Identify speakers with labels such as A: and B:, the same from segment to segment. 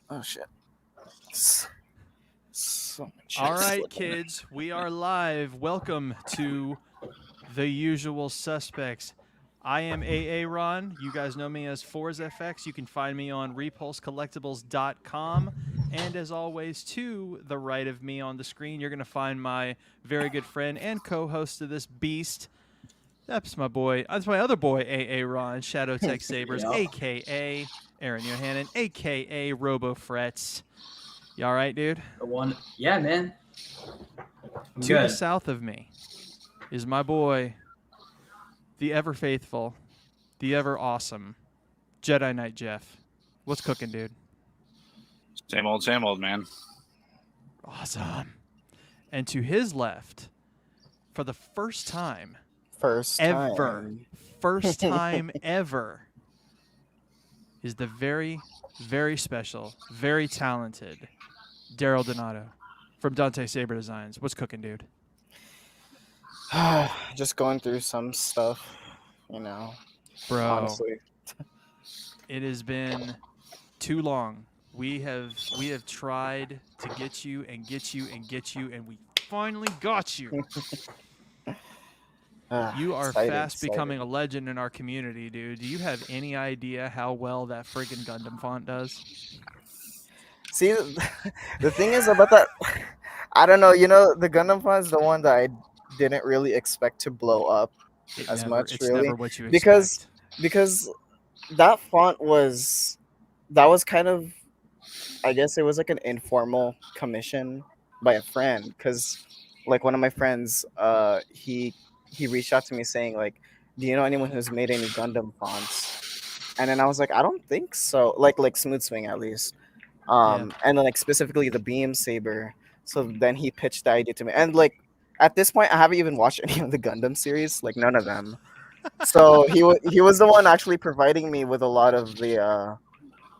A: Oh shit. So much
B: All
A: shit.
B: right, kids, we are live. Welcome to The Usual Suspects. I am AA Ron. You guys know me as Fourzze FX. You can find me on repulsecollectibles.com. And as always, to the right of me on the screen, you're going to find my very good friend and co-host of this beast. That's my boy. That's my other boy, AA Ron, Shadowtech Sabers,
C: Yep.
B: a.k.a. Aaron Yohannan, a.k.a. Robo Frets. You all right, dude?
C: The one, yeah, man. I'm
B: To
C: good.
B: the south of me is my boy, the ever faithful, the ever awesome Jedi Knight Jeff. What's cooking, dude?
D: Same old, man.
B: Awesome. And to his left, for the first time
A: First
B: ever,
A: time.
B: is the very, very special, very talented Daryl Donato from Dante Saber Designs. What's cooking, dude?
A: Just going through some stuff, you know.
B: Bro,
A: Honestly.
B: it has been too long. We have tried to get you, and we finally got you. You are fast becoming a legend in our community, dude. Do you have any idea how well that friggin' Gundam font does?
A: See, the thing is about that, I don't know. You know, the Gundam font is the one that I didn't really expect to blow up as much.
B: It's
A: really,
B: never what you
A: because
B: expect.
A: that font was kind of, I guess it was like an informal commission by a friend, because like one of my friends, he reached out to me saying like, do you know anyone who's made any Gundam fonts? And then I was like, I don't think so, like Smooth Swing at least. And then like specifically the Beam Saber. So then he pitched the idea to me, and like at this point I haven't even watched any of the Gundam series, like none of them. So he was the one actually providing me with a lot of the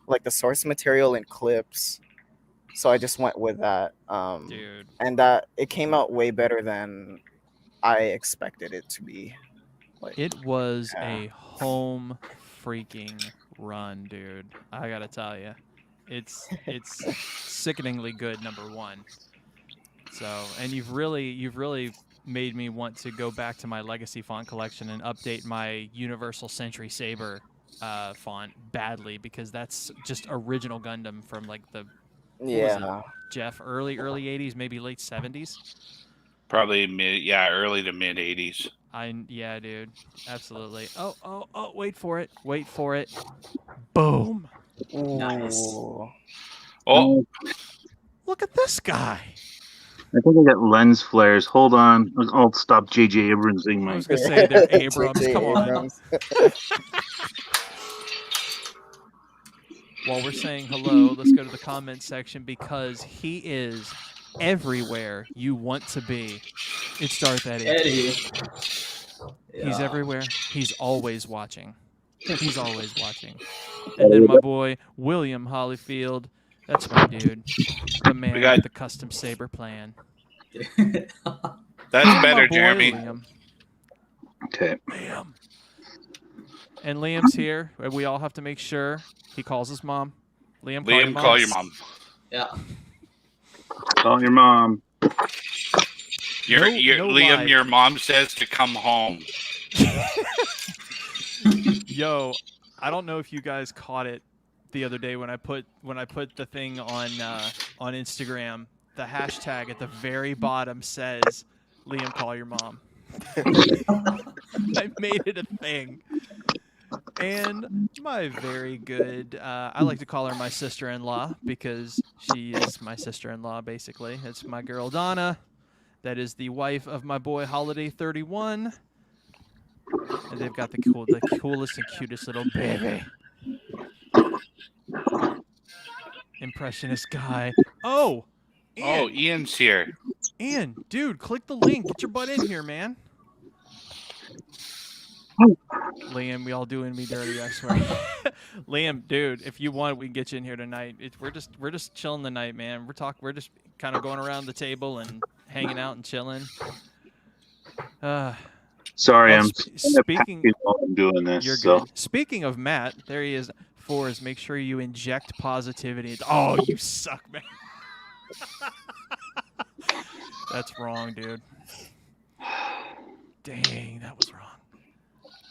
A: like the source material and clips. So I just went with that.
B: Dude.
A: And that it came out way better than I expected it to be. Like,
B: It was a home freaking run, dude. I gotta tell you, it's sickeningly good. Number one. So, and you've really made me want to go back to my legacy font collection and update my Universal Century Saber font badly, because that's just original Gundam from like the Jeff early 80s, maybe late 70s.
D: Probably early to mid 80s.
B: Yeah, dude, absolutely. Oh, wait for it. Boom.
C: Nice.
D: Oh,
B: look at this guy.
E: I think I got lens flares. Hold on. I'll stop J.J. Abrams-ing my...
B: I was going to say they're Abrams. Come on. While we're saying hello, let's go to the comment section, because he is everywhere you want to be. It's Darth Eddie.
C: He's
B: everywhere. He's always watching. And then my boy, William Hollyfield. That's my dude. The man with the custom saber plan.
D: That's better, Jeremy.
B: Liam.
E: Okay.
B: Liam. And Liam's here. We all have to make sure he calls his mom. Liam,
D: call your mom.
C: Yeah.
E: Call your mom.
D: Liam, your mom says to come home.
B: Yo, I don't know if you guys caught it the other day when I put the thing on Instagram. The hashtag at the very bottom says, "Liam, call your mom." I made it a thing. And my very good, I like to call her my sister-in-law, because she is my sister-in-law, basically. It's my girl, Donna. That is the wife of my boy, Holiday 31. And they've got the coolest and cutest little baby. Impressionist guy. Oh,
D: Ian's here.
B: Ian, dude, click the link. Get your butt in here, man. Liam, we all doing me dirty, I swear. Liam, dude, if you want, we can get you in here tonight. We're just chilling the night, man. We're just kind of going around the table and hanging out and chilling.
E: Sorry, I'm
B: speaking.
E: while I'm doing this.
B: You're good. Speaking of Matt, there he is. Fourzze, make sure you inject positivity. Oh, you suck, man. That's wrong, dude. Dang, that was wrong.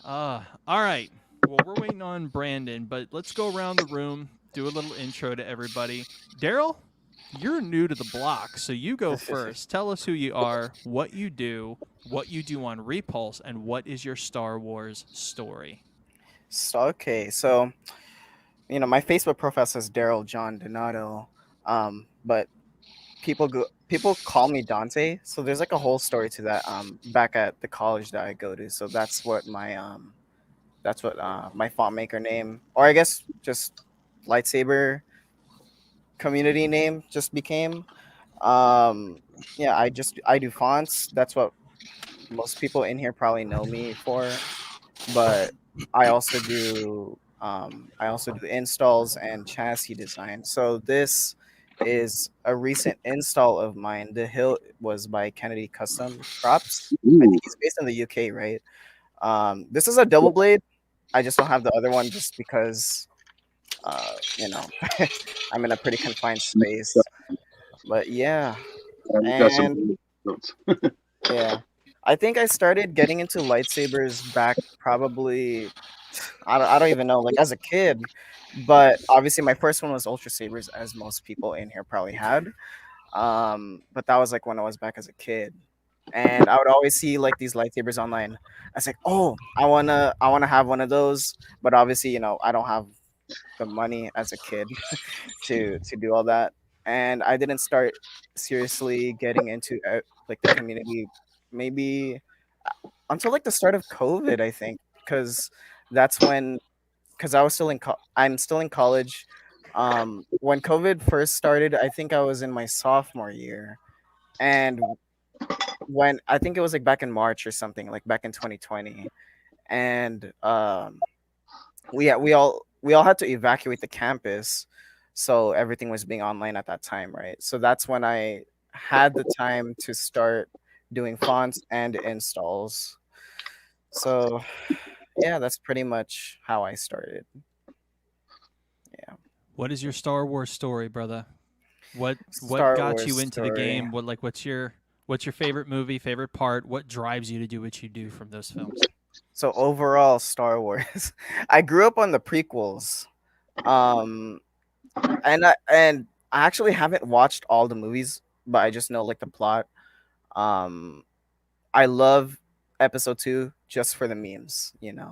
B: All right. Well, we're waiting on Brandon, but let's go around the room, do a little intro to everybody. Daryl, you're new to the block, so you go first. Tell us who you are, what you do on Repulse, and what is your Star Wars story.
A: So, okay, so my Facebook profile says Daryl John Donato, but people call me Dante. So there's like a whole story to that. Back at the college that I go to, so that's what my font maker name, or I guess just lightsaber community name just became. Um, yeah, I do fonts. That's what most people in here probably know me for. But I also do installs and chassis design. So this is a recent install of mine. The hill was by Kennedy Custom Props. I
E: Ooh,
A: think he's based in the UK, right? This is a double blade. I just don't have the other one just because you know I'm in a pretty confined space. But yeah,
E: we've got some
A: and
E: notes.
A: yeah, I think I started getting into lightsabers back probably I don't even know, like as a kid. But obviously my first one was Ultra Sabers, as most people in here probably had. But that was like when I was back as a kid. And I would always see like these lightsabers online. I was like, oh, I wanna have one of those. But obviously, I don't have the money as a kid to do all that. And I didn't start seriously getting into like the community maybe until like the start of COVID, I think, because that's when because I'm still in college. When COVID first started, I think I was in my sophomore year, and when I think it was like back in March or something, like back in 2020, and we all had to evacuate the campus, so everything was being online at that time, right? So that's when I had the time to start doing fonts and installs. So yeah, that's pretty much how I started. Yeah.
B: What is your Star Wars story, brother? What
A: Star
B: got
A: Wars
B: you into the
A: story.
B: game? What's your favorite movie, favorite part? What drives you to do what you do from those films?
A: So overall, Star Wars. I grew up on the prequels, um, and I actually haven't watched all the movies, but I just know like the plot. Um, I love Episode 2 just for the memes. And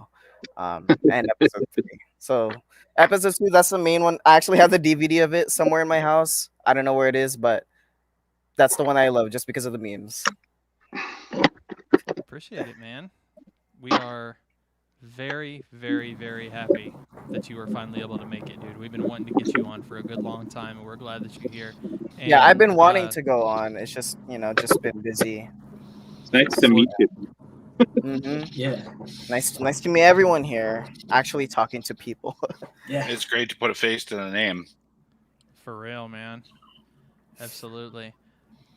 A: Episode 3. So Episode 2, that's the main one. I actually have the DVD of it somewhere in my house. I don't know where it is, but that's the one I love just because of the memes.
B: Appreciate it, man. We are very, very, very happy that you were finally able to make it, dude. We've been wanting to get you on for a good long time, and we're glad that you're here.
A: Yeah, I've
B: And
A: been wanting to go on. It's just been busy.
E: It's nice to meet you.
A: Hmm.
C: Yeah.
A: Nice to meet everyone here. Actually talking to people.
C: Yeah.
D: It's great to put a face to the name.
B: for real, man. Absolutely.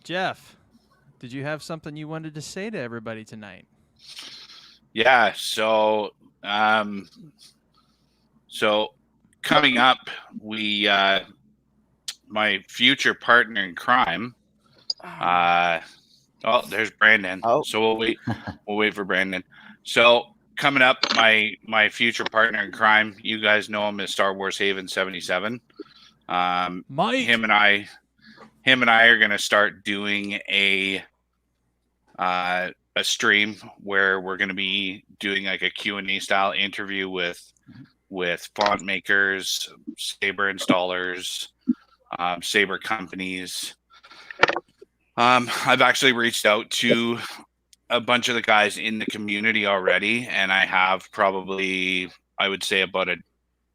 B: Jeff, did you have something you wanted to say to everybody tonight?
D: Yeah. So coming up, we my future partner in crime. Oh, there's Brandon.
A: Oh.
D: So we'll wait for Brandon. So coming up, my future partner in crime. You guys know him as Star Wars Haven 77.
B: Mike.
D: Him and I are gonna start doing a stream where we're gonna be doing like a Q&A style interview with font makers, Saber installers, Saber companies. I've actually reached out to a bunch of the guys in the community already, and I have probably, I would say, about a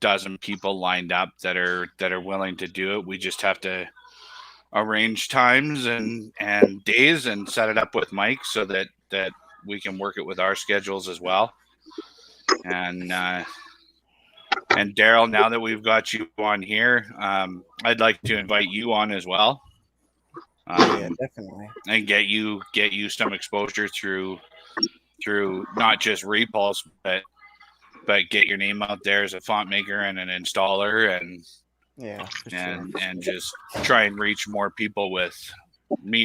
D: dozen people lined up that are willing to do it. We just have to arrange times and days and set it up with Mike so that we can work it with our schedules as well. And Daryl, now that we've got you on here, I'd like to invite you on as well.
A: Yeah, definitely.
D: And get you some exposure through not just Repulse, but but get your name out there as a font maker and an installer, and
A: Yeah, for sure.
D: and just try and reach more people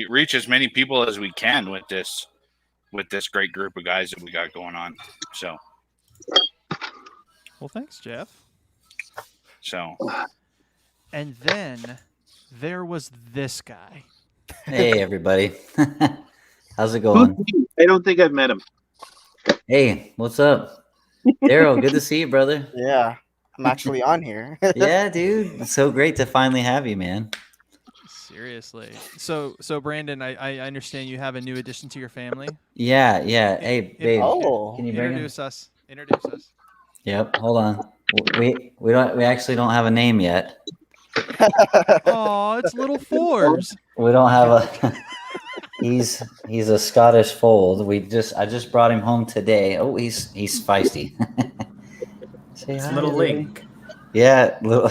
D: reach as many people as we can with this great group of guys that we got going on. So
B: Well, thanks, Jeff. And then there was this guy.
F: Hey, everybody. How's it going?
E: I don't think I've met him.
F: Hey, what's up? Daryl, good to see you, brother.
A: Yeah, I'm actually on here.
F: Yeah, dude. It's so great to finally have you, man.
B: Seriously. So Brandon, I understand you have a new addition to your family.
F: Yeah. Hey, babe.
A: Oh.
F: Can you bring him?
B: Introduce us. Introduce us.
F: Yep. Hold on. We actually don't have a name yet.
B: Oh, it's little Forbes.
F: We don't have a. He's a Scottish fold. I just brought him home today. Oh, he's feisty. Say
C: It's
F: hi,
C: little
F: baby.
C: Link.
F: Yeah, little.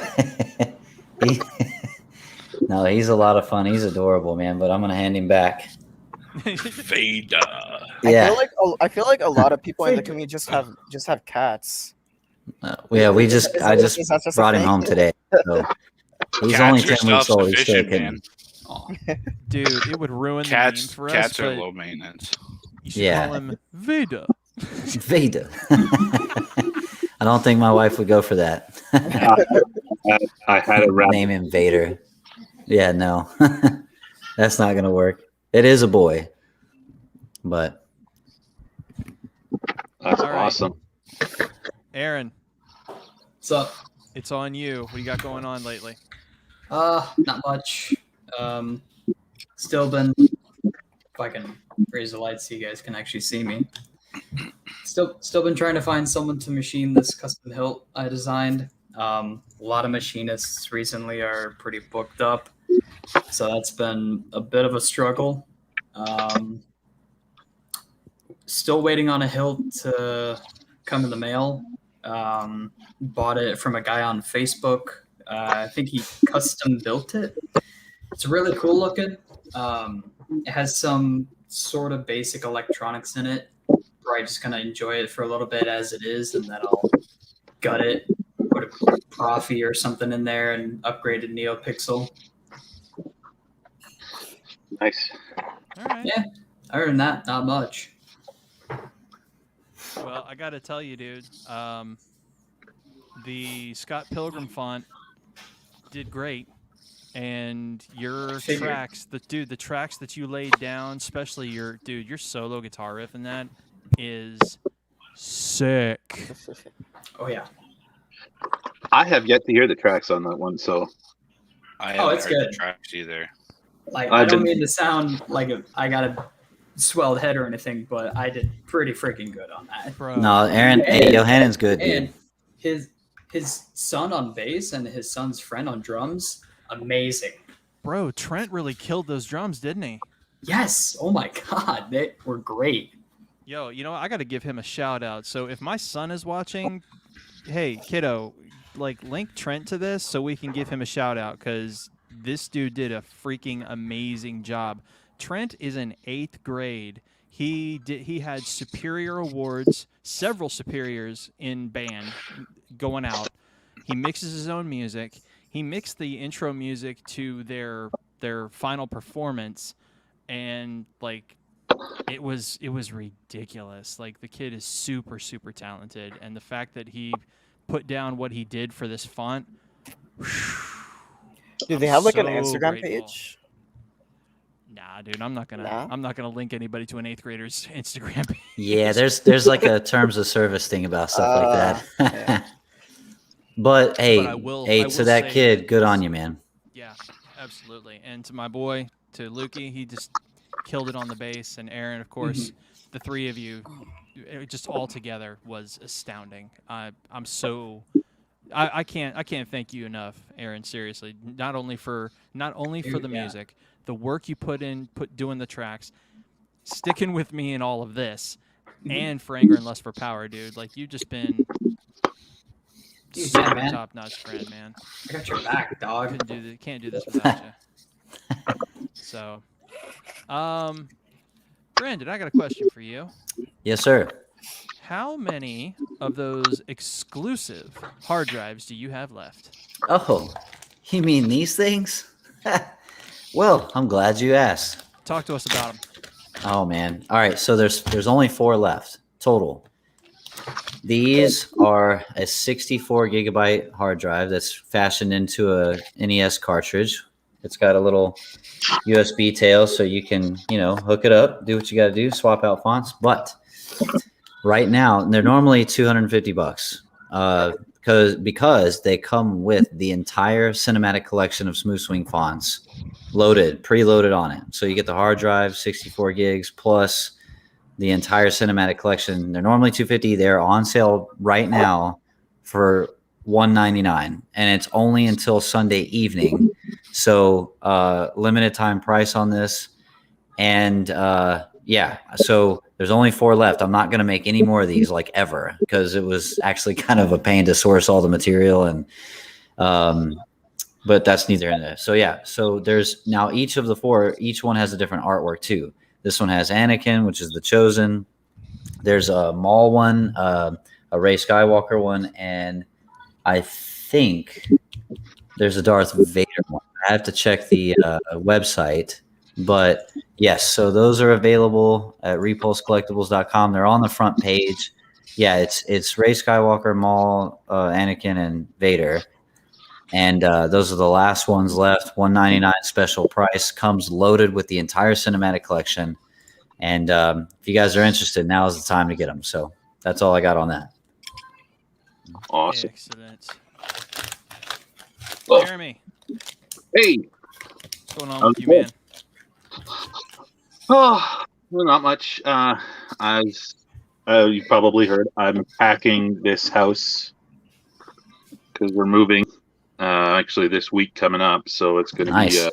F: No, he's a lot of fun. He's adorable, man. But I'm gonna hand him back.
D: Vader.
F: Yeah,
A: I feel like a lot of people in the community just have cats.
F: yeah. I just
A: Is that just a
F: brought him
A: thing?
F: home today. So he's
D: Cats
F: only
D: are
F: 10 weeks old. He's still a
D: self-sufficient,
F: kitten.
D: man.
C: Aw.
B: Dude, it would ruin the name
D: Cats
B: for us.
D: are
B: But
D: low maintenance.
B: you should
F: Yeah.
B: call him Veda.
F: Vader. I don't think my wife would go for that.
E: I had a rabbit.
F: Name him Vader. Yeah, no, that's not gonna work. It is a boy, but
E: That's
B: All right.
E: awesome.
B: Aaron,
C: What's up?
B: it's on you. What do you got going on lately?
C: Not much. Still been. If I can raise the light so you guys can actually see me. Still been trying to find someone to machine this custom hilt I designed. A lot of machinists recently are pretty booked up, so that's been a bit of a struggle. Still waiting on a hilt to come in the mail. Bought it from a guy on Facebook. I think he custom built it. It's really cool looking. It has some sort of basic electronics in it. Probably just gonna enjoy it for a little bit as it is, and then I'll gut it, put a Profi or something in there, and upgrade to NeoPixel.
E: Nice.
B: All right.
C: Yeah. Other than that, not much.
B: Well, I got to tell you, dude. The Scott Pilgrim font did great, and your
C: Figured.
B: tracks, the tracks that you laid down, especially your solo guitar riff in that is sick.
C: Oh yeah.
E: I have yet to hear the tracks on that one, so
D: I
C: Oh,
D: haven't
C: it's
D: heard
C: good.
D: the tracks either.
C: Like
E: I've
C: I don't
E: been-
C: mean to sound like I got a swelled head or anything, but I did pretty freaking good on that.
B: Bro.
F: no, Aaron. Hey, Johannen's good,
C: And
F: dude.
C: his son on bass and his son's friend on drums, amazing.
B: Bro, Trent really killed those drums, didn't he?
C: Yes. Oh my god, they were great.
B: Yo, I got to give him a shout out. So if my son is watching, hey, kiddo, like link Trent to this so we can give him a shout out because this dude did a freaking amazing job. Trent is in 8th grade. He had superior awards, several superiors in band going out. He mixes his own music. He mixed the intro music to their final performance, and like it was ridiculous. Like the kid is super talented, and the fact that he put down what he did for this font.
A: Do they have like an
B: so
A: Instagram
B: grateful.
A: page?
B: Nah, dude, I'm not
A: Nah?
B: gonna link anybody to an 8th grader's Instagram page.
F: Yeah, there's like a terms of service thing about stuff like that.
A: yeah.
F: But hey,
B: But I will
F: to
B: say
F: that kid,
B: that
F: good on
B: it's-
F: you, man.
B: Yeah, absolutely. And to my boy, to Lukey, he just killed it on the bass, and Aaron, of course, the three of you, it just all together was astounding. I can't thank you enough, Aaron. Seriously, not only for
C: Dude,
B: the
C: yeah.
B: music, the work you put doing the tracks, sticking with me in all of this, and for Anger and Lust for Power, dude. Like you've just been
C: Dude, yeah,
B: super
C: man.
B: top notch friend, man.
C: I got your back, dog.
B: Can't do this without you. So, Brandon, I got a question for you.
F: Yes, sir.
B: how many of those exclusive hard drives do you have left?
F: Oh, you mean these things? Well, I'm glad you asked.
B: Talk to us about them.
F: Oh man. All right, so there's only 4 left total. These are a 64 gigabyte hard drive that's fashioned into a NES cartridge. It's got a little USB tail so you can, hook it up, do what you got to do, swap out fonts. But right now, they're normally $250 because they come with the entire cinematic collection of Smooth Swing fonts preloaded on it. So you get the hard drive, 64 gigs, plus the entire cinematic collection. They're normally $250. They're on sale right now for $199, and it's only until Sunday evening. So limited time price on this. And so there's only 4 left. I'm not going to make any more of these like ever because it was actually kind of a pain to source all the material. And but that's neither in there. So yeah, so there's now each of the 4, each one has a different artwork too. This one has Anakin, which is the Chosen. There's a Maul one, a Rey Skywalker one, and I think there's a Darth Vader one. I have to check the website, but yes, so those are available at repulsecollectibles.com. They're on the front page. Yeah, it's Rey Skywalker, Maul, Anakin, and Vader. And those are the last ones left. $199 special price, comes loaded with the entire cinematic collection. And if you guys are interested, now is the time to get them. So that's all I got on that.
E: Awesome.
B: Excellent.
E: Oh.
B: Jeremy,
E: Hey.
B: what's going on with you, man?
E: Oh, well, not much. As you probably heard, I'm packing this house because we're moving. Actually, this week coming up, so it's going to
F: Nice.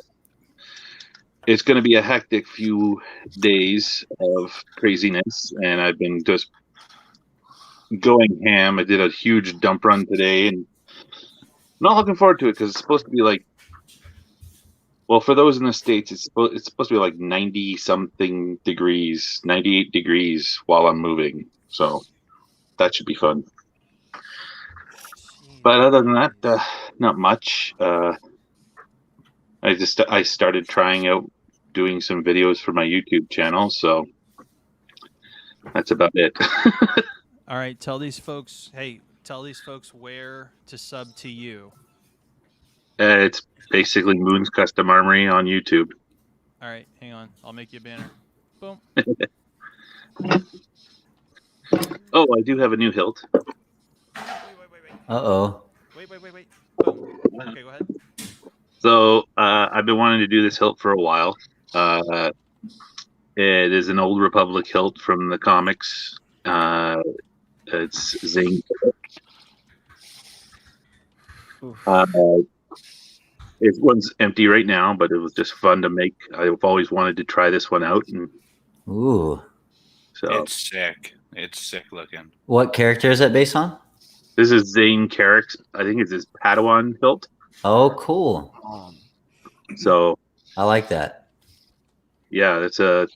E: be a hectic few days of craziness, and I've been just going ham. I did a huge dump run today, and I'm not looking forward to it because it's supposed to be like, well, for those in the States, it's supposed to be like 90 something degrees, 98 degrees while I'm moving, so that should be fun. But other than that, not much. I started trying out doing some videos for my YouTube channel, so that's about it.
B: All right, tell these folks where to sub to you.
E: It's basically Moon's Custom Armory on YouTube.
B: All right, hang on. I'll make you a banner. Boom.
E: Oh, I do have a new hilt.
B: Wait.
F: Uh-oh.
B: Wait. Boom. Okay, go ahead.
E: So I've been wanting to do this hilt for a while. It is an Old Republic hilt from the comics. It's Zane. It one's empty right now, but it was just fun to make. I've always wanted to try this one out, and
F: Ooh.
E: so
D: It's sick. It's sick looking.
F: What character is that based on?
E: this is Zane Carrick's. I think it's his Padawan hilt.
F: Oh, cool.
E: So
F: I like that.
E: yeah, it's a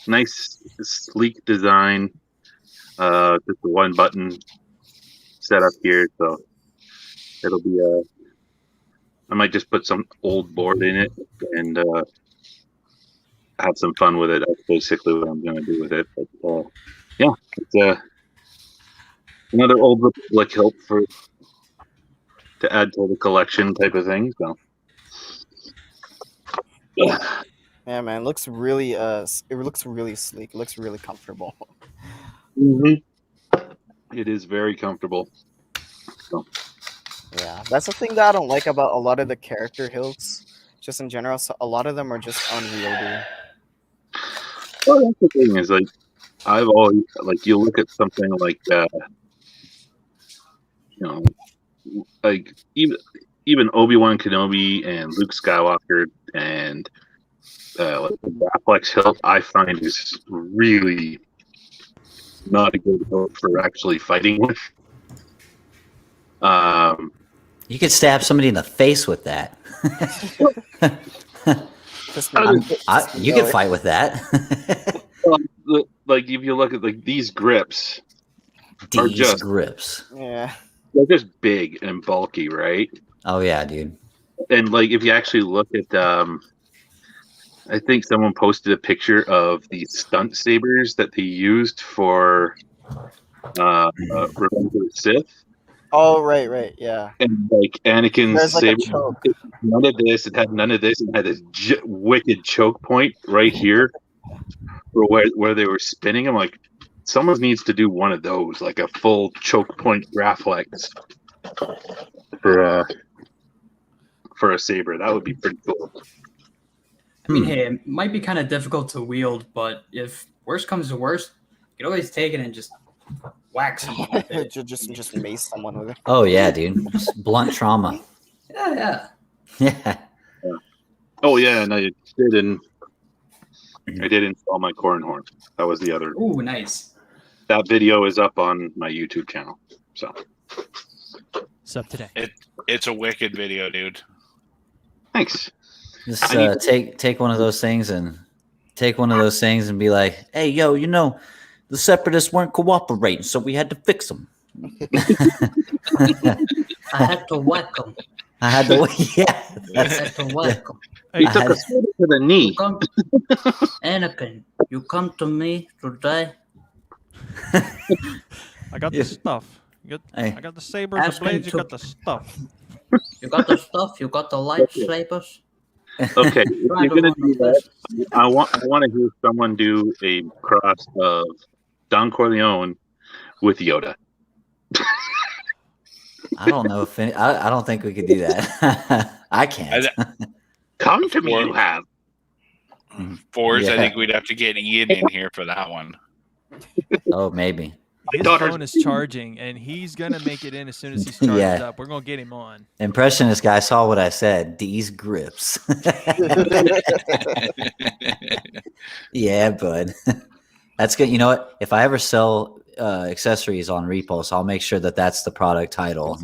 E: nice, sleek design. Just the one button set up here, so it'll be I might just put some old board in it and have some fun with it. That's basically what I'm going to do with it. But yeah, it's another Old Republic hilt to add to the collection type of thing. So yeah.
A: Yeah, man, looks really it looks really sleek. It looks really comfortable.
E: It is very comfortable. So.
A: Yeah, that's the thing that I don't like about a lot of the character hilts, just in general. So a lot of them are just unwieldy.
E: Well, that's the thing is, like, I've always, like, you look at something like like even Obi-Wan Kenobi and Luke Skywalker and like the Raplex hilt, I find is really not a good hilt for actually fighting with.
F: You could stab somebody in the face with that. You could fight with that.
E: Like if you look at like these grips
F: D's
E: just-
F: grips.
A: Yeah.
E: They're just big and bulky, right?
F: Oh yeah, dude.
E: And like if you actually look at I think someone posted a picture of the stunt sabers that they used for Revenge of the Sith.
A: Oh, right, yeah.
E: And like Anakin's
A: There's like a
E: saber,
A: choke.
E: none of this. It had none of this. It had this wicked choke point right here, for where they were spinning. I'm like, someone needs to do one of those, like a full choke point Graflex for a saber. That would be pretty cool.
C: I mean, hey, it might be kind of difficult to wield, but if worst comes to worst, you can always take it and just whack someone with it.
A: just mace someone with it.
F: Oh yeah, dude. Just blunt trauma.
C: Yeah.
F: Yeah.
E: Oh yeah, and I did install my corn horn. That was the other.
C: Ooh, nice.
E: That video is up on my YouTube channel. So
B: It's up today.
D: It's a wicked video, dude.
E: thanks.
F: Just take one of those things and be like, hey, yo, the separatists weren't cooperating, so we had to fix them.
C: I had to whack them.
F: I had to, yeah.
C: I had to whack them.
E: He took a sword to the knee.
C: Anakin, you come to me to die.
B: I got the stuff.
F: Hey.
B: I got the sabers, the
C: Ask him
B: blades, you
C: to-
B: got the stuff.
C: You got the stuff. You got the lightsabers.
E: Okay, if you're gonna do that, I want to hear someone do a cross of Don Corleone with Yoda.
F: I don't know if I don't think we could do that. I can't.
E: Come to me, you have.
D: Forrest, I
F: Yeah.
D: think we'd have to get Ian in here for that one.
F: Oh, maybe.
B: His
E: daughter's-
B: phone is charging, and he's gonna make it in as soon as he's charged
F: Yeah.
B: up. We're gonna get him on.
F: Impressionist guy saw what I said. D's grips. Yeah, bud. That's good. You know what? If I ever sell accessories on Repulse, I'll make sure that's the product title.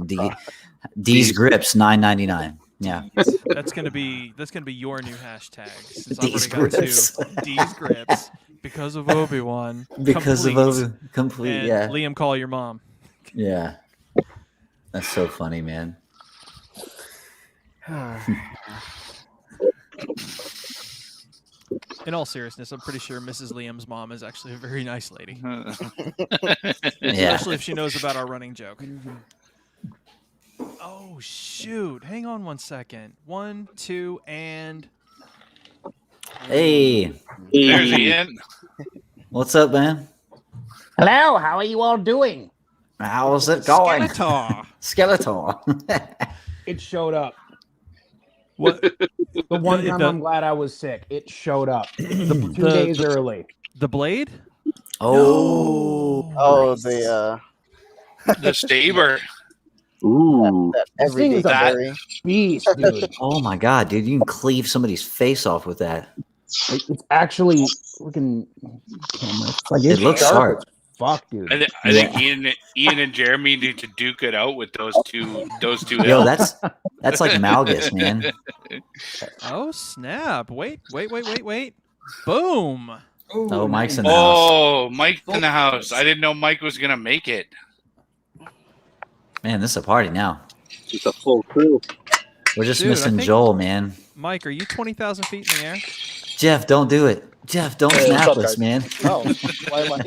F: D's grips, $9.99. Yeah.
B: That's gonna be your new hashtag. Since I've
F: D's
B: already got
F: grips.
B: two. D's grips because of Obi-Wan.
F: Because
B: complete.
F: of complete.
B: And
F: Yeah.
B: Liam, call your mom.
F: Yeah. That's so funny, man.
B: In all seriousness, I'm pretty sure Mrs. Liam's mom is actually a very nice lady,
F: Yeah.
B: especially if she knows about our running joke. Oh shoot! Hang on one second. 1, 2, and
F: Hey,
D: There's Ian.
F: what's up, man?
G: Hello, how are you all doing?
F: How's it going?
B: Skeletor.
F: Skeletor.
G: It showed up.
B: What?
G: The one time
B: The-
G: I'm glad I was sick. It showed up 2
B: the-
G: days early.
B: The blade?
F: Oh.
A: Oh, the
D: The saber.
E: Ooh.
A: that
G: This thing
A: everyday
G: is a
A: carry.
G: beast, dude.
F: Oh my god, dude! You can cleave somebody's face off with that.
G: It's actually looking. Like,
F: It looks sharp.
G: as fuck, dude.
D: I think Ian and Jeremy need to duke it out with those two.
F: Yo,
D: hills.
F: that's like Malgus, man.
B: Oh snap! Wait! Boom!
C: Ooh,
F: Oh, Mike's
C: nice.
F: in the house.
D: Oh, Mike's in the house. I didn't know Mike was gonna make it.
F: Man, this is a party now.
E: It's a full crew.
F: We're just
B: Dude, I
F: missing
B: think-
F: Joel, man.
B: Mike, are you 20,000 feet in the air?
F: Jeff, don't do it. Jeff, don't
H: Hey, what's
F: snap
H: up,
F: us,
H: guys?
F: man.
H: Oh, why am I?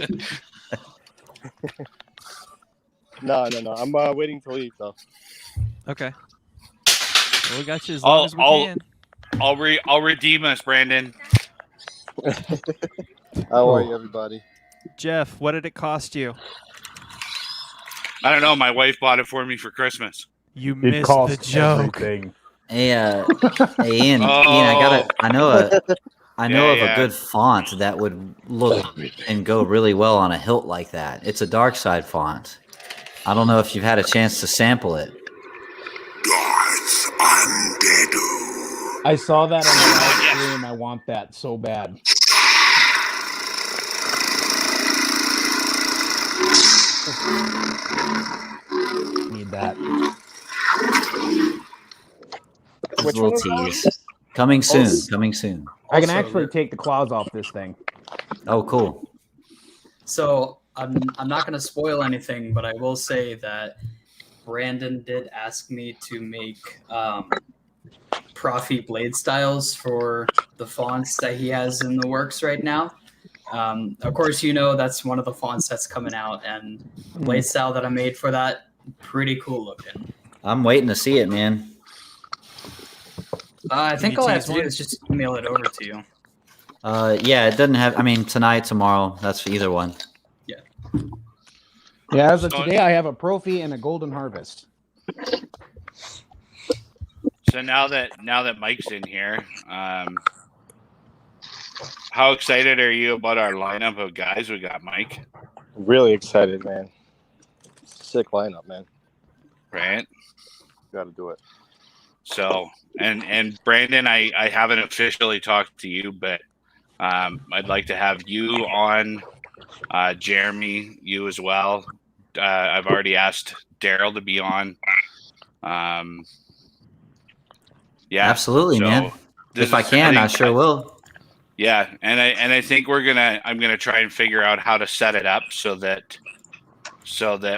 H: No. I'm waiting to leave though.
B: Okay. Well, we got you as long as we
D: I'll-
B: can.
D: I'll redeem us, Brandon.
H: How are you, everybody?
B: Jeff, what did it cost you?
D: I don't know. My wife bought it for me for Christmas.
B: You
G: It
B: missed
G: costs
B: the joke.
G: everything.
F: Hey, hey, Ian,
D: Oh.
F: I know of
D: Yeah.
F: a good font that would look and go really well on a hilt like that. It's a dark side font. I don't know if you've had a chance to sample it.
G: I saw that on the live stream. I want that so bad. Need that.
F: Just
A: Which
F: a little
A: one was that?
F: tease. Coming soon. Coming soon.
G: I can
C: Also,
G: actually take the claws off this thing.
F: Oh, cool.
C: So I'm not going to spoil anything, but I will say that Brandon did ask me to make Profi blade styles for the fonts that he has in the works right now. Of course, that's one of the fonts that's coming out, and the blade style that I made for that, pretty cool looking.
F: I'm waiting to see it, man.
C: I think
B: you
C: all I have
B: tease
C: to do
B: one?
C: is just email it over to you.
F: Yeah, it doesn't have. I mean, tonight, tomorrow. That's either one.
G: Yeah, as of
D: So-
G: today, I have a Profi and a Golden Harvest.
D: So now that Mike's in here, how excited are you about our lineup of guys we got, Mike?
H: Really excited, man. Sick lineup, man.
D: Right?
H: Got to do it.
D: So, and Brandon, I haven't officially talked to you, but I'd like to have you on, Jeremy, you as well. I've already asked Daryl to be on. Yeah,
F: Absolutely,
D: so
F: man.
D: this
F: If I
D: is-
F: can, I
D: think-
F: sure will.
D: Yeah, and I think I'm gonna try and figure out how to set it up so that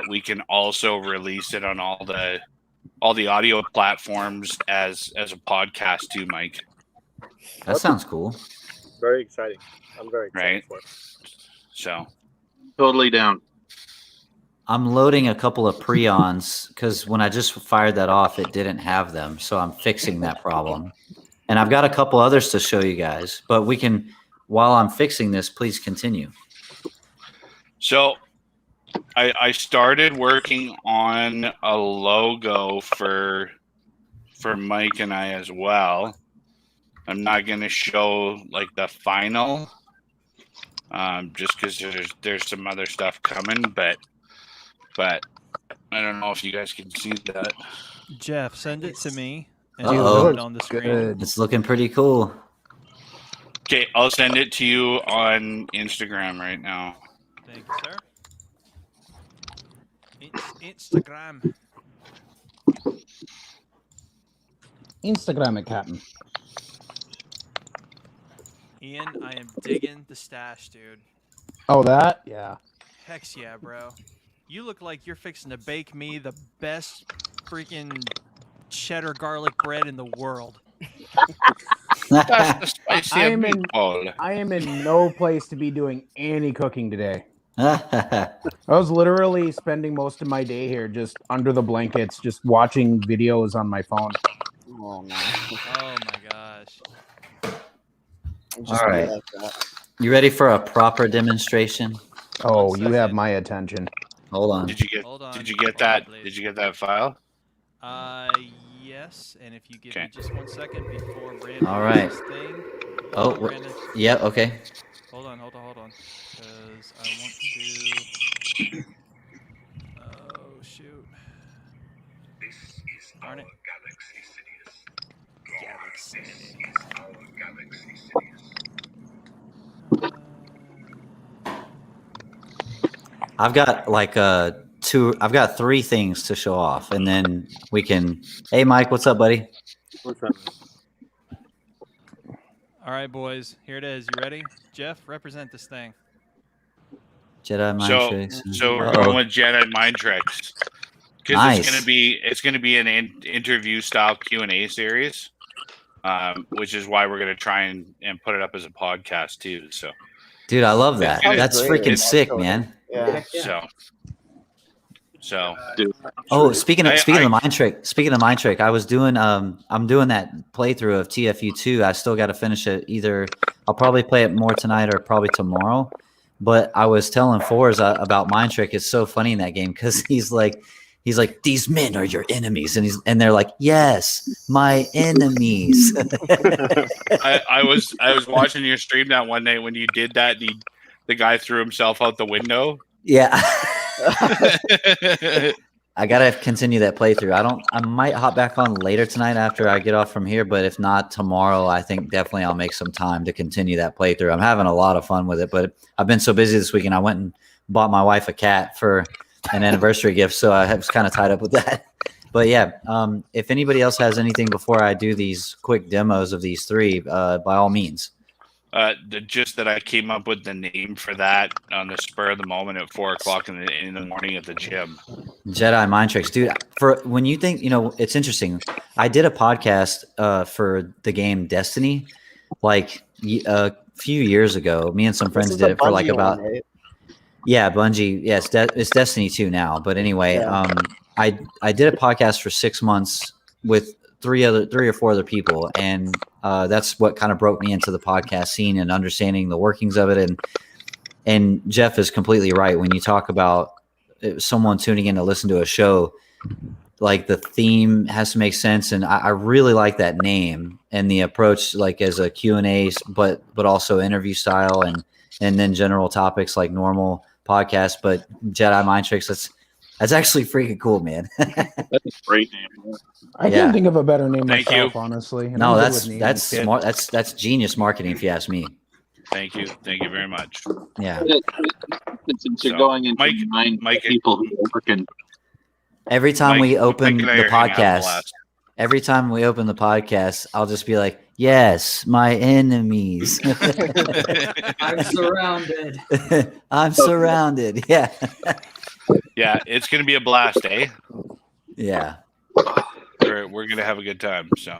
D: we can also release it on all the audio platforms as a podcast too, Mike.
F: That sounds cool.
H: Very exciting. I'm very excited
D: Right.
H: for it.
D: So
E: Totally down.
F: I'm loading a couple of prions because when I just fired that off, it didn't have them. So I'm fixing that problem. And I've got a couple others to show you guys, but we can, while I'm fixing this, please continue.
D: So I started working on a logo for Mike and I as well. I'm not going to show like the final, just because there's some other stuff coming, but I don't know if you guys can see that.
B: Jeff, send it to me and
F: Uh-oh.
B: I'll put it on the screen.
G: Good.
F: It's looking pretty cool.
D: Okay, I'll send it to you on Instagram right now.
B: Thank you, sir. Instagram.
G: Instagram it, Captain.
B: Ian, I am digging the stash, dude.
G: Oh, that? Yeah.
B: Hex yeah, bro. You look like you're fixing to bake me the best freaking cheddar garlic bread in the world.
D: That's the spicy
G: I am in-
D: meatball.
G: I am in no place to be doing any cooking today.
F: That's
G: I was literally spending most of my day here just under the blankets, just watching videos on my phone.
A: Oh no.
B: Oh my gosh.
A: Just
F: All
A: be
F: right.
A: like that.
F: You ready for a proper demonstration?
G: Oh,
B: One
G: you have
B: second.
G: my attention.
F: Hold on.
D: Did you get
B: Hold on.
D: Did you get
B: Hold on,
D: that?
B: please.
D: Did you get that file?
B: Yes, and if you give
D: Okay.
B: me just 1 second before Brandon
F: All right.
B: does his thing.
F: Oh,
B: Hold on, Brandon.
F: Yeah, okay.
B: Hold on. Because I want to. Oh, shoot. Darn it.
F: I've got like I've got 3 things to show off, and then we can. Hey, Mike, what's up, buddy?
H: What's up?
B: All right, boys. Here it is. You ready? Jeff, represent this thing.
F: Jedi mind
D: So
F: tricks.
D: we're
F: Uh-oh.
D: going with Jedi mind tricks because
F: Nice.
D: it's gonna be an interview style Q&A series, which is why we're gonna try and put it up as a podcast too. So
F: Dude, I love that.
D: It's
F: That's
A: great.
F: freaking sick,
A: Actually.
F: man.
A: Yeah.
D: so
F: Oh, speaking of
D: I-
F: the mind trick, I was doing I'm doing that playthrough of TFU2. I still got to finish it. Either I'll probably play it more tonight or probably tomorrow. But I was telling Fourzze about mind trick. It's so funny in that game because he's like these men are your enemies, and they're like, yes, my enemies.
D: I was watching your stream that one night when you did that. The guy threw himself out the window.
F: Yeah. I gotta continue that playthrough. I might hop back on later tonight after I get off from here, but if not tomorrow, I think definitely I'll make some time to continue that playthrough. I'm having a lot of fun with it, but I've been so busy this weekend. I went and bought my wife a cat for an anniversary gift, so I was kind of tied up with that. But yeah, if anybody else has anything before I do these quick demos of these 3, by all means.
D: Just that I came up with the name for that on the spur of the moment at 4:00 in the morning at the gym.
F: Jedi mind tricks, dude. For when you think, it's interesting. I did a podcast for the game Destiny, like a few years ago. Me and some
A: This
F: friends
A: is
F: did
A: the
F: it for like
A: Bungie
F: about
A: one, right?
F: yeah, Bungie. Yes, it's Destiny 2 now. But anyway,
A: Yeah.
F: I did a podcast for 6 months with three or four other people, and that's what kind of broke me into the podcast scene and understanding the workings of it. And Jeff is completely right when you talk about someone tuning in to listen to a show. Like the theme has to make sense, and I really like that name and the approach, like as a Q&A, but also interview style, and then general topics like normal podcast. But Jedi Mind Tricks, that's actually freaking cool, man.
E: That's a great name.
G: I
F: Yeah.
G: can't think of a better name
D: Thank
G: myself,
D: you.
G: honestly. And
F: No,
G: I'm good
F: that's
G: with names.
F: smart. That's genius marketing, if you ask me.
D: Thank you very much.
F: Yeah.
E: Since you're
D: So,
E: going into
D: Mike- Mike-
E: people who are working.
F: Every time we open
D: Mike and I
F: the
D: are gonna have a
F: podcast,
D: blast.
F: every time we open the podcast, I'll just be like, "Yes, my enemies."
C: I'm surrounded.
F: I'm surrounded. Yeah.
D: Yeah, it's gonna be a blast, eh?
F: Yeah.
D: We're gonna have a good time. So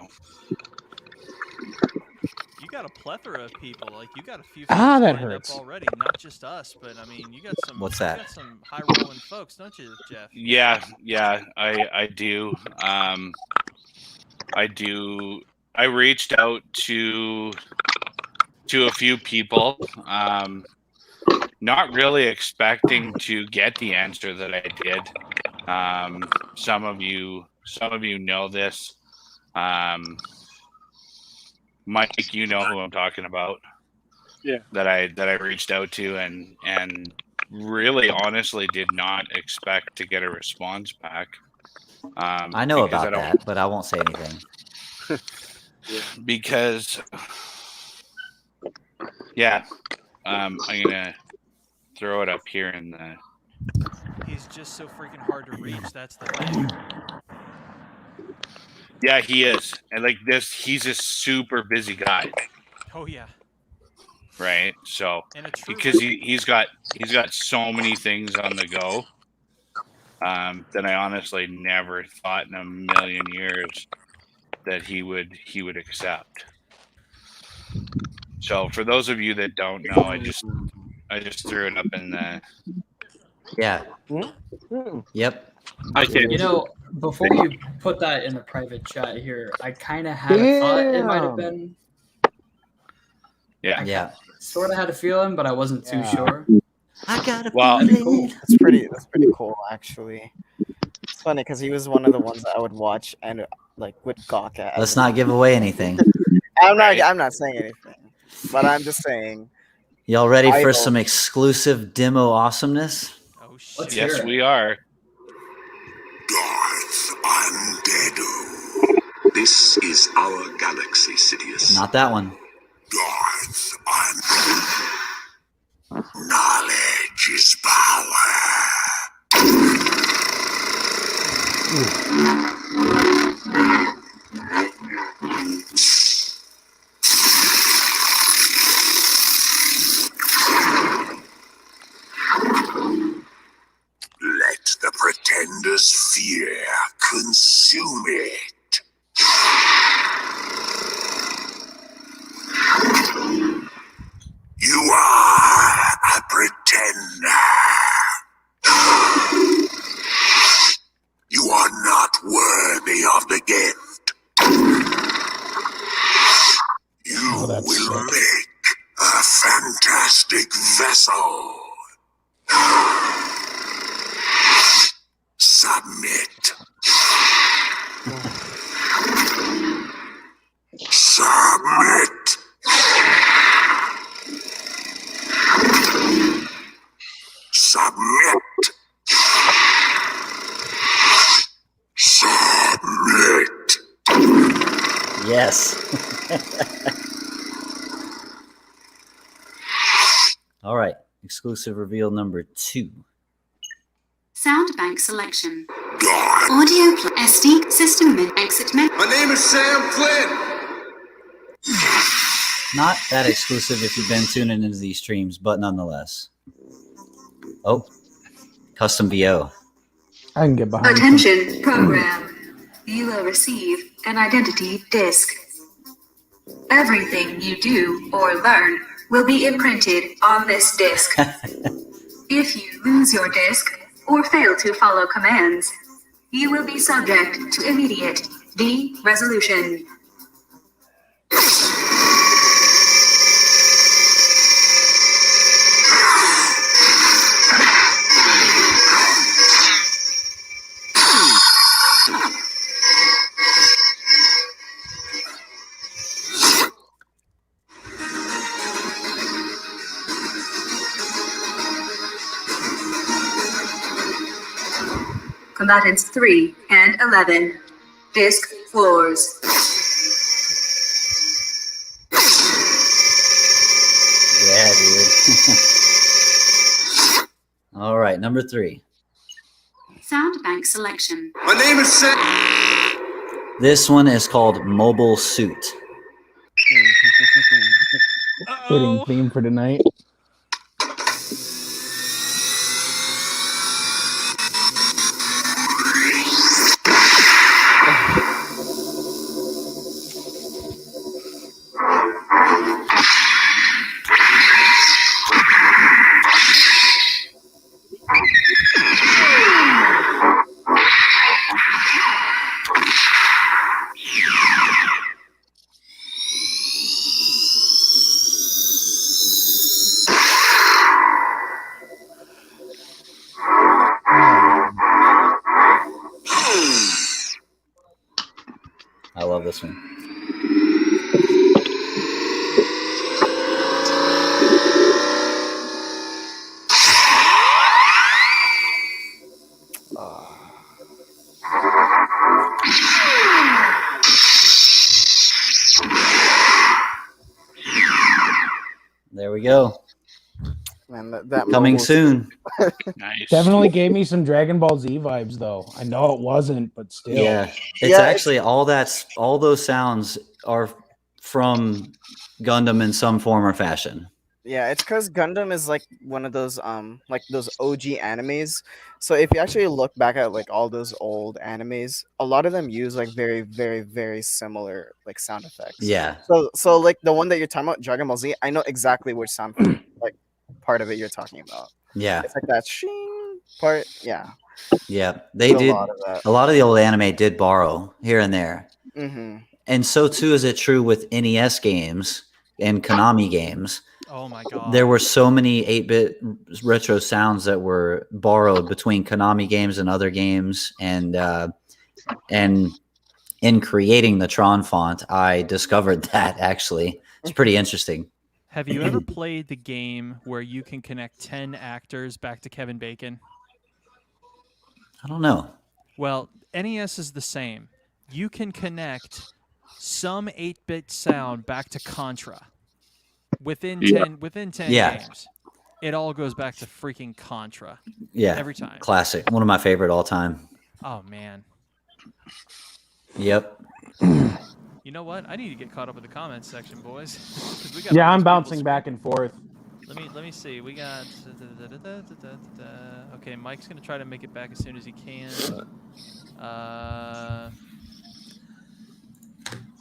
B: You got a plethora of people. Like you got a few
G: Ah,
B: folks
G: that
B: lined
G: hurts.
B: up already. Not just us, but I mean, you got some.
F: What's that?
B: You got some high rolling folks, don't you, Jeff?
D: yeah, I do. I do. I reached out to a few people, not really expecting to get the answer that I did. Some of you know this. Mike, you know who I'm talking about.
H: Yeah.
D: That I reached out to and really honestly did not expect to get a response back.
F: I know
D: because
F: about that, but I won't say anything.
D: Because yeah, I'm gonna throw it up here in the.
B: He's just so freaking hard to reach. That's the thing.
D: Yeah, he is, and like this, he's a super busy guy,
B: Oh yeah.
D: right? So
B: And a true.
D: because he's got so many things on the go, that I honestly never thought in a million years that he would accept. So for those of you that don't know, I just threw it up in the.
F: Yeah.
H: Hmm.
F: Yep.
E: I can.
C: You know, before you put that in the private chat here, I kind of had a thought it might have
G: Damn.
C: been.
D: Yeah.
F: Yeah.
C: Sort of had a feeling, but I wasn't too
G: Yeah.
C: sure.
F: I got a
D: Well-
C: That'd be cool.
A: That's pretty cool, actually. It's funny because he was one of the ones that I would watch and like would gawk at.
F: Let's not give away anything.
A: I'm not saying anything, but I'm just saying.
F: Y'all ready for
A: Idol.
F: some exclusive demo awesomeness?
B: Oh shit.
C: Let's
D: Yes,
C: hear it.
D: we are.
I: Darth Undead. This is our galaxy, Sidious.
F: Not that one.
I: Darth Undead. Knowledge is power. Let the pretender's fear consume it. You are a pretender. You are not worthy of the gift. You
G: that's
I: will
G: sick.
I: make a fantastic vessel. Submit. Submit. Submit. Submit.
F: Yes. All right. Exclusive reveal number 2.
J: Sound bank selection.
I: God.
J: Audio SD system exit menu.
I: My name is Sam Flynn.
F: Not that exclusive if you've been tuning into these streams, but nonetheless. Oh, custom VO.
G: I can get behind.
J: Attention, program. You will receive an identity disc. Everything you do or learn will be imprinted on this disc. If you lose your disc or fail to follow commands, you will be subject to immediate de-resolution. Combatants 3 and 11. Disc floors.
F: Yeah, dude. All right, number 3.
J: Sound bank selection.
I: My name is Sam.
F: This one is called Mobile Suit.
G: Fitting theme for tonight.
F: I love this one. There we go.
A: Man, that
F: Coming
A: mobile-
F: soon.
D: Nice.
G: Definitely gave me some Dragon Ball Z vibes, though. I know it wasn't, but still.
F: Yeah, it's
A: Yeah,
F: actually all those sounds are from Gundam in some form or fashion.
A: Yeah, it's because Gundam is like one of those like those OG animes. So if you actually look back at like all those old animes, a lot of them use like very, very, very similar like sound effects.
F: Yeah,
A: So like the one that you're talking about, Dragon Ball Z, I know exactly which sound like part of it you're talking about.
F: yeah,
A: It's like that shing part. Yeah.
F: yeah. They
A: a
F: did
A: lot of that.
F: a lot of the old anime did borrow here and there,
A: Mm-hmm.
F: and so too is it true with NES games and Konami games.
B: Oh my god.
F: There were so many 8-bit retro sounds that were borrowed between Konami games and other games, and in creating the Tron font, I discovered that actually it's pretty interesting.
B: Have you ever played the game where you can connect 10 actors back to Kevin Bacon?
F: I don't know.
B: Well, NES is the same. You can connect some 8-bit sound back to Contra. Within 10
F: Yeah.
B: games. It all goes back to freaking Contra.
F: Yeah,
B: Every time.
F: classic. One of my favorite all time.
B: Oh man.
F: Yep.
B: You know what? I need to get caught up with the comments section, boys. 'Cause we got
G: Yeah,
B: all
G: I'm
B: these
G: bouncing
B: people's-
G: back and forth.
B: Let me see. We got okay, Mike's gonna try to make it back as soon as he can.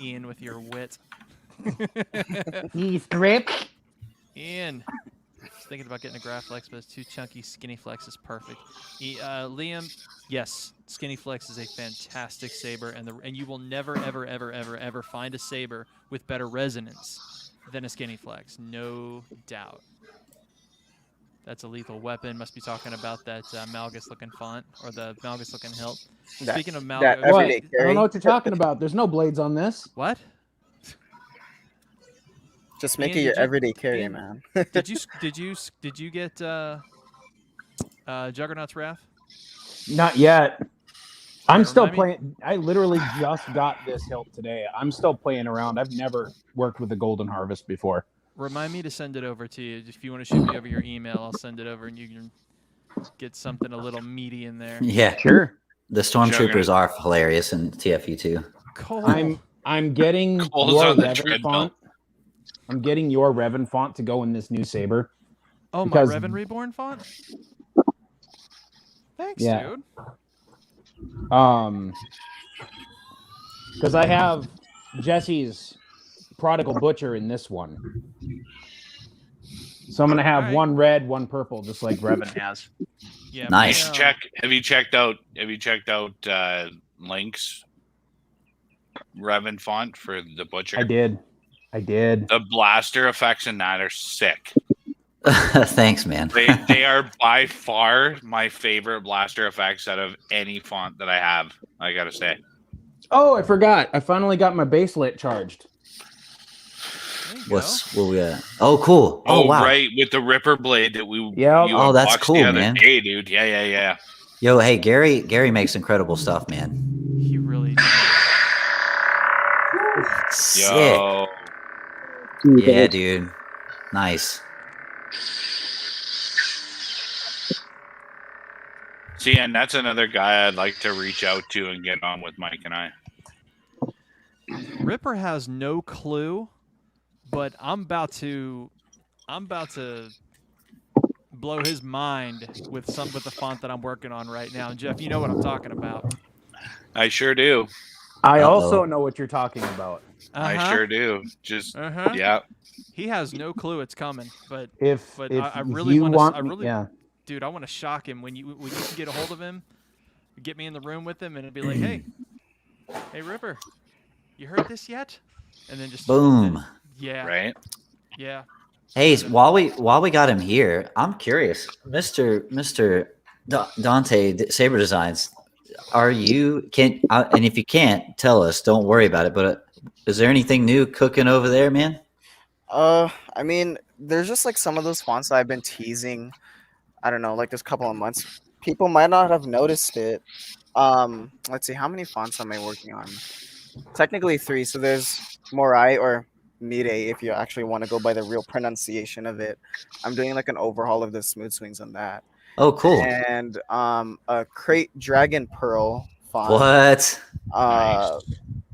B: Ian with your wit.
G: He's drip.
B: Ian. Just thinking about getting a Graflex, but it's too chunky. Skinny Flex is perfect. Liam, yes, Skinny Flex is a fantastic saber, and you will never, ever, ever, ever, ever find a saber with better resonance than a Skinny Flex, no doubt. That's a lethal weapon. Must be talking about that Malgus-looking font or the Malgus-looking hilt. Speaking of
A: that
B: Malgus,
A: everyday
G: I
A: carry.
G: don't know what you're talking about. There's no blades on this.
B: what?
A: Just make
B: Ian,
A: it your
B: did you-
A: everyday carry,
B: Ian,
A: man.
B: Did you get Juggernaut's Wrath?
G: Not yet. I'm
B: Yeah,
G: still
B: remind me.
G: playing. I literally just got this hilt today. I'm still playing around. I've never worked with the Golden Harvest before.
B: Remind me to send it over to you. If you want to shoot me over your email, I'll send it over and you can get something a little meaty in there.
F: Yeah.
G: Sure.
F: The Stormtroopers are hilarious in TFU2.
B: Cole.
G: I'm getting
D: Cole's
G: your
D: on the
G: weather
D: treadmill.
G: font. I'm getting your Revan font to go in this new saber.
B: Oh,
G: Because-
B: my Revan Reborn font? Thanks,
G: Yeah.
B: dude.
G: Because I have Jesse's Prodigal Butcher in this one. So I'm going to have
B: Alright.
G: one red, one purple, just like Revan has.
B: Yeah,
F: Nice.
D: Have you checked out Link's Revan font for the Butcher?
G: I did.
D: The blaster effects in that are sick.
F: Thanks, man.
D: They are by far my favorite blaster effects out of any font that I have, I gotta say.
G: Oh, I forgot. I finally got my baselit charged.
F: What we got? Oh, cool. Oh, wow.
D: Right, with the Ripper blade that you
F: Oh, that's
D: unboxed
F: cool,
D: the other
F: man.
D: day, dude. Yeah.
F: Yo, hey, Gary makes incredible stuff, man.
B: He really does.
F: Sick.
D: Yo.
F: Yeah, dude. Nice.
D: See, and that's another guy I'd like to reach out to and get on with Mike and I.
B: Ripper has no clue, but I'm about to blow his mind with the font that I'm working on right now. And Jeff, you know what I'm talking about.
D: I sure do.
G: I also know what you're talking about.
D: I sure do. Just yeah.
B: He has no clue it's coming, but
G: if
B: I really
G: you
B: want
G: want
B: to.
G: yeah.
B: Dude, I want to shock him when you can get a hold of him, get me in the room with him, and it'd be like, hey, Ripper, you heard this yet? And then just
F: boom.
B: Yeah.
D: Right.
B: Yeah.
F: Hey, while we got him here, I'm curious, Mr. Dante Saber Designs. And if you can't tell us, don't worry about it. But is there anything new cooking over there, man?
A: I mean, there's just like some of those fonts that I've been teasing. I don't know, like this couple of months. People might not have noticed it. Let's see, how many fonts am I working on? Technically 3. So there's Morai or Mire, if you actually want to go by the real pronunciation of it. I'm doing like an overhaul of the smooth swings on that.
F: Oh, cool.
A: And a Crate Dragon Pearl font.
F: What?
A: Nice.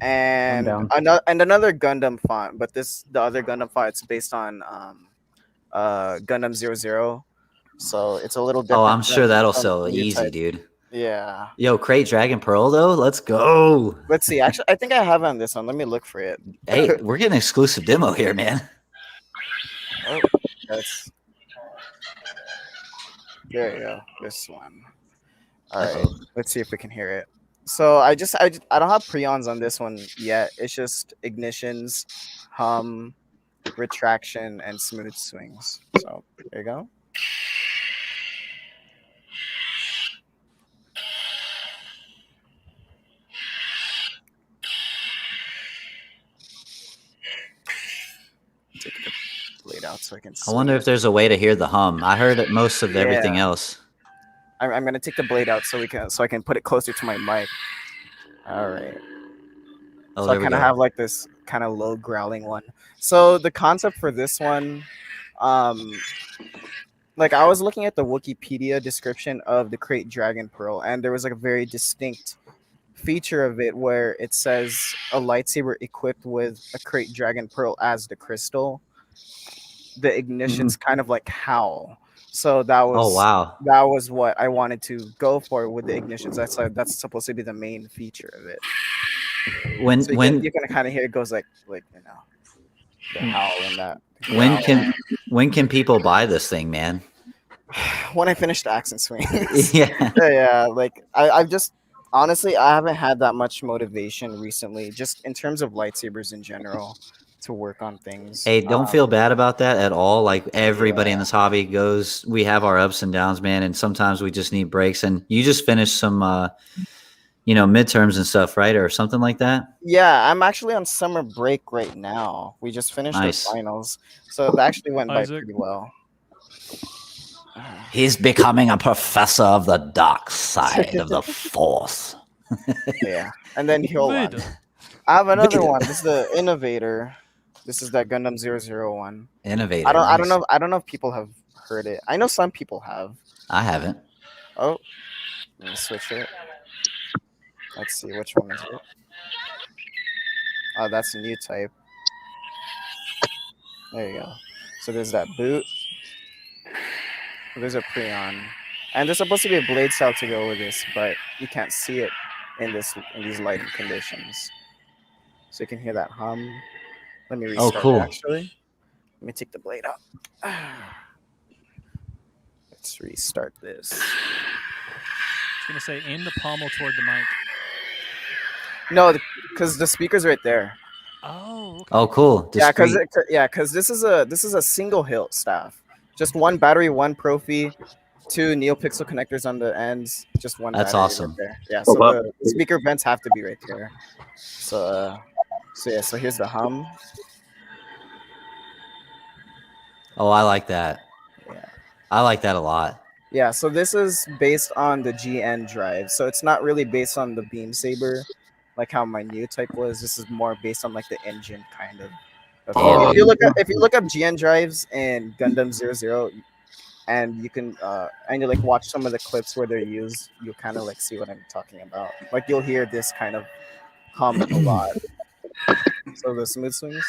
A: And another Gundam font, but the other Gundam font, it's based on Gundam 00. So it's a little different.
F: Oh, I'm sure that'll sell easy,
A: type.
F: dude.
A: Yeah.
F: Yo, Crate Dragon Pearl though, let's go.
A: Let's see. Actually, I think I have it on this one. Let me look for it.
F: Hey, we're getting an exclusive demo here, man.
A: Oh, there you go. This one. All right. Let's see if we can hear it. So I don't have preons on this one yet. It's just ignitions, hum, retraction, and smooth swings. So there you go. Take the blade out so I can.
F: I wonder if there's a way to hear the hum. I heard it most of everything else.
A: I'm gonna take the blade out so I can put it closer to my mic. All right.
F: Oh,
A: so I kind of have like this kind of low growling one. So the concept for this one, like I was looking at the Wikipedia description of the Crate Dragon Pearl, and there was like a very distinct feature of it where it says a lightsaber equipped with a Crate Dragon Pearl as the crystal. The ignitions kind of like howl. So that was that was what I wanted to go for with the ignitions. That's supposed to be the main feature of it.
F: When
A: you can kind of hear it goes like you know the howl and that.
F: When can people buy this thing, man?
A: When I finish the accent swings.
F: yeah.
A: Like I've just honestly I haven't had that much motivation recently, just in terms of lightsabers in general, to work on things.
F: Hey, don't feel bad about that at all. Like everybody in this hobby we have our ups and downs, man, and sometimes we just need breaks. And you just finished some midterms and stuff, right? Or something like that?
A: Yeah, I'm actually on summer break right now. We just finished the finals. So that actually went by pretty well.
F: He's becoming a professor of the dark side of the Force.
A: Yeah. And then he'll I have another one. This is the Innovator. This is that Gundam 001.
F: Innovator.
A: I don't know if people have heard it. I know some people have.
F: I haven't.
A: Oh. Let me switch it. Let's see, which one is it? Oh, that's a new type. There you go. So there's that boot. There's a Prion, and there's supposed to be a blade cell to go with this, but you can't see it in these lighting conditions. So you can hear that hum. Let me restart
F: cool.
A: it actually. Let me take the blade out. Let's restart this.
B: I was gonna say aim the pommel toward the mic.
A: No, because the speaker's right there.
B: Oh, okay.
F: Oh, cool.
A: Yeah,
F: Discreet.
A: because this is a single hilt staff. Just one battery, one Profi, two NeoPixel connectors on the ends, just one
F: That's
A: battery
F: awesome.
A: right there. Yeah,
E: Oh,
A: so
E: wow.
A: the speaker vents have to be right there. So so here's the hum.
F: Oh, I like that.
A: Yeah.
F: I like that a lot.
A: Yeah, so this is based on the GN drive. So it's not really based on the Beam Saber, like how my new type was. This is more based on like the engine kind of.
F: Damn,
A: If
F: dude.
A: you look up GN drives in Gundam 00, and you can and you like watch some of the clips where they're used, you'll kind of like see what I'm talking about. Like you'll hear this kind of hum a lot. So the smooth swings.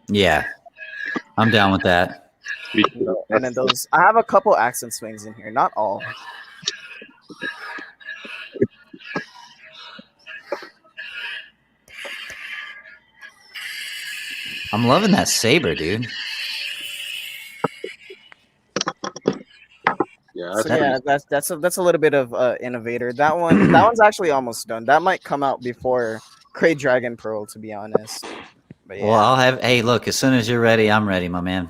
F: Yeah. I'm down with that.
A: And then those, I have a couple accent swings in here, not all.
F: I'm loving that saber, dude.
E: Yeah,
A: So yeah, that's a little bit of innovator. That one's actually almost done. That might come out before Crate Dragon Pearl, to be honest. But yeah.
F: Well, I'll have. Hey, look. As soon as you're ready, I'm ready, my man.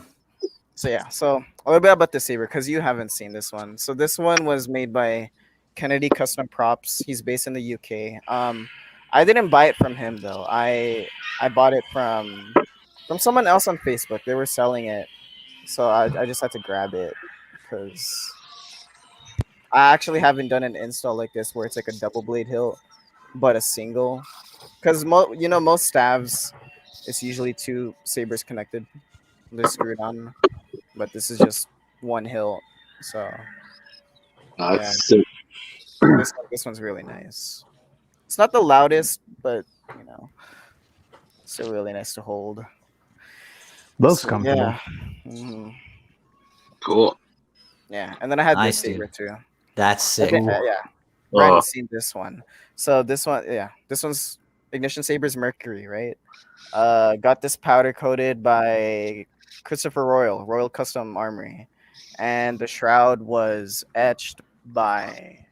A: So yeah, so a little bit about the saber because you haven't seen this one. So this one was made by Kennedy Custom Props. He's based in the UK. I didn't buy it from him though. I bought it from someone else on Facebook. They were selling it, so I just had to grab it because I actually haven't done an install like this where it's like a double blade hilt, but a single. Because most staves, it's usually two sabers connected. They're screwed on, but this is just one hilt. So yeah,
E: that's sick.
A: this one's really nice. It's not the loudest, but still really nice to hold.
G: Looks
A: So,
G: comfortable.
A: yeah. Mhm.
E: Cool.
A: Yeah, and then I had
F: Nice,
A: this saber
F: dude.
A: too.
F: That's sick.
A: Yeah, Brandon's seen this one. So this one's Ignition Saber's Mercury, right? Got this powder coated by Christopher Royal Custom Armory, and the shroud was etched by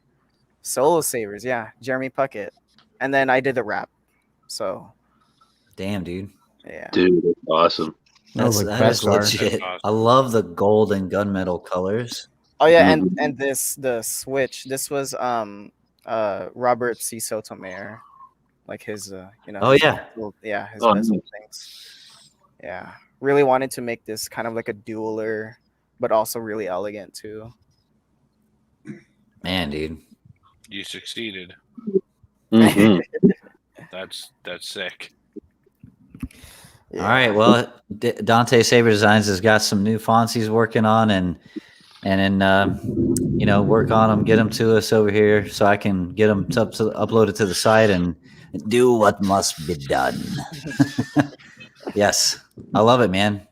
A: Solo Sabers. Yeah, Jeremy Puckett, and then I did the wrap. So
F: Damn, dude.
A: yeah,
E: Dude, that's awesome.
F: That is legit.
D: That's awesome.
F: I love the gold and gunmetal colors.
A: Oh yeah,
E: Mhm.
A: and the switch. This was Robert C. Sotomayor, like his
F: Oh,
A: his
F: yeah.
A: his
E: Oh,
A: bezel
E: nice.
A: things. Yeah, really wanted to make this kind of like a dueler, but also really elegant too.
F: Man, dude.
D: You succeeded.
E: Mhm.
D: That's sick.
A: Yeah.
F: All right. Well, Dante Saber Designs has got some new fonts he's working on, and then work on them, get them to us over here, so I can get them uploaded to the site and do what must be done. Yes, I love it, man.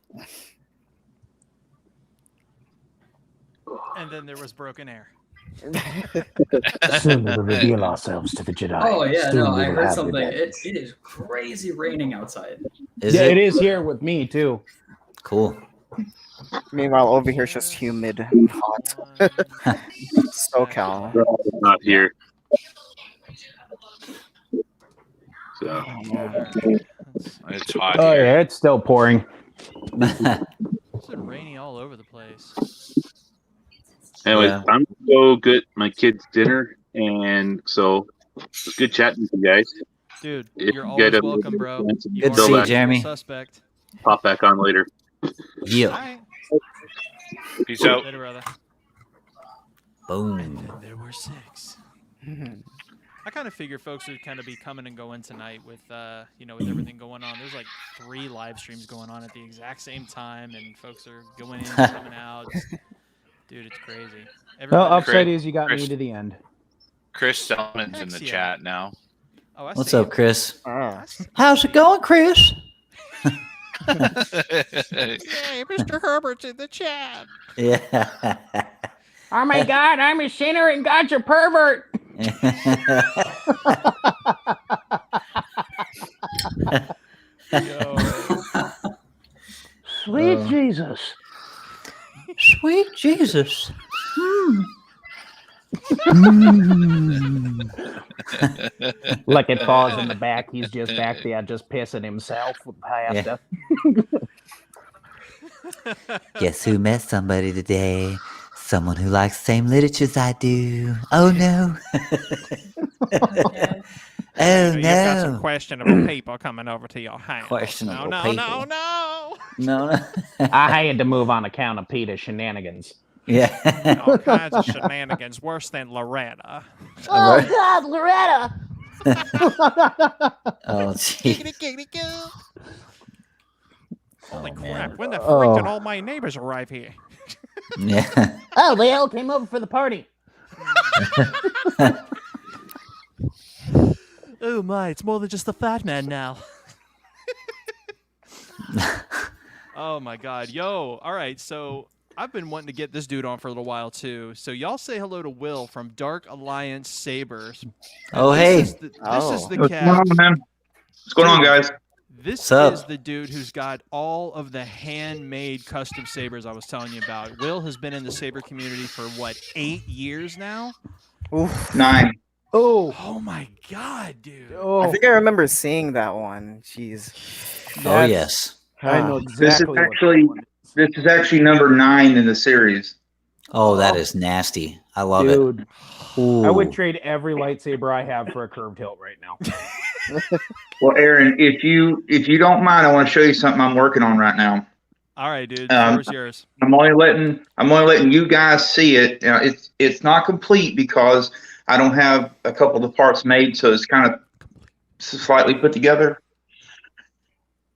B: And then there was broken air.
G: Soon we will reveal ourselves to the Jedi.
C: Oh yeah,
G: Soon
C: no,
G: we
C: I
G: will
C: heard
G: have
C: something.
G: revenge.
C: It is crazy raining outside.
G: It is here with me too.
F: Cool.
A: Meanwhile, over here it's just humid and hot. SoCal.
E: Not here. So
D: It's hot
G: Oh
D: here.
G: yeah, it's still pouring.
B: It's been rainy all over the place.
E: anyways,
F: Yeah.
E: I'm gonna go get my kids dinner, and so it's good chatting with you guys.
B: Dude,
E: If
B: you're
E: you
B: always
E: get a-
B: welcome, bro. You
F: Good
B: are
F: to see you,
B: a
F: Jeremy.
B: Suspect.
E: Pop back on later.
B: All
F: Yeah.
B: right.
D: Peace out.
B: Later, brother.
F: Boom.
B: And then there were 6. I kind of figured folks would kind of be coming and going tonight with with everything going on. There's like 3 live streams going on at the exact same time, and folks are going in, coming out. Dude, it's crazy.
G: Well,
B: Everybody,
G: upside is you got me
D: Chris.
G: to the end.
D: Chris Selman's in the
B: Heck yeah.
D: chat now.
B: Oh, I
F: What's
B: see
F: up,
B: you.
F: Chris?
A: Ah.
F: How's it going, Chris?
B: Hey, Mr. Herbert's in the chat.
F: Yeah.
G: Oh my God, I'm a sinner and God's a pervert.
B: Yo.
G: Sweet Jesus.
F: Sweet Jesus.
G: Look at Fourzze in the back. He's just back there, just pissing himself with pasta.
F: Guess who met somebody today? Someone who likes the same literature as I do. Oh no. Oh
B: You've got some
F: no.
B: questionable people coming over to your house.
F: Questionable
B: no,
F: people.
B: no.
G: I had to move on account of Peter's shenanigans.
F: Yeah.
B: All kinds of shenanigans worse than Loretta.
G: Oh God, Loretta!
F: Oh gee.
B: Holy
F: Oh,
B: crap,
F: man.
B: when the frick did all my neighbors arrive here?
F: Yeah.
G: Oh, they all came over for the party.
B: Oh my, it's more than just the fat man now. Oh my God. Yo, all right, so I've been wanting to get this dude on for a little while too. So y'all say hello to Will from Dark Alliance Sabers.
F: Oh hey.
B: This is the
E: What's
B: cat.
E: going on, man? What's going on, guys?
B: This
F: What's up?
B: is the dude who's got all of the handmade custom sabers I was telling you about. Will has been in the saber community for what, 8 years now?
A: Oof.
E: 9.
B: Oh my God, dude.
A: I think I remember seeing that one. Jeez.
F: Oh yes.
G: I know
E: This is
G: exactly
E: this is actually number 9 in the series.
F: Oh, that is nasty. I love
G: Dude,
F: it. Ooh.
G: I would trade every lightsaber I have for a curved hilt right now.
E: Well, Aaron, if you don't mind, I want to show you something I'm working on right now.
B: All right, dude. The floor is yours.
E: I'm only letting you guys see it. It's not complete because I don't have a couple of the parts made, so it's kind of slightly put together.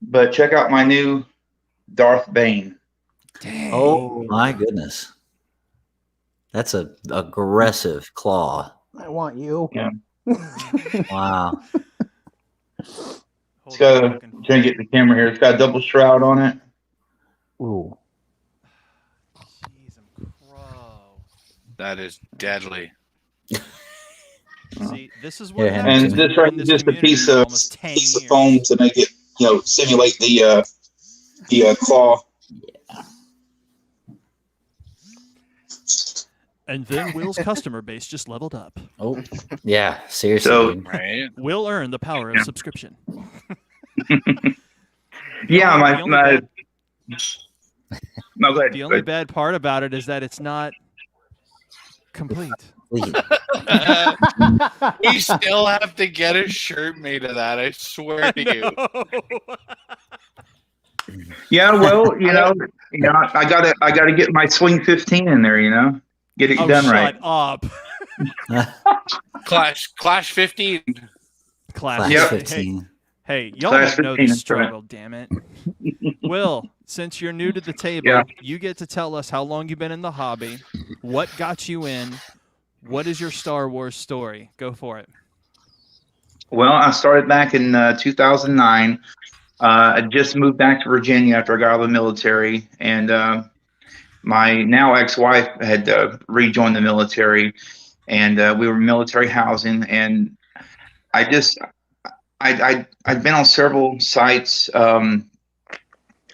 E: But check out my new Darth Bane.
B: Dang.
F: Oh my goodness. That's a aggressive claw.
G: I want you.
E: Yeah.
F: Wow.
E: It's got I'm trying to get the camera here. It's got a double shroud on it.
G: Ooh.
B: Jeez, I'm crow.
D: That is deadly.
B: See, this is what
F: Yeah,
B: happens
E: And
B: when
E: this
B: you're
E: right
B: in
E: is
B: this
E: just a
B: community
E: piece
B: for
E: of
B: almost 10 years.
E: foam to make it, simulate the claw.
B: And then Will's customer base just leveled up.
F: Oh yeah. Seriously.
E: So-
F: dude.
D: Right?
B: Will earn the power of subscription.
E: Yeah,
B: The only bad-
E: no, go ahead.
B: The
E: Go
B: only
E: ahead.
B: bad part about it is that it's not complete.
F: Please.
D: We still have to get a shirt made of that. I swear to you.
E: Yeah, well, I gotta get my swing 15 in there. Get it
B: Oh,
E: done
B: shut
E: right.
B: up.
D: Clash 15.
B: Classic.
E: Yep.
F: 15.
B: Hey, y'all
E: Class
B: don't know
E: 15,
B: the
E: that's right.
B: struggle, damn it. Will, since you're new to the table,
E: Yeah.
B: you get to tell us how long you've been in the hobby, what got you in, what is your Star Wars story? Go for it.
E: Well, I started back in 2009. I just moved back to Virginia after I got out of the military, and my now ex-wife had rejoined the military, and we were military housing, and I'd been on several sites.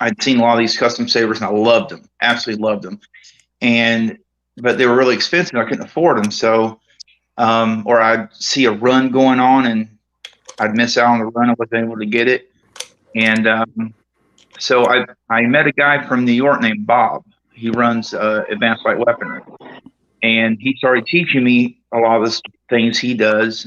E: I'd seen a lot of these custom sabers, and I loved them, absolutely loved them, but they were really expensive. I couldn't afford them, so or I'd see a run going on, and I'd miss out on the run. I wasn't able to get it. And so I met a guy from New York named Bob. He runs Advanced Light Weaponry. And he started teaching me a lot of the things he does.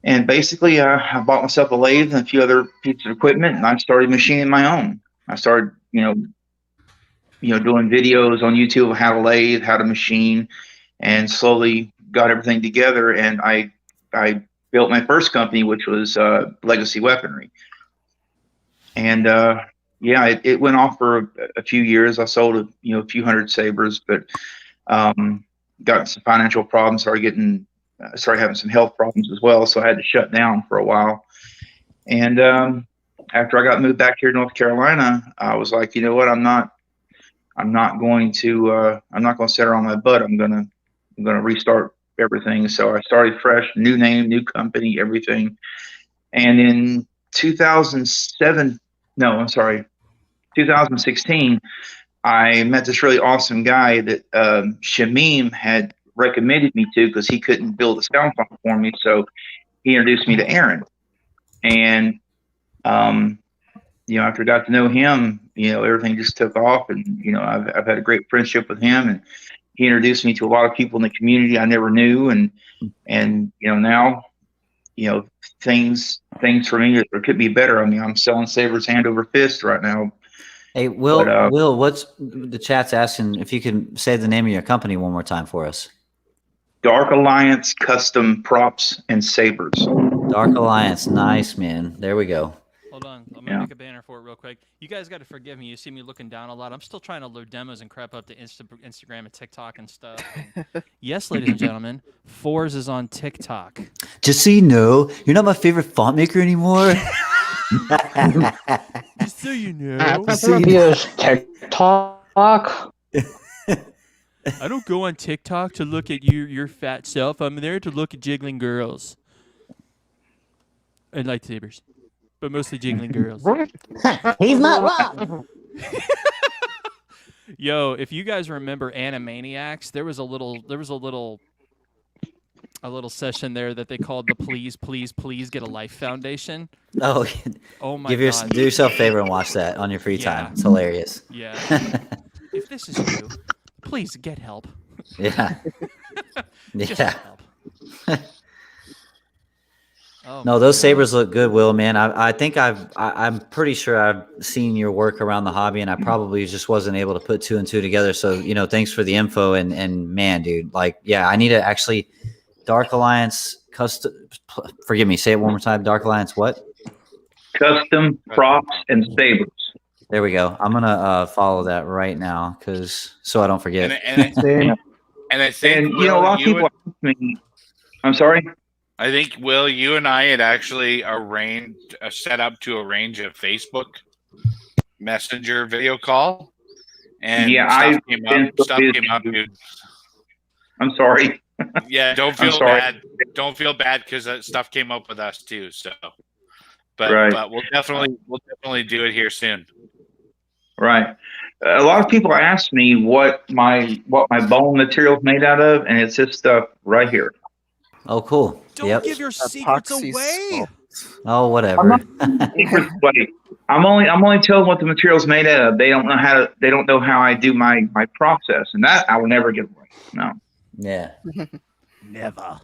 E: And basically, I bought myself a lathe and a few other pieces of equipment, and I started machining my own. I started, doing videos on YouTube of how to lathe, how to machine, and slowly got everything together. And I built my first company, which was Legacy Weaponry. And it went off for a few years. I sold a few hundred sabers, but got some financial problems. Started getting
K: started having some health problems as well, so I had to shut down for a while. And after I got moved back here to North Carolina, I was like, you know what, I'm not going to sit on my butt. I'm gonna restart everything. So I started fresh, new name, new company, everything. And in 2016, I met this really awesome guy that Shamim had recommended me to, because he couldn't build a sound file for me. So he introduced me to Aaron. And after I got to know him, everything just took off. And I've had a great friendship with him, and he introduced me to a lot of people in the community I never knew. And now things for me could be better. I mean, I'm selling sabers hand over fist right now.
F: Hey, Will, what's the chat's asking if you can say the name of your company one more time for us?
K: Dark Alliance Custom Props and Sabers.
F: Dark Alliance, nice, man. There we go.
B: Hold on, I'm gonna make a banner for it real quick. You guys got to forgive me. You see me looking down a lot. I'm still trying to load demos and crap up to Instagram and TikTok and stuff. And yes, ladies and gentlemen, Fourzze is on TikTok.
F: Just so you know, you're not my favorite font maker anymore.
B: Just so you know.
G: TikTok.
B: I don't go on TikTok to look at your fat self. I'm there to look at jiggling girls and lightsabers, but mostly jiggling girls.
G: He's not wrong.
B: Yo, if you guys remember Animaniacs, there was a little session there that they called the Please Get a Life Foundation.
F: Oh,
B: my God.
F: Do yourself a favor and watch that on your free time. It's hilarious.
B: Yeah. If this is you, please get help.
F: Yeah.
B: Just
F: Yeah.
B: help.
F: No, those sabers look good, Will, man. I think I'm pretty sure I've seen your work around the hobby, and I probably just wasn't able to put two and two together. So, thanks for the info. And man, dude, I need to actually Dark Alliance custom. Forgive me. Say it one more time. Dark Alliance what?
K: Custom Props and Sabers.
F: There we go. I'm gonna follow that right now, so I don't forget.
D: And I think
K: a lot of people ask me. I'm sorry.
D: I think, Will, you and I had actually set up to arrange a Facebook Messenger video call. And stuff came up, dude.
K: I'm sorry.
D: Yeah, don't feel bad. Don't feel bad because stuff came up with us too. So, but we'll definitely do it here soon.
K: Right. A lot of people ask me what my bone material is made out of, and it's this stuff right here.
F: Oh, cool.
B: Don't give your secrets away.
F: Oh, whatever.
K: I'm only telling what the material's made out of. They don't know how I do my process, and that I will never give away. No.
F: Yeah.
B: Never.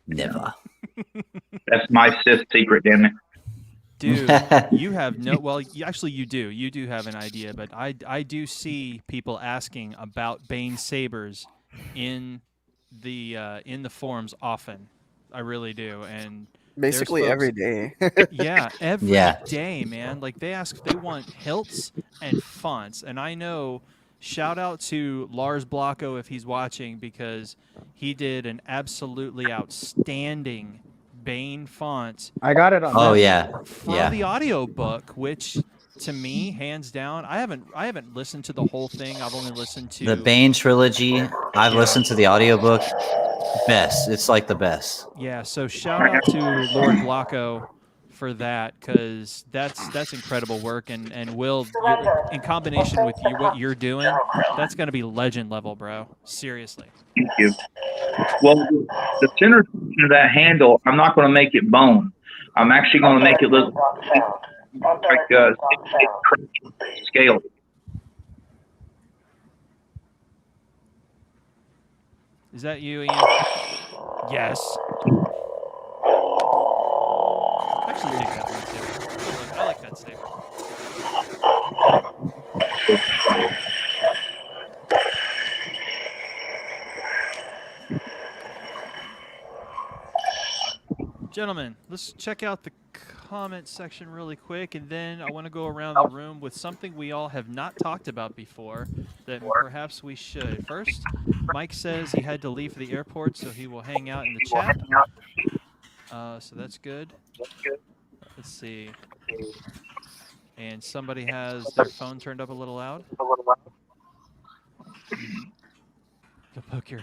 K: That's my Sith secret, damn it.
B: Dude, you have actually you do. You do have an idea, but I do see people asking about Bane sabers in the forums often. I really do. And
A: basically every day.
B: Yeah, every day, man. Like they want hilts and fonts. And I know, shout out to Lars Blocko if he's watching, because he did an absolutely outstanding Bane font.
G: I got it on.
F: Oh
B: for the audiobook, which to me, hands down, I haven't listened to the whole thing. I've only listened to
F: the Bane trilogy. I've listened to the audiobook. Best. It's like the best.
B: Yeah, so shout out to Lord Blocko for that, because that's incredible work, and Will, in combination with what you're doing, that's going to be legend level, bro. Seriously.
K: Thank you. Well, the center of that handle, I'm not going to make it bone. I'm actually going to make it look like scale.
B: Is that you, Ian? Yes. Actually, take that one too. I like that saber. Gentlemen, let's check out the comment section really quick, and then I want to go around the room with something we all have not talked about before that perhaps we should. First, Mike says he had to leave for the airport, so he will hang out in the chat. So that's good. Let's see. And somebody has their phone turned up a little loud. To poke your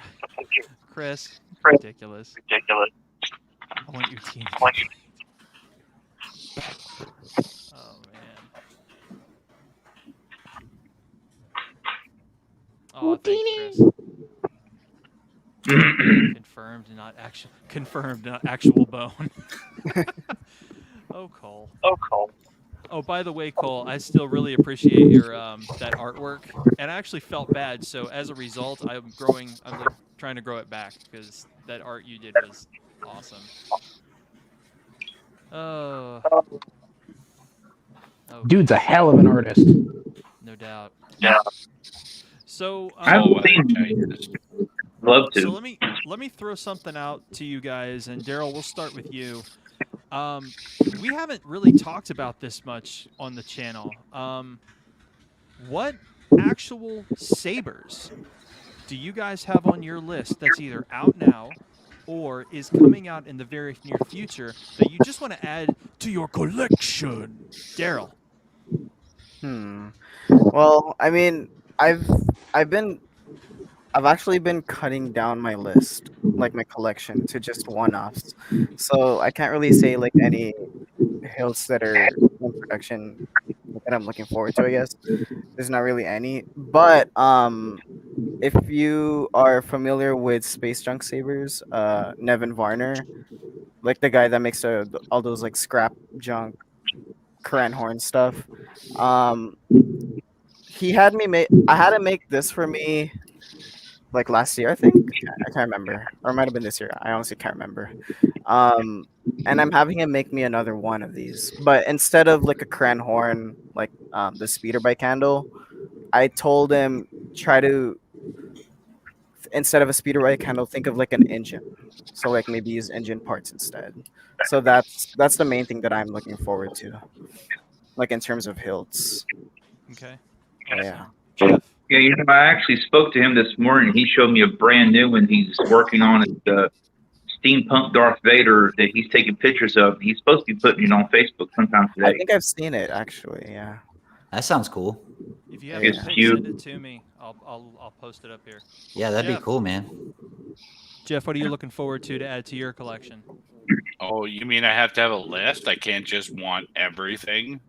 B: Chris. Ridiculous. I want your team. Oh man. Oh, thanks, Chris. Confirmed, not actual bone. Oh, Cole. Oh, by the way, Cole, I still really appreciate your that artwork, and I actually felt bad. So as a result, I'm like trying to grow it back because that art you did was awesome. Oh.
G: Dude's a hell of an artist.
B: No doubt.
K: Yeah.
B: So
K: I haven't seen love to.
B: So let me throw something out to you guys, and Daryl, we'll start with you. We haven't really talked about this much on the channel. What actual sabers do you guys have on your list that's either out now or is coming out in the very near future that you just want to add to your collection? Daryl.
A: Well, I mean, I've actually been cutting down my list, like my collection, to just one-offs. So I can't really say like any hilts that are in production that I'm looking forward to. I guess there's not really any. But if you are familiar with Space Junk Sabers, Nevin Varner, like the guy that makes all those like scrap junk Koran horn stuff, he had me make. I had to make this for me like last year, I think. I can't remember, or it might have been this year. I honestly can't remember. And I'm having him make me another one of these, but instead of like a cran horn, like the speeder bike handle, I told him try to, instead of a speeder bike handle, think of like an engine. So like maybe use engine parts instead. So that's the main thing that I'm looking forward to, like in terms of hilts.
B: Okay.
A: Yeah.
B: Jeff?
K: Yeah, you know, I actually spoke to him this morning. He showed me a brand new one he's working on. It's the steampunk Darth Vader that he's taking pictures of. He's supposed to be putting it on Facebook sometime today.
A: I think I've seen it actually. Yeah.
F: That sounds cool.
B: If you have
K: It's
B: it,
K: cute.
B: send it to me. I'll post it up here.
F: Yeah, that'd
B: Jeff.
F: be cool, man.
B: Jeff, what are you looking forward to add to your collection?
D: Oh, you mean I have to have a list? I can't just want everything?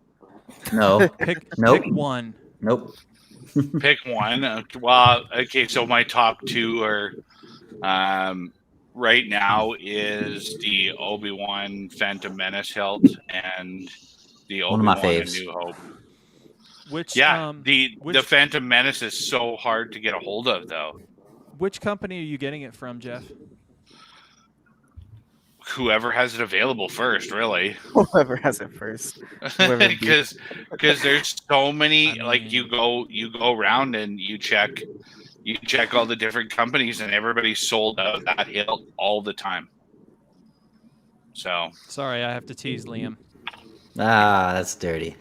F: No.
B: Pick one.
F: Nope.
D: Pick one. Well, okay, so my top two are right now is the Obi-Wan Phantom Menace hilt and the
F: One of my
D: Obi-Wan A
F: faves.
D: New Hope.
B: Which
D: The Phantom Menace is so hard to get a hold of, though.
B: Which company are you getting it from, Jeff?
D: Whoever has it available first, really.
A: Whoever has it first.
D: Because there's so many. Like you go around and you check all the different companies, and everybody's sold out that hilt all the time. So
B: sorry, I have to tease Liam.
F: Ah, that's dirty.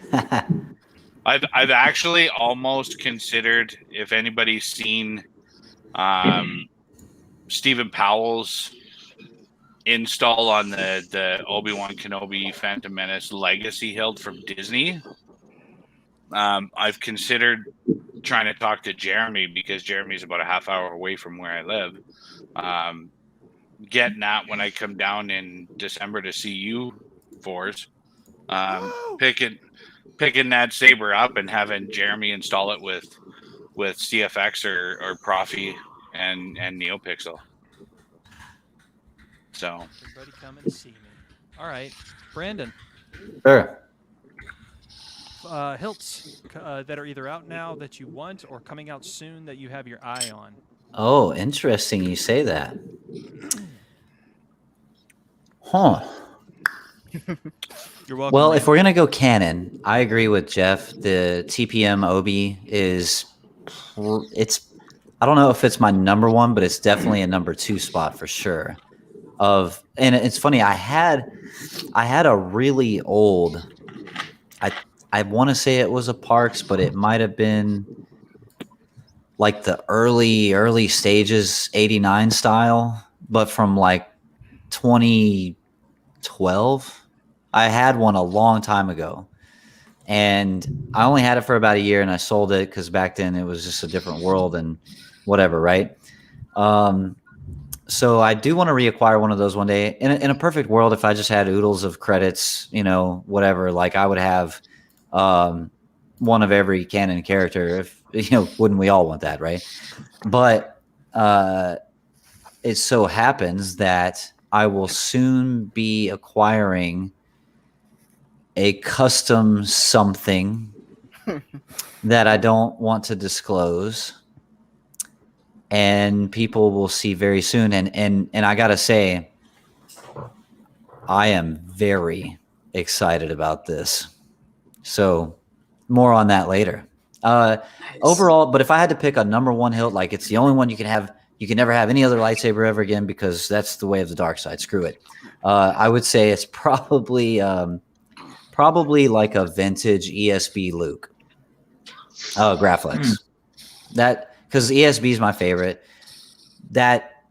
D: I've actually almost considered, if anybody's seen Stephen Powell's install on the Obi-Wan Kenobi Phantom Menace Legacy hilt from Disney, I've considered trying to talk to Jeremy, because Jeremy's about a half hour away from where I live, getting that when I come down in December to see you, Fourzze, picking that saber up and having Jeremy install it with CFX or Profi and NeoPixel. So
B: everybody come and see me. All right, Brandon.
F: Sure.
B: Hilts that are either out now that you want or coming out soon that you have your eye on.
F: Oh, interesting you say that. Huh.
B: You're welcome.
F: Well, if we're going to go canon, I agree with Jeff. The TPM Obi I don't know if it's my number one, but it's definitely a number two spot for sure. and it's funny. I had a really old. I want to say it was a Parks, but it might have been like the early stages 89 style, but from like 2012. I had one a long time ago, and I only had it for about a year, and I sold it because back then it was just a different world and whatever, right? So I do want to reacquire one of those one day. In a perfect world, if I just had oodles of credits, whatever, like I would have one of every canon character. If wouldn't we all want that, right? But it so happens that I will soon be acquiring a custom something that I don't want to disclose, and people will see very soon. And I gotta say, I am very excited about this. So more on that later. Nice. Overall, but if I had to pick a number one hilt, like it's the only one you can have, you can never have any other lightsaber ever again because that's the way of the dark side. Screw it. I would say it's probably like a vintage ESB Luke. Oh, Graflex. That, because ESB is my favorite. That,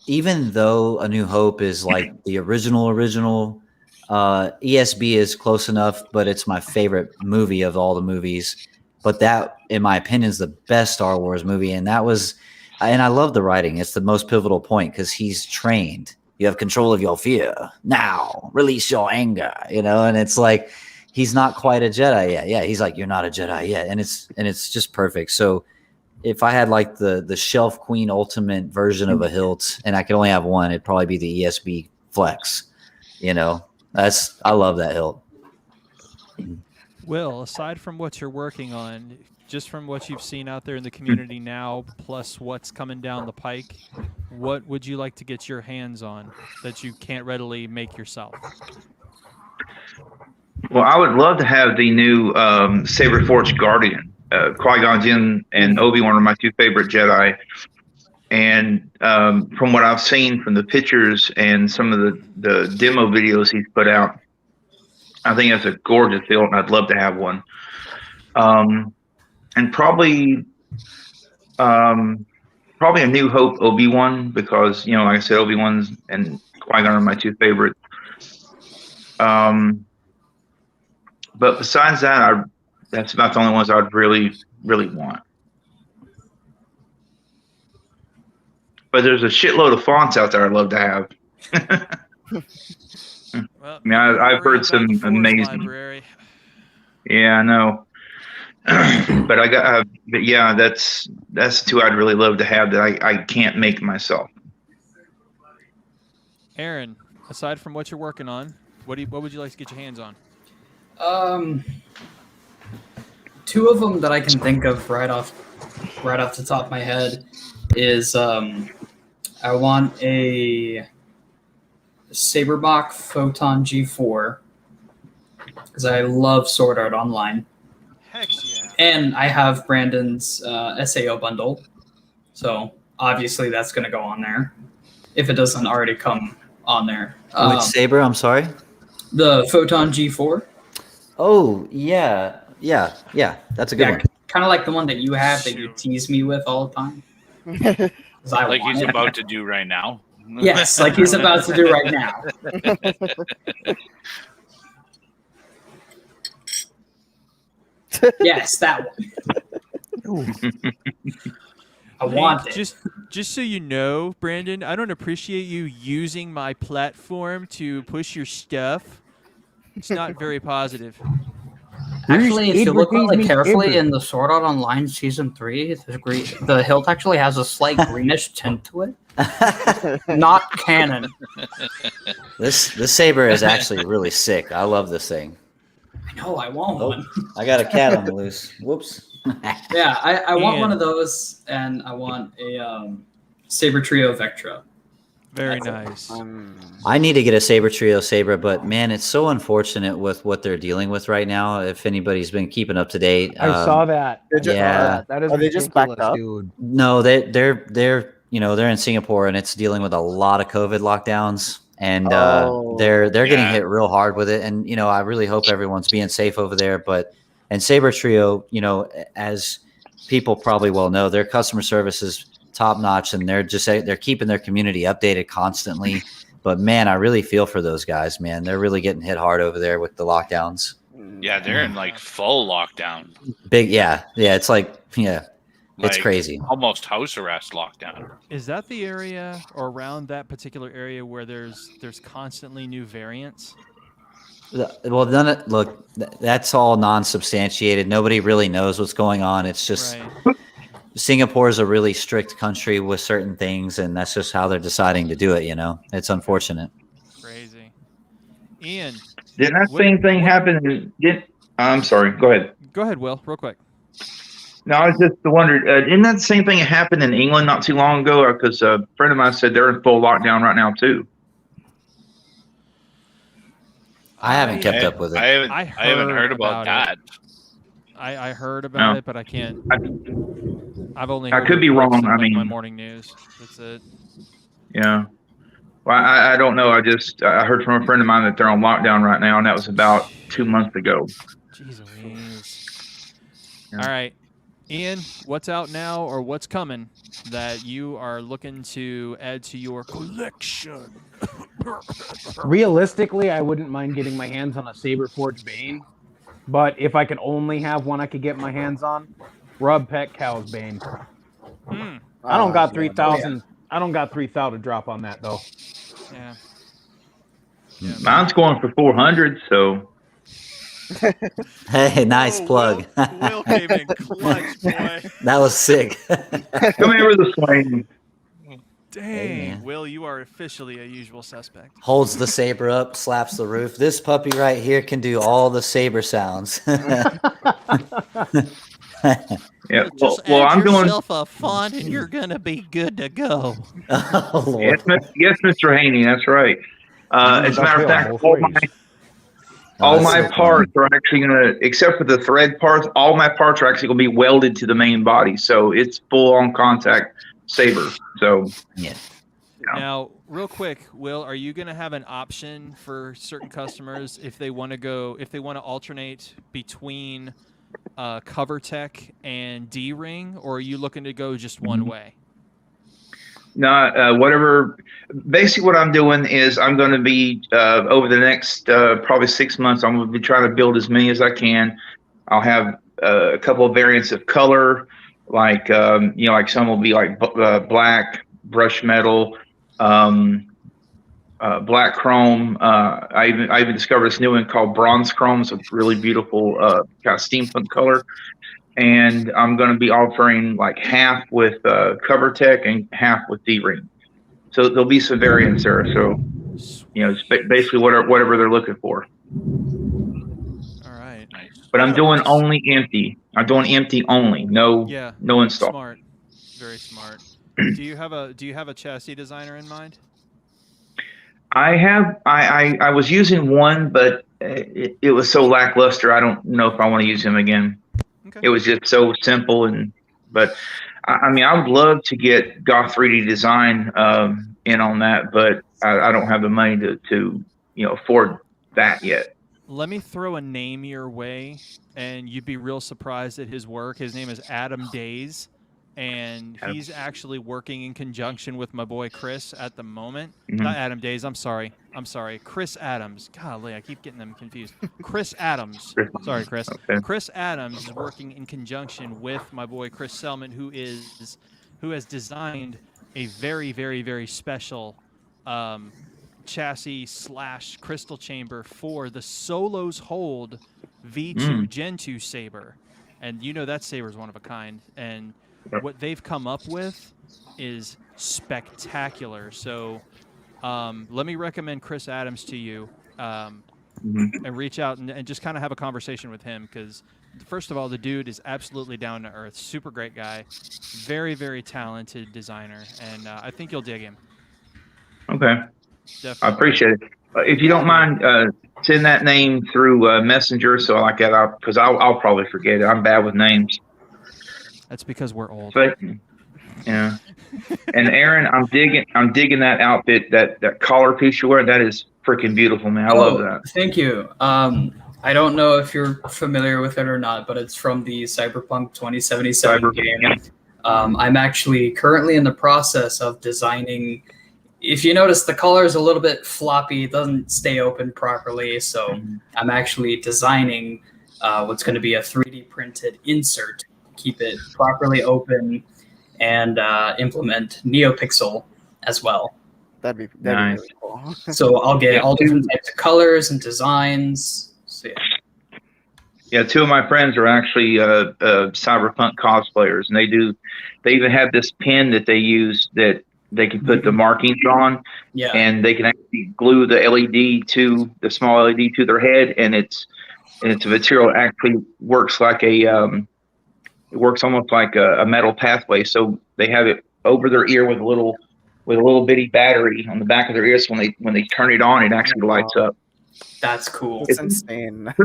F: even though A New Hope is like the original, ESB is close enough, but it's my favorite movie of all the movies. But that, in my opinion, is the best Star Wars movie. And I love the writing. It's the most pivotal point because he's trained. You have control of your fear. Now, release your anger, and it's like, he's not quite a Jedi yet. Yeah, he's like, you're not a Jedi yet. And it's just perfect. So if I had like the Shelf Queen Ultimate version of a hilt and I could only have one, it'd probably be the ESB Flex. I love that hilt.
B: Will, aside from what you're working on, just from what you've seen out there in the community now, plus what's coming down the pike, what would you like to get your hands on that you can't readily make yourself?
K: Well, I would love to have the new Saber Forge Guardian. Qui-Gon Jinn and Obi-Wan are my two favorite Jedi. And from what I've seen from the pictures and some of the demo videos he's put out, I think that's a gorgeous hilt, and I'd love to have one. And probably A New Hope Obi-Wan, because, like I said, Obi-Wan's and Qui-Gon are my two favorites. But besides that, that's about the only ones I'd really, really want. But there's a shitload of fonts out there I'd love to have.
B: Well,
K: I've heard some amazing.
B: Library.
K: Yeah, I know. But but yeah, that's two I'd really love to have that I can't make myself.
B: Aaron, aside from what you're working on, what would you like to get your hands on?
C: Two of them that I can think of right off the top of my head is I want a Saberbach Photon G4 because I love Sword Art Online.
B: Heck yeah!
C: And I have Brandon's SAO bundle, so obviously that's going to go on there if it doesn't already come on there.
F: Which saber? I'm sorry.
C: The Photon G4.
F: Oh yeah. That's a good one.
C: Kind of like the one that you have that you tease me with all the time.
D: Like he's about to do right now.
C: Yes, like he's about to do right now. Yes, that one. I want it.
B: Just so you know, Brandon, I don't appreciate you using my platform to push your stuff. It's not very positive.
C: Actually, if you look really carefully in the Sword Art Online Season 3, the hilt actually has a slight greenish tint to it. Not canon.
F: This saber is actually really sick. I love this thing.
C: I know, I want one.
F: I got a cat on the loose. Whoops.
C: Yeah, I want one of those, and I want a Saber Trio Vectra.
B: Very nice.
F: I need to get a Saber Trio Saber, but man, it's so unfortunate with what they're dealing with right now. If anybody's been keeping up to date,
G: I saw that.
F: Yeah,
G: that is
A: Are they just backed up?
G: dude.
F: No, they're they're in Singapore and it's dealing with a lot of COVID lockdowns, and
A: Oh,
F: they're getting
D: yeah.
F: hit real hard with it. And I really hope everyone's being safe over there. And Saber Trio, as people probably well know, their customer service is top notch, and they're keeping their community updated constantly. But man, I really feel for those guys, man. They're really getting hit hard over there with the lockdowns.
D: Yeah, they're in like full lockdown.
F: Big, yeah. It's like, it's
D: Like,
F: crazy.
D: Almost house arrest lockdown.
B: Is that the area or around that particular area where there's constantly new variants?
F: Well, look, that's all non-substantiated. Nobody really knows what's going on. It's just Singapore is a really strict country with certain things, and that's just how they're deciding to do it. It's unfortunate.
B: Crazy. Ian,
K: Didn't that same thing happen? I'm sorry. Go ahead.
B: Go ahead, Will, real quick.
K: No, I was just wondering, didn't that same thing happen in England not too long ago? Because a friend of mine said they're in full lockdown right now too.
F: I haven't kept up with it.
D: I haven't heard about that.
B: I heard about it, but I can't. I've only.
K: I could be wrong. I mean,
B: my morning news. That's it.
K: Yeah. Well, I don't know. I heard from a friend of mine that they're on lockdown right now, and that was about 2 months ago.
B: Jeez Louise. All right, Ian, what's out now or what's coming that you are looking to add to your collection?
G: Realistically, I wouldn't mind getting my hands on a Saberforge Bane, but if I could only have one I could get my hands on, Rub Petcow's Bane. I don't got 3,000. I don't got 3,000 to drop on that though.
B: Yeah.
K: Mine's going for 400, so.
F: Hey, nice plug.
B: Will came in clutch, boy.
F: That was sick.
K: Come here with the swing.
B: Dang,
F: Hey,
B: Will, you are officially a usual suspect.
F: Holds the saber up, slaps the roof. This puppy right here can do all the saber sounds.
K: Yeah.
L: Just
K: Well,
L: add
K: I'm doing.
L: yourself a font and you're gonna be good to go.
F: Oh, Lord.
K: Yes, Mr. Haney, that's right. As a matter of fact, all my parts are actually going to, except for the thread parts, all my parts are actually going to be welded to the main body. So it's full on contact saber. So,
F: yeah.
B: Now, real quick, Will, are you going to have an option for certain customers if they want to alternate between CoverTech and D-Ring, or are you looking to go just one way?
K: No, whatever. Basically, what I'm doing is I'm going to be over the next probably 6 months. I'm going to be trying to build as many as I can. I'll have a couple of variants of color, like like some will be like black, brush metal, black chrome. I even discovered this new one called bronze chrome. It's a really beautiful kind of steampunk color. And I'm going to be offering like half with CoverTech and half with D-Ring. So there'll be some variants there. So, it's basically whatever they're looking for.
B: All right.
K: But I'm doing only empty. I'm doing empty only. No install.
B: Smart. Very smart. Do you have a chassis designer in mind?
K: I have. I was using one, but it was so lackluster. I don't know if I want to use him again. Okay. It was just so simple, but I mean, I would love to get Goth 3D Design in on that, but I don't have the money to afford that yet.
B: Let me throw a name your way, and you'd be real surprised at his work. His name is Adam Days, and he's actually working in conjunction with my boy Chris at the moment.
K: Mm-hmm.
B: Not Adam Days. I'm sorry. Chris Adams. Golly, I keep getting them confused. Chris Adams. Sorry, Chris. Okay. Chris Adams is working in conjunction with my boy Chris Selman, who has designed a very, very, very special chassis / crystal chamber for the Solos Hold V2 Gen 2 saber. And that saber is one of a kind. And what they've come up with is spectacular. So let me recommend Chris Adams to you and reach out and just kind of have a conversation with him, because first of all, the dude is absolutely down to earth, super great guy, very, very talented designer, and I think you'll dig him.
K: Okay.
B: Definitely.
K: I appreciate it. If you don't mind, send that name through Messenger so I get out, because I'll probably forget it. I'm bad with names.
B: That's because we're old.
K: But Yeah. And Aaron, I'm digging that outfit, that collar piece you're wearing. That is freaking beautiful, man. I love that.
C: Thank you. I don't know if you're familiar with it or not, but it's from the Cyberpunk 2077 game. I'm actually currently in the process of designing. If you notice, the collar is a little bit floppy; it doesn't stay open properly. So I'm actually designing what's going to be a 3D printed insert, keep it properly open, and implement NeoPixel as well.
A: That'd be really cool.
C: So I'll get all different types of colors and designs. So
K: Yeah, two of my friends are actually cyberpunk cosplayers, and they even have this pen that they use that they can put the markings on, and they can actually glue the the small LED to their head, and it's a material that actually works like it works almost like a metal pathway. So they have it over their ear with a little bitty battery on the back of their ears. So when they turn it on, it actually lights up.
C: That's cool.
A: It's insane.
K: It's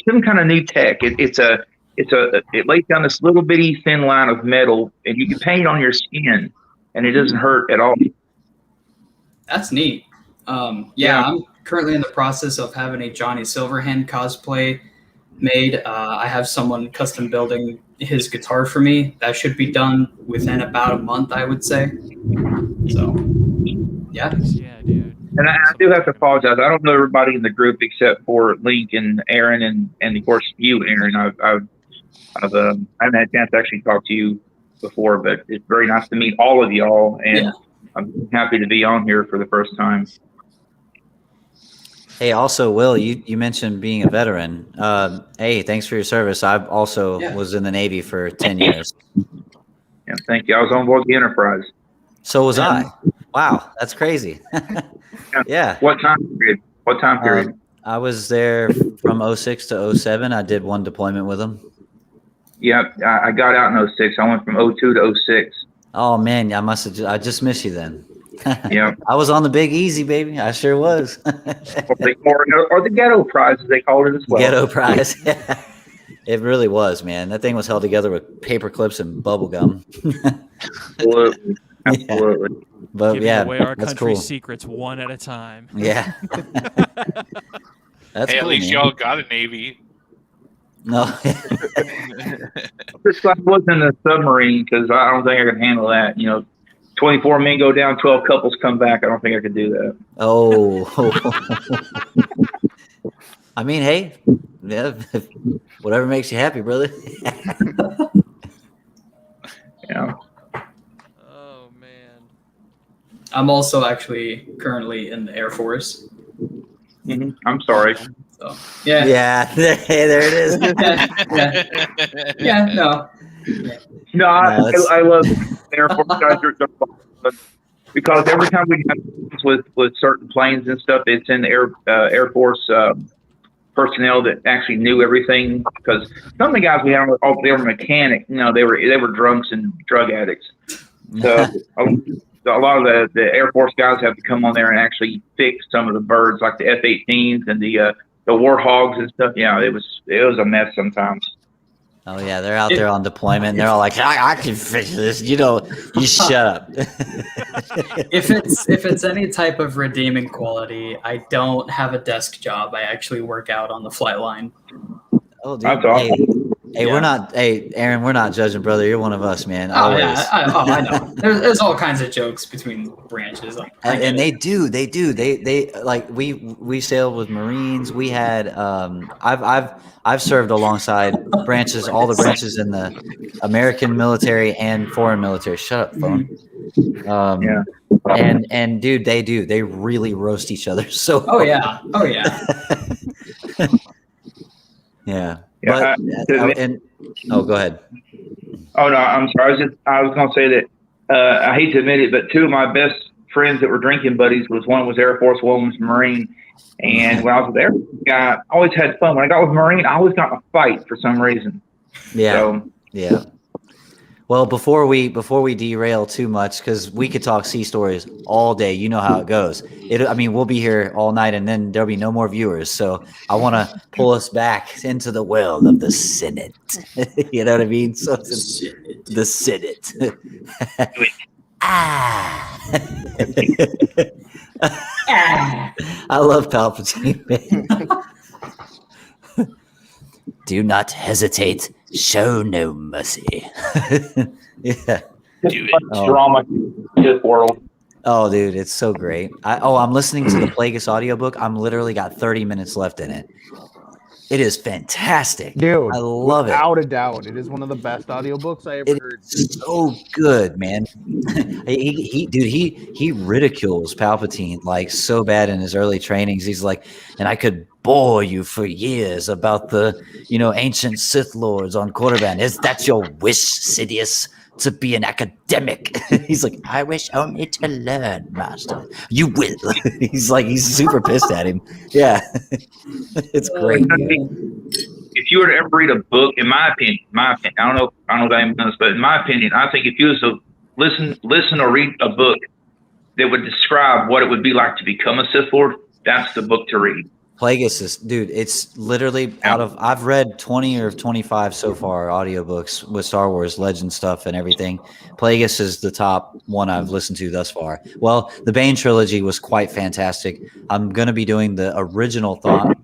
K: some kind of new tech. It lays down this little bitty thin line of metal, and you can paint it on your skin, and it doesn't hurt at all.
C: That's neat. I'm currently in the process of having a Johnny Silverhand cosplay made. I have someone custom building his guitar for me. That should be done within about a month, I would say. So, yeah,
B: dude.
K: And I do have to apologize. I don't know everybody in the group except for Link and Aaron, and of course you, Aaron. I haven't had a chance to actually talk to you before, but it's very nice to meet all of y'all, and I'm happy to be on here for the first time.
F: Hey, also, Will, you mentioned being a veteran. Hey, thanks for your service. I also was in the Navy for 10 years.
K: Yeah, thank you. I was on board the Enterprise.
F: So was I. Wow, that's crazy. Yeah.
K: What time period?
F: I was there from 06 to 07. I did one deployment with them.
K: Yeah, I got out in 06. I went from 02 to 06.
F: Oh, man, I just missed you then.
K: Yeah.
F: I was on the Big Easy, baby. I sure was.
K: or the Ghetto Prize, as they called it as well.
F: Ghetto Prize. It really was, man. That thing was held together with paper clips and bubble gum.
K: Absolutely. Absolutely.
F: Yeah. But
B: Giving away our
F: that's
B: country's
F: cool.
B: secrets one at a time.
F: Yeah. That's
D: hey,
F: cool,
D: at least
F: man.
D: y'all got a Navy.
F: No.
K: Just like I was in the submarine, because I don't think I can handle that. 24 men go down, 12 couples come back. I don't think I could do that.
F: Oh. I mean, hey, whatever makes you happy, brother.
K: Yeah.
B: Oh man.
C: I'm also actually currently in the Air Force.
K: Mm-hmm. I'm sorry.
C: So, yeah.
F: Yeah. Hey, there it is.
C: Yeah. No.
K: No, I love the Air Force guys because every time we have with certain planes and stuff, it's in the Air Force personnel that actually knew everything. Because some of the guys we had, they were mechanics. They were drunks and drug addicts. So a lot of the Air Force guys have to come on there and actually fix some of the birds, like the F-18s and the Warhogs and stuff. Yeah, it was a mess sometimes.
F: Oh yeah, they're out there on deployment. And they're all like, I can fix this. You shut up.
C: If it's any type of redeeming quality, I don't have a desk job. I actually work out on the flight line.
F: Oh, dude.
K: That's awesome.
F: Hey, we're not. Hey, Aaron, we're not judging, brother. You're one of us, man. Always.
C: Yeah. I know. There's all kinds of jokes between branches.
F: And they do. They like we sailed with Marines. We had I've served alongside branches, all the branches in the American military and foreign military. Shut up, phone.
K: Yeah.
F: And dude, they really roast each other. So.
C: Oh yeah.
F: Yeah.
K: Yeah,
F: go ahead.
K: Oh no, I'm sorry. I was going to say that I hate to admit it, but two of my best friends that were drinking buddies one was Air Force, one was Marine. And when I was with Air Force guy, I always had fun. When I got with Marine, I always got in a fight for some reason.
F: Yeah.
K: So,
F: yeah. Well, before we derail too much, because we could talk sea stories all day. You know how it goes. We'll be here all night, and then there'll be no more viewers. So I want to pull us back into the world of the Senate. You know what I mean? So the Senate. Ah. I love Palpatine, man. Do not hesitate. Show no mercy. Yeah.
D: Do it.
K: Drama Sith world.
F: Oh, dude, it's so great. I'm listening to the Plagueis audiobook. I'm literally got 30 minutes left in it. It is fantastic.
G: Dude,
F: I love it.
G: without a doubt. It is one of the best audiobooks I ever heard.
F: It's so good, man. he ridicules Palpatine like so bad in his early trainings. He's like, and I could bore you for years about the, ancient Sith lords on Korriban. Is that your wish, Sidious, to be an academic? He's like, I wish only to learn, Master. You will. he's super pissed at him. Yeah. It's great.
K: If you were to ever read a book, in my opinion, I don't know if anyone knows, but in my opinion, I think if you was to listen or read a book that would describe what it would be like to become a Sith Lord, that's the book to read.
F: Plagueis is, dude, it's literally I've read 20 or 25 so far audiobooks with Star Wars Legend stuff and everything. Plagueis is the top one I've listened to thus far. Well, the Bane trilogy was quite fantastic. I'm going to be doing the original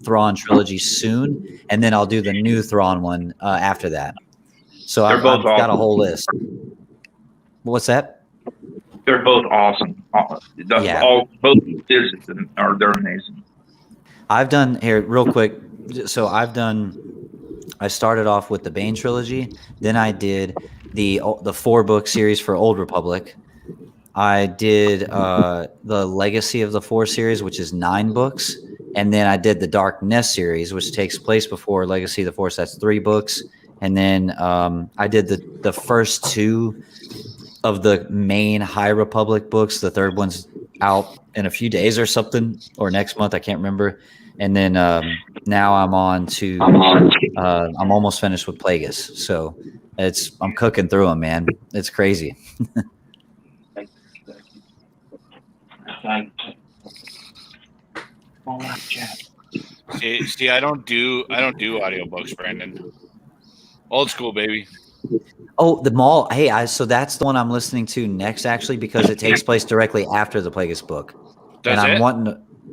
F: Thrawn trilogy soon, and then I'll do the new Thrawn one after that. So I've got a whole list. What's that?
K: They're both awesome. Both series they're amazing.
F: I've done here real quick. So I started off with the Bane trilogy. Then I did the 4-book series for Old Republic. I did the Legacy of the Force series, which is 9 books. And then I did the Dark Nest series, which takes place before Legacy of the Force. That's 3 books. And then I did the first 2 of the main High Republic books. The 3rd one's out in a few days or something, or next month. I can't remember. And then now I'm on to I'm almost finished with Plagueis. So I'm cooking through them, man. It's crazy.
D: See, I don't do audiobooks, Brandon. Old school, baby.
F: Oh, the Maul. Hey, so that's the one I'm listening to next, actually, because it takes place directly after the Plagueis book.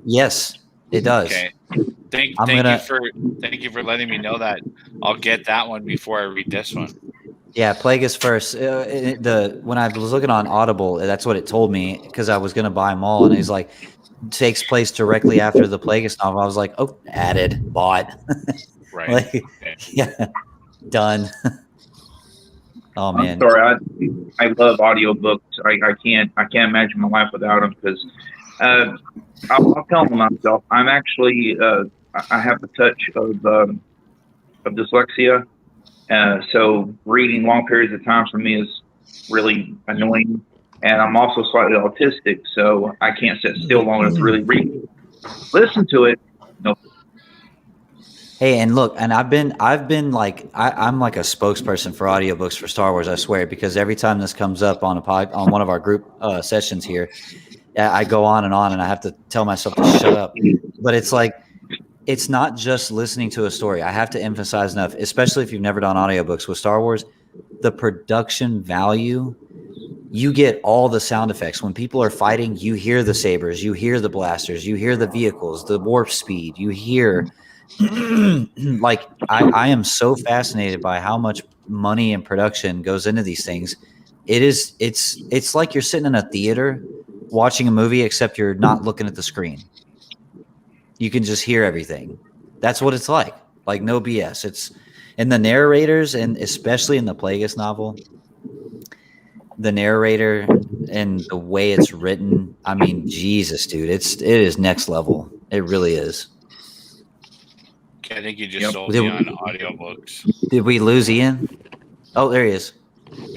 F: Yes, it does.
D: Okay. Thank you for letting me know that. I'll get that one before I read this one.
F: Yeah, Plagueis first. When I was looking on Audible, that's what it told me, because I was going to buy them all, and he's like, takes place directly after the Plagueis novel. I was like, oh, added, bought.
D: Right.
F: Yeah, done. Oh man.
K: I'm sorry, I love audiobooks. I can't imagine my life without them, because I'll tell myself I'm actually I have a touch of dyslexia, so reading long periods of time for me is really annoying, and I'm also slightly autistic, so I can't sit still long enough to really read. Listen to it. No.
F: Hey, and look, and I've been like, I'm like a spokesperson for audiobooks for Star Wars, I swear, because every time this comes up on on one of our group sessions here, I go on, and I have to tell myself to shut up. But it's like, it's not just listening to a story. I have to emphasize enough, especially if you've never done audiobooks with Star Wars, the production value. You get all the sound effects. When people are fighting, you hear the sabers, you hear the blasters, you hear the vehicles, the warp speed, you hear like I am so fascinated by how much money and production goes into these things. It's like you're sitting in a theater watching a movie, except you're not looking at the screen. You can just hear everything. That's what it's like no BS. It's in the narrators, and especially in the Plagueis novel, the narrator and the way it's written. I mean, Jesus, dude, it is next level. It really is.
D: I think you just sold me on audiobooks.
F: Did we lose Ian? Oh, there he is.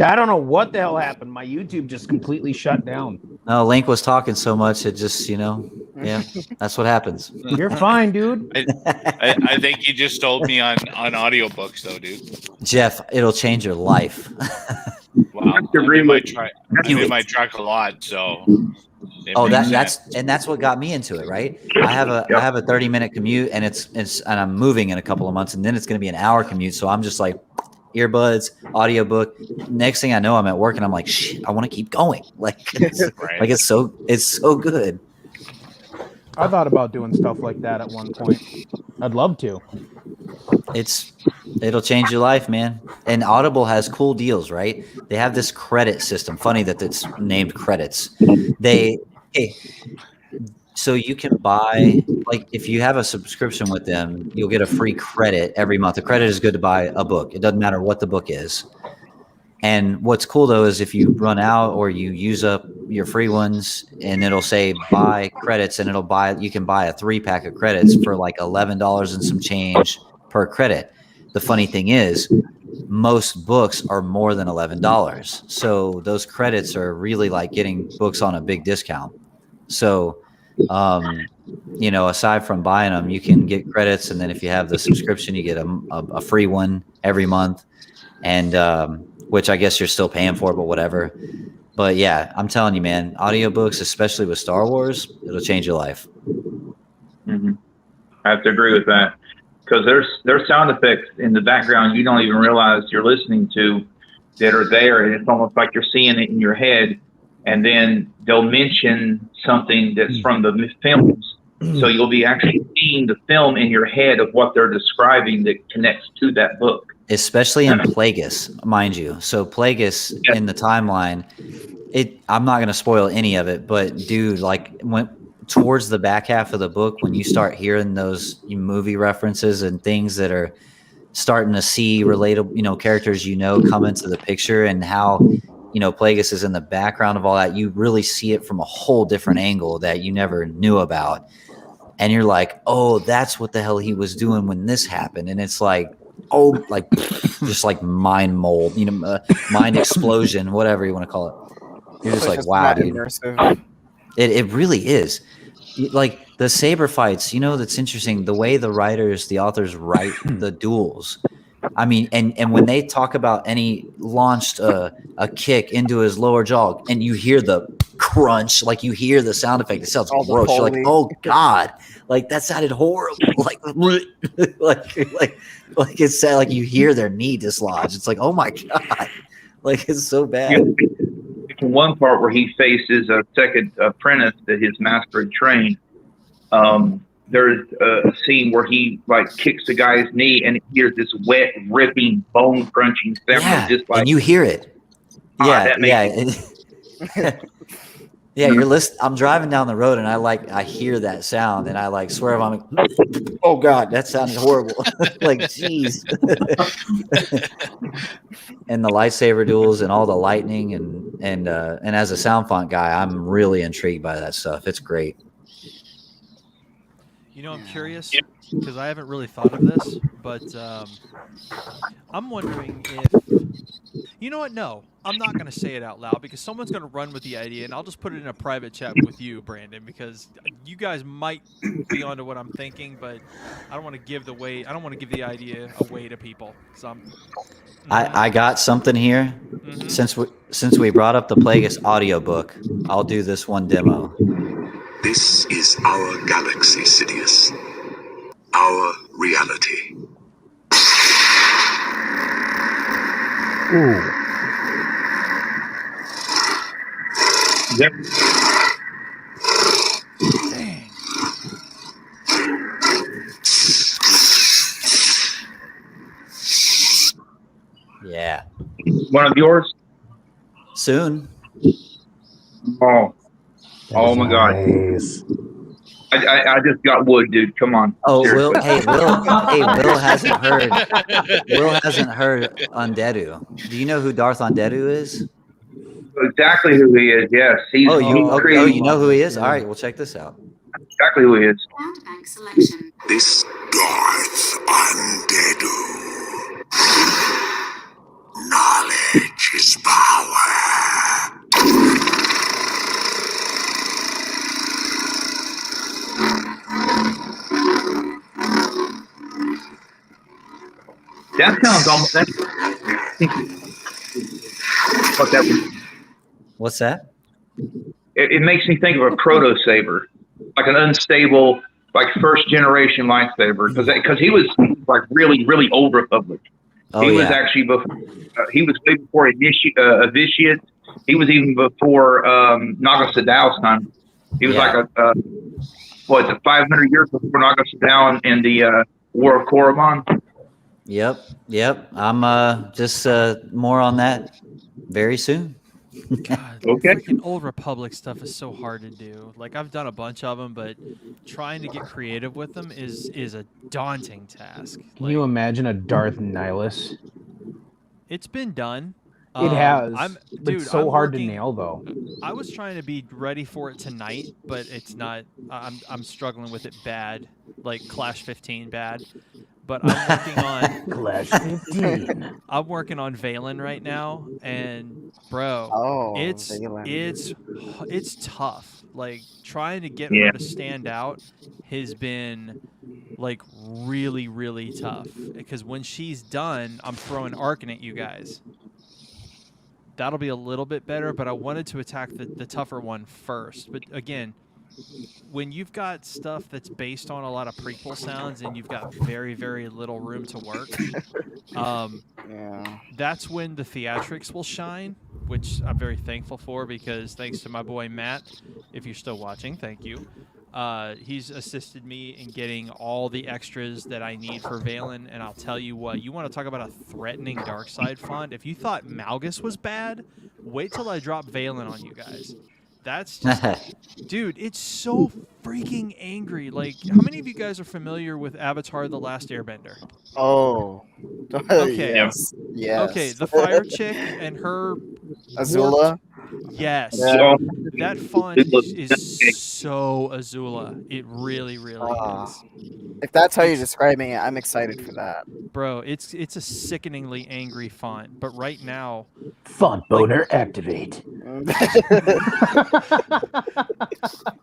G: I don't know what the hell happened. My YouTube just completely shut down.
F: No, Link was talking so much, it just, yeah, that's what happens.
G: You're fine, dude.
D: I think you just told me on audiobooks, though, dude.
F: Jeff, it'll change your life.
D: Wow. I might track a lot, so.
F: That's what got me into it, right? I have a 30-minute commute, and I'm moving in a couple of months, and then it's going to be an hour commute. So I'm just like, earbuds, audiobook. Next thing I know, I'm at work and I'm like, shit, I want to keep going. Like,
D: Right.
F: like it's so good.
G: I thought about doing stuff like that at one point. I'd love to.
F: It'll change your life, man. And Audible has cool deals, right? They have this credit system. Funny that it's named credits. So you can buy, like, if you have a subscription with them, you'll get a free credit every month. A credit is good to buy a book. It doesn't matter what the book is. And what's cool though is if you run out or you use up your free ones, and it'll say buy credits, and you can buy a 3-pack of credits for like $11 and some change per credit. The funny thing is, most books are more than $11. So those credits are really like getting books on a big discount. So, aside from buying them, you can get credits. And then if you have the subscription, you get a free one every month. And, which I guess you're still paying for, but whatever. But yeah, I'm telling you, man, audiobooks, especially with Star Wars, it'll change your life.
K: Mm-hmm. I have to agree with that, because there's sound effects in the background you don't even realize you're listening to that are there, and it's almost like you're seeing it in your head. And then they'll mention something that's from the films, so you'll be actually seeing the film in your head of what they're describing that connects to that book.
F: Especially in Plagueis, mind you. So Plagueis in the timeline, I'm not going to spoil any of it, but dude, like towards the back half of the book, when you start hearing those movie references and things that are starting to see relatable, characters come into the picture, and how Plagueis is in the background of all that, you really see it from a whole different angle that you never knew about. And you're like, oh, that's what the hell he was doing when this happened. And it's like, oh, like just like mind mold, mind explosion, whatever you want to call it. You're just like, wow, dude. It really is. Like the saber fights, that's interesting. The way the authors write the duels. I mean, and when they talk about, and he launched a kick into his lower jaw, and you hear the crunch, like you hear the sound effect, it sounds gross. You're like, oh God, like that sounded horrible. Like it sounded like you hear their knee dislodge. It's like, oh my God, like it's so bad.
K: One part where he faces a second apprentice that his master had trained. There's a scene where he like kicks the guy's knee, and he hears this wet, ripping, bone crunching sound.
F: Yeah,
K: just like,
F: and you hear it. Yeah. Yeah, you're listening. I'm driving down the road, and I hear that sound, and I like swear I'm like, oh God, that sounded horrible. Like, jeez. And the lightsaber duels and all the lightning and as a sound font guy, I'm really intrigued by that stuff. It's great.
B: I'm curious because I haven't really thought of this, but I'm wondering if you know what? No, I'm not going to say it out loud because someone's going to run with the idea, and I'll just put it in a private chat with you, Brandon, because you guys might be onto what I'm thinking, but I don't want to give the idea away to people. So
F: I got something here. Mm-hmm. Since we brought up the Plagueis audiobook, I'll do this one demo.
I: This is our galaxy, Sidious. Our reality.
G: Ooh.
K: Yep.
B: Dang.
F: Yeah.
K: One of yours?
F: Soon.
K: Oh my God.
G: Nice.
K: I just got wood, dude. Come on.
F: Oh, Will hasn't heard. Will hasn't heard Undeadu. Do you know who Darth Undeadu is?
K: Exactly who he is. Yes, he's.
F: You know who he is? All right, we'll check this out.
K: Exactly who he is.
J: Bank selection.
I: This Darth Undeadu. Knowledge is power.
K: That sounds almost. What that was.
F: What's that?
K: It makes me think of a proto saber, like an unstable, like first generation lightsaber, because he was like really, really old Republic.
F: Oh,
K: he was
F: yeah.
K: actually before. He was way before Vitiate. He was even before Naga Sadow's time. He was like a 500 years before Naga Sadow and the War of Korriban.
F: Yep. I'm just more on that very soon.
B: God,
K: Okay.
B: freaking Old Republic stuff is so hard to do. Like I've done a bunch of them, but trying to get creative with them is a daunting task.
G: Can you imagine a Darth Nihilus?
B: It's been done.
G: It has.
B: I'm
G: but it's so hard to nail, though.
B: I was trying to be ready for it tonight, but it's not. I'm struggling with it bad, like Clash 15 bad. But I'm working on
G: Clash 15.
B: I'm working on Valen right now, and bro,
A: Valen.
B: it's tough. Like trying to get
K: Yeah.
B: her to stand out has been like really, really tough. Because when she's done, I'm throwing Arcane at you guys. That'll be a little bit better, but I wanted to attack the tougher one first. But again, when you've got stuff that's based on a lot of prequel sounds and you've got very, very little room to work, that's when the theatrics will shine, which I'm very thankful for because thanks to my boy Matt, if you're still watching, thank you. He's assisted me in getting all the extras that I need for Valen, and I'll tell you what, you want to talk about a threatening dark side font? If you thought Malgus was bad, wait till I drop Valen on you guys. That's just, dude, it's so freaking angry. Like, how many of you guys are familiar with Avatar: The Last Airbender?
A: Oh.
B: Okay.
A: Yes.
B: Okay, the fire chick and her
A: Azula.
B: Yes.
A: Yeah.
B: That font is so Azula. It really, really is.
A: If that's how you're describing it, I'm excited for that.
B: Bro, it's a sickeningly angry font. But right now,
G: font boner activate.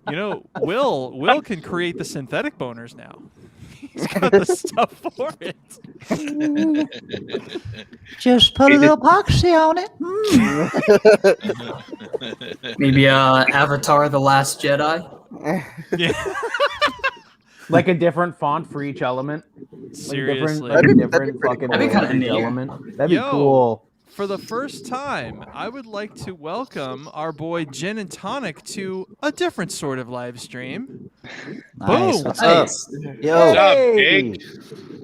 B: You know, Will can create the synthetic boners now. He's got the stuff for it.
F: Just put a little epoxy on it.
C: Maybe Avatar: The Last Jedi.
B: Yeah.
G: Like a different font for each element.
B: Seriously.
G: Like a different fucking
C: That'd be kinda neat.
G: element. That'd be
B: Yo,
G: cool.
B: For the first time, I would like to welcome our boy Gin and Tonic to a different sort of live stream.
F: Nice.
B: Boom.
F: What's up? Yo.
D: What's up, Big?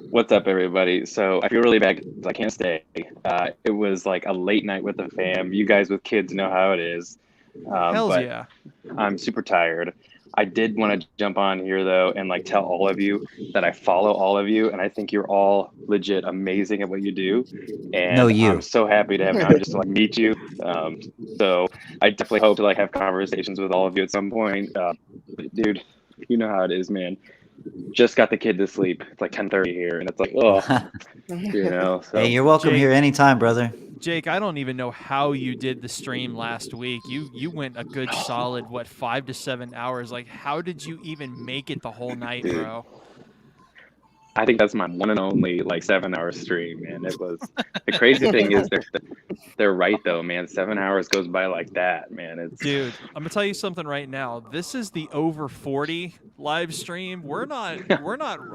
M: What's up, everybody? So I feel really bad 'cause I can't stay. It was like a late night with the fam. You guys with kids know how it is.
B: Hells
M: but
B: yeah.
M: I'm super tired. I did want to jump on here though and like tell all of you that I follow all of you and I think you're all legit amazing at what you do. And
F: No, you.
M: I'm so happy to have time just to like meet you. So I definitely hope to like have conversations with all of you at some point. Dude, you know how it is, man. Just got the kid to sleep. It's like 10:30 here, and it's like, oh, you know. So.
F: Hey, you're welcome
B: Jake,
F: here anytime, brother.
B: Jake, I don't even know how you did the stream last week. You went a good solid 5 to 7 hours. Like, how did you even make it the whole night, bro?
M: I think that's my one and only like 7-hour stream, and it was the crazy thing is they're right though, man. 7 hours goes by like that, man. It's
B: Dude, I'm gonna tell you something right now. This is the over 40 live stream. We're not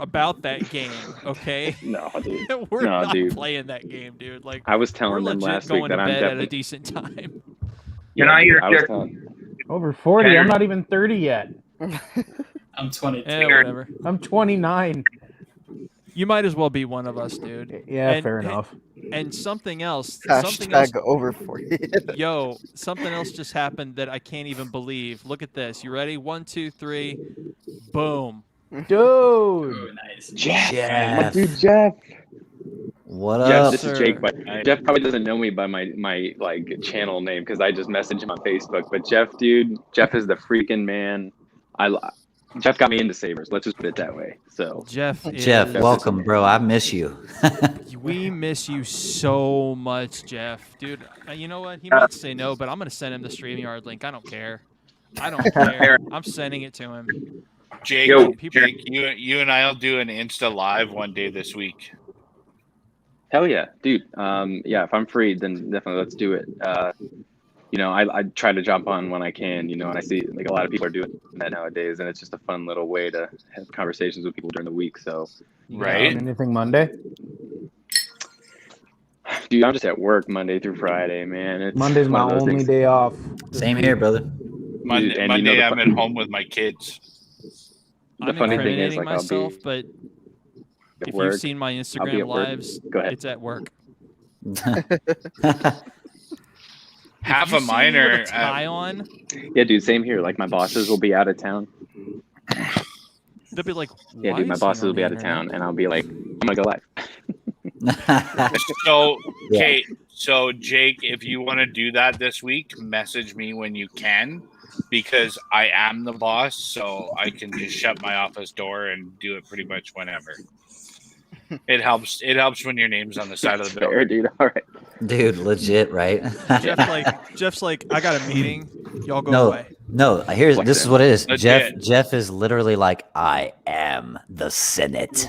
B: about that game, okay?
M: No, dude.
B: We're
M: No,
B: not
M: dude.
B: playing that game, dude. Like
M: I was
B: we're
M: telling them
B: legit
M: last
B: going
M: week
B: to
M: that I'm
B: bed at
M: definitely
B: a decent time.
K: Can I
M: I was
K: interject?
M: telling
G: Over 40. I'm not even 30 yet.
C: I'm 22.
B: Eh, whatever.
G: I'm 29.
B: You might as well be one of us, dude.
G: Yeah,
B: And-
G: fair enough.
B: And something else. Something
A: Hashtag
B: else.
A: over 40.
B: Yo, something else just happened that I can't even believe. Look at this. You ready? 1, 2, 3. Boom.
G: Dude.
C: Oh, nice.
F: Jeff.
H: Dude, Jeff.
F: What
M: Jeff,
F: up?
M: this is Jake. But Jeff probably doesn't know me by my like channel name because I just messaged him on Facebook. But Jeff, dude, Jeff is the freaking man. Jeff got me into Sabers. Let's just put it that way. So
B: Jeff,
F: Jeff, welcome, bro. I miss you.
B: We miss you so much, Jeff. Dude, you know what? He might say no, but I'm going to send him the StreamYard link. I don't care. I don't care. I'm sending it to him.
D: Jake,
K: Yo,
D: Jake, you and I'll do an Insta Live one day this week.
M: hell yeah, dude. Yeah, if I'm free, then definitely let's do it. You know, I try to jump on when I can, you know, and I see like a lot of people are doing that nowadays, and it's just a fun little way to have conversations with people during the week. So,
D: Right.
G: Anything Monday?
M: Dude, I'm just at work Monday through Friday, man. It's
G: Monday's my
M: one of those
G: only
M: things.
G: day off.
F: Same here, brother.
D: Monday I'm at home with my kids.
M: The
B: I'm
M: funny thing is,
B: incriminating
M: like,
B: myself, but
M: at
B: if
M: work,
B: you've seen my
M: I'll be
B: Instagram
M: at work.
B: lives,
M: Go ahead.
B: it's at work.
D: Half
B: you
D: of
B: see
D: mine
B: me with
D: are
B: a tie on.
M: Yeah, dude, same here. Like, my bosses will be out of town.
B: They'll be like,
M: Yeah,
B: "Why
M: dude, my
B: is he
M: bosses
B: on
M: will be
B: the
M: out of
B: internet?"
M: town, and I'll be like, I'm gonna go live.
D: So, okay, so Jake, if you want to do that this week, message me when you can, because I am the boss, so I can just shut my office door and do it pretty much whenever. It helps. It helps when your name's on the side of the
M: Fair,
D: building.
M: dude. All right.
F: Dude, legit, right?
B: Jeff's like, I got a meeting. Y'all go
F: No,
B: away.
F: no. This is what it is.
D: Legit.
F: Jeff is literally like, I am the Senate.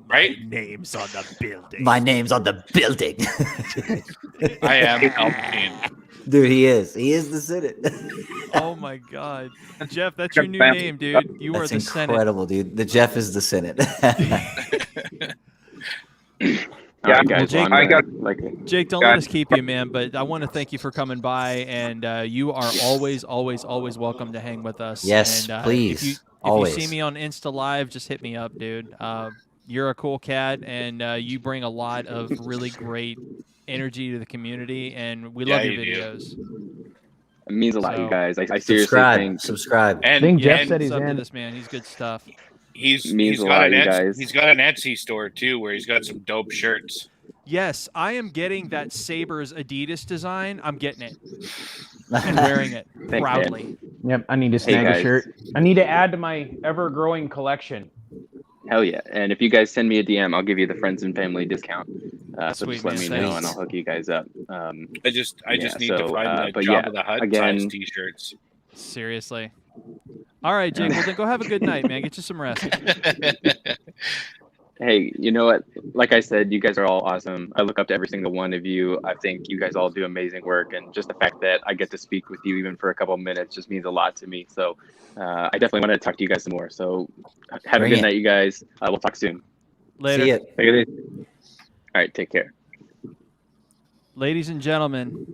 D: Right?
L: Name's on the building.
F: My name's on the building.
D: I am Palpatine.
F: Dude, he is. He is the Senate.
B: Oh my God, Jeff, that's your new name, dude. You are
F: That's
B: the Senate.
F: incredible, dude. The Jeff is the Senate.
M: All right, guys.
B: Jake,
M: well, I'm gonna,
B: Jake, don't let us keep you, man. But I want to thank you for coming by, and you are always welcome to hang with us.
F: Yes,
B: and,
F: please.
B: If
F: Always.
B: you see me on Insta Live, just hit me up, dude. You're a cool cat, and you bring a lot of really great energy to the community, and we love your videos.
M: It means a lot, you guys. I seriously
F: Subscribe.
M: think.
F: Subscribe.
B: And
G: I think Jeff
B: and
G: said he's
B: sub to
G: in.
B: this man. He's good stuff.
D: He's
M: Means a
D: got
M: lot,
D: an
M: you
D: Etsy,
M: guys.
D: he's got an Etsy store too, where he's got some dope shirts.
B: Yes, I am getting that Sabres Adidas design. I'm getting it and wearing it
M: Thanks,
B: proudly.
G: Yep, I need to snag a
M: guys.
G: shirt. I need to add to my ever-growing collection.
M: Hell yeah! And if you guys send me a DM, I'll give you the friends and family discount. So
B: Sweet,
M: just let
B: man.
M: me know,
B: Thanks.
M: and I'll hook you guys up.
D: I just need to
M: so,
D: find the
M: but
D: Job
M: yeah,
D: of the Hut
M: again-
D: size t-shirts.
B: Seriously. All right, Jake. Well, then go have a good night, man. Get you some rest.
M: Hey, you know what? Like I said, you guys are all awesome. I look up to every single one of you. I think you guys all do amazing work, and just the fact that I get to speak with you even for a couple of minutes just means a lot to me. So I definitely want to talk to you guys some more. So have
F: Bring
M: a good
F: it.
M: night, you guys. We'll talk soon.
B: Later.
F: See ya.
M: Take it easy. All right, take care.
B: Ladies and gentlemen,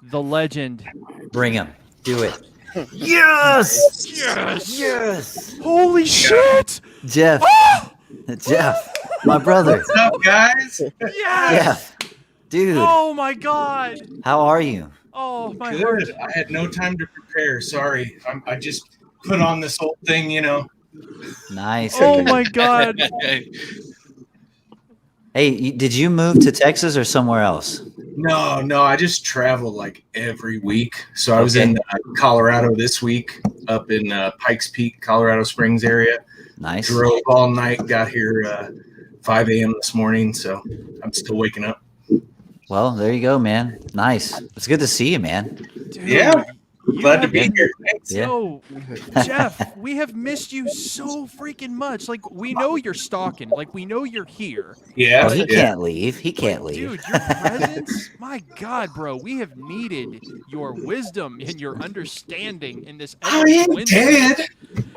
B: the legend.
F: Bring him. Do it. Yes!
B: Yes!
F: Yes!
B: Holy shit!
F: Jeff. Jeff. My brother.
N: What's up, guys?
B: Yes!
F: Jeff. Dude.
B: Oh my God!
F: How are you?
B: Oh my heart.
N: Good. I had no time to prepare. Sorry. I just put on this whole thing, you know.
F: Nice.
B: Oh my God!
F: Hey, did you move to Texas or somewhere else?
N: No. I just travel like every week. So I was in Colorado this week, up in Pikes Peak, Colorado Springs area.
F: Nice.
N: Drove all night, got here 5 a.m. this morning. So I'm still waking up.
F: Well, there you go, man. Nice. It's good to see you, man.
B: Dude,
N: Yeah.
B: you
N: Glad to
B: have
N: be
B: been-
N: here. Thanks.
F: Yeah.
B: So, Jeff, we have missed you so freaking much. Like, we know you're stalking. Like, we know you're here.
N: Yeah.
F: Oh, he
N: yeah.
F: can't leave. He can't leave.
B: Dude, your presence, my God, bro, we have needed your wisdom and your understanding in this.
N: I ain't dead.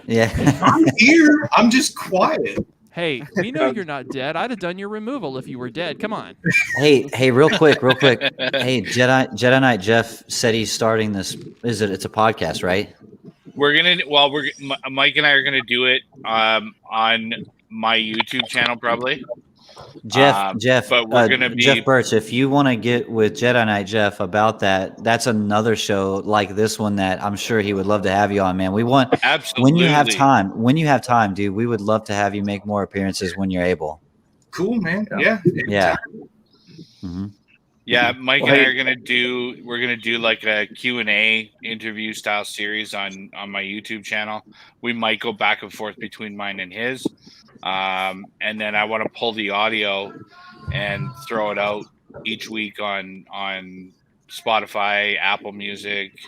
F: Yeah.
N: I'm here. I'm just quiet.
B: Hey, we know you're not dead. I'd have done your removal if you were dead. Come on.
F: Hey, real quick. Hey, Jedi Knight Jeff said he's starting this. It's a podcast, right?
D: Mike and I are gonna do it on my YouTube channel probably.
F: Jeff,
D: but we're gonna be
F: Jeff Birch. If you want to get with Jedi Knight Jeff about that, that's another show like this one that I'm sure he would love to have you on, man. We want
D: absolutely
F: when you have time, dude. We would love to have you make more appearances when you're able.
N: Cool, man. Yeah.
F: Yeah. Mm-hmm.
D: Yeah, Mike and I are gonna do. We're gonna do like a Q&A interview style series on my YouTube channel. We might go back and forth between mine and his, and then I want to pull the audio and throw it out each week on Spotify, Apple Music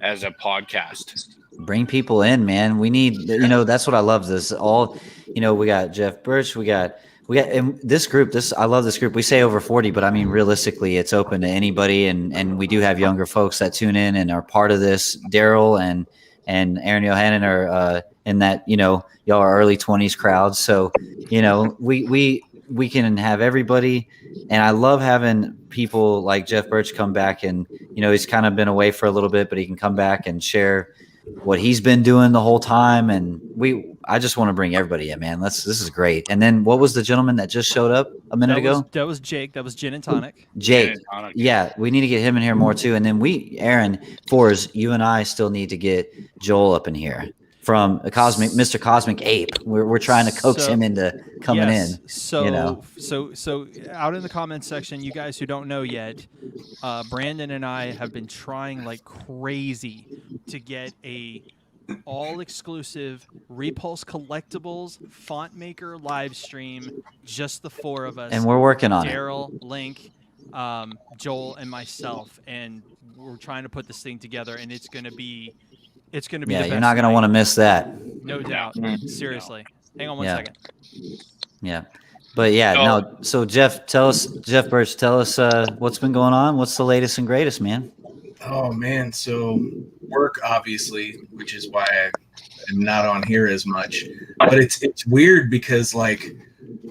D: as a podcast.
F: Bring people in, man. We need, that's what I love. This all, we got Jeff Birch, we got and this group. I love this group. We say over 40, but I mean realistically, it's open to anybody, and we do have younger folks that tune in and are part of this. Daryl and Aaron Johanan are in that y'all are early 20s crowd. So we we can have everybody. And I love having people like Jeff Birch come back, and he's kind of been away for a little bit, but he can come back and share what he's been doing the whole time. And I just want to bring everybody in, man. This is great. And then what was the gentleman that just showed up a minute ago?
B: That was Jake. That was Gin and Tonic.
F: Jake. Yeah, we need to get him in here more too. And then Aaron, Fourzze, you and I still need to get Joel up in here from Mr. Cosmic Ape. We're trying to coax him into coming in.
B: So out in the comments section, you guys who don't know yet, Brandon and I have been trying like crazy to get a all-exclusive Repulse Collectibles font maker live stream, just the four of us.
F: And we're working on it.
B: Daryl, Link, Joel, and myself, and we're trying to put this thing together, and it's going to be the best.
F: You're not going to want to miss that.
B: No doubt. Seriously. Hang on one second.
F: Yeah. But so Jeff Birch, tell us what's been going on. What's the latest and greatest, man?
N: Oh man, so work obviously, which is why I am not on here as much. But it's weird because like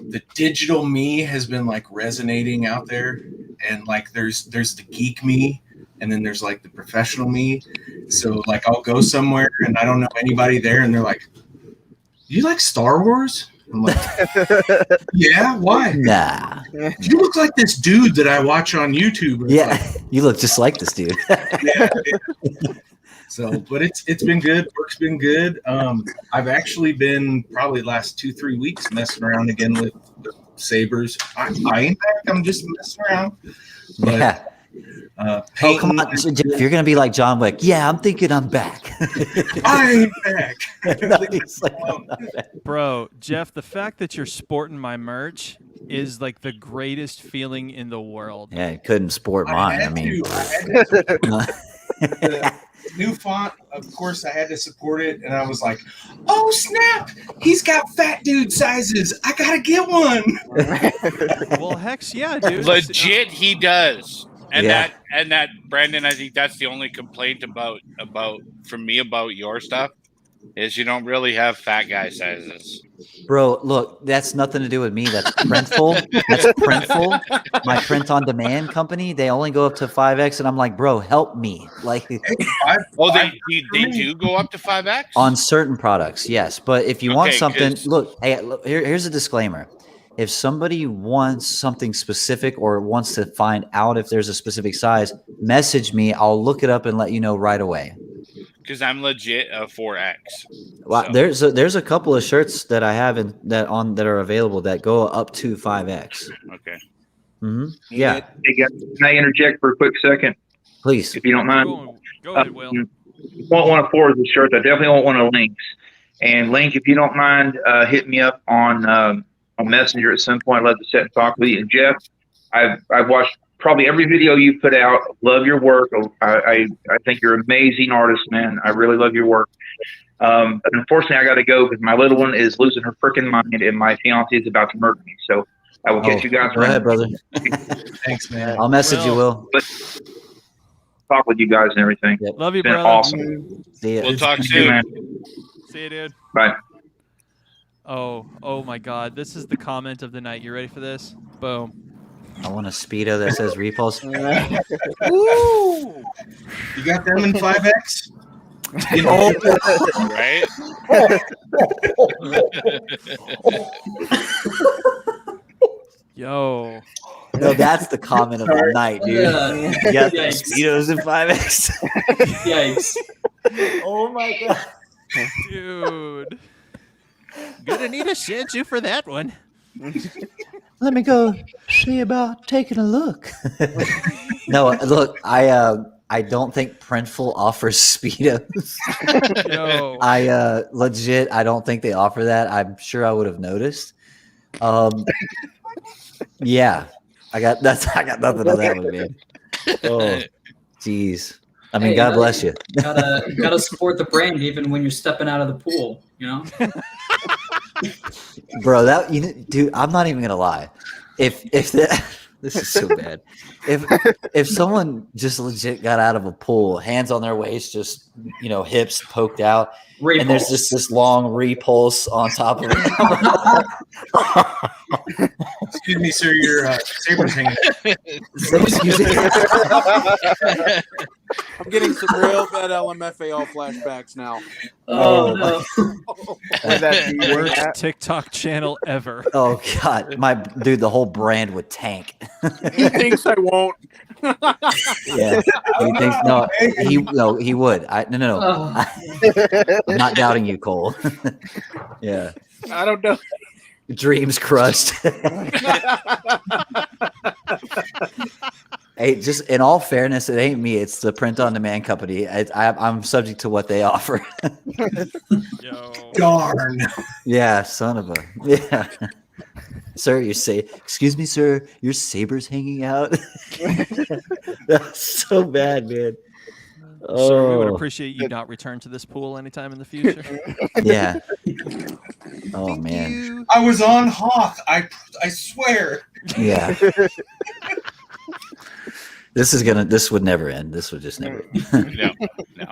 N: the digital me has been like resonating out there, and like there's the geek me, and then there's like the professional me. So like I'll go somewhere and I don't know anybody there, and they're like, "Do you like Star Wars?" I'm like, "Yeah, why?"
F: Nah.
N: You look like this dude that I watch on YouTube.
F: Yeah, you look just like this dude.
N: Yeah. So, but it's been good. Work's been good. I've actually been probably the last 2-3 weeks messing around again with the sabers. I ain't back. I'm just messing around. But,
F: yeah. Oh, come on, Jeff, you're gonna be like John Wick. Yeah, I'm thinking I'm back.
N: I ain't back.
B: Bro, Jeff, the fact that you're sporting my merch is like the greatest feeling in the world.
F: Yeah, you couldn't sport mine. I mean,
N: the new font, of course, I had to support it, and I was like, "Oh snap! He's got fat dude sizes. I gotta get one."
B: Well, hex, yeah, dude.
D: Legit, he does. And that Brandon, I think that's the only complaint about from me about your stuff is you don't really have fat guy sizes.
F: Bro, look, that's nothing to do with me. That's Printful. That's Printful. My print on demand company. They only go up to 5X, and I'm like, bro, help me. Like,
D: they do go up to 5X
F: on certain products, yes. But if you want something, look, here's a disclaimer. If somebody wants something specific or wants to find out if there's a specific size, message me. I'll look it up and let you know right away.
D: Because I'm legit a 4X.
F: Well, so. there's a couple of shirts that I have that are available that go up to 5X.
D: Okay.
F: Mm-hmm. Yeah.
K: Hey guys, can I interject for a quick second?
F: Please,
K: if you don't mind.
B: Go ahead, Will.
K: Want one of Fourzze's shirts? I definitely want one of Link's. And Link, if you don't mind, hit me up on Messenger at some point. I'd love to sit and talk with you. And Jeff, I've watched probably every video you put out. Love your work. I think you're an amazing artist, man. I really love your work. But unfortunately, I got to go because my little one is losing her freaking mind, and my fiance is about to murder me. So I will get you guys.
F: Go ahead, brother.
N: Thanks, man.
F: I'll message you, Will.
K: But talk with you guys and everything.
F: Yep.
B: Love you,
K: it's been
B: brother.
K: Awesome.
F: See ya.
D: We'll talk soon.
K: Man.
B: See you, dude.
K: Bye.
B: Oh my God! This is the comment of the night. You ready for this? Boom.
F: I want a Speedo that says Repulse.
N: Woo! You got them in 5X? You know,
D: right?
B: Yo.
F: No, that's the comment of the night, dude. You got the Speedos in 5X.
C: Yikes.
F: Oh my God.
B: Dude.
L: Gonna need a shampoo for that one.
F: Let me go see about taking a look. No, look, I don't think Printful offers Speedos.
B: Yo.
F: I legit, I don't think they offer that. I'm sure I would have noticed. Yeah, I got nothing on that one, man. Oh, jeez. I mean, God bless you.
C: Gotta support the brand even when you're stepping out of the pool, you know?
F: Bro, dude, I'm not even gonna lie. If This is so bad. If someone just legit got out of a pool, hands on their waist, just hips poked out, and there's just this long repulse on top of it.
N: Excuse me, sir, your saber's hanging.
F: Excuse me.
O: I'm getting some real bad LMFAO flashbacks now.
F: Oh,
C: no.
B: Worst TikTok channel ever.
F: Oh God, the whole brand would tank.
O: He thinks I won't.
F: Yeah, he thinks he would. No. I'm not doubting you, Cole. Yeah,
O: I don't know.
F: Dreams crushed. Hey, just in all fairness, it ain't me. It's the print-on-demand company. I'm subject to what they offer.
N: Darn.
F: Yeah, son of a. Yeah. Sir, excuse me, sir, your saber's hanging out. That's so bad, man.
B: Sir, we would appreciate you not return to this pool anytime in the future.
F: Yeah. Oh, man.
N: I was on Hoth. I swear.
F: Yeah. This would never end. This would just never end.
D: No.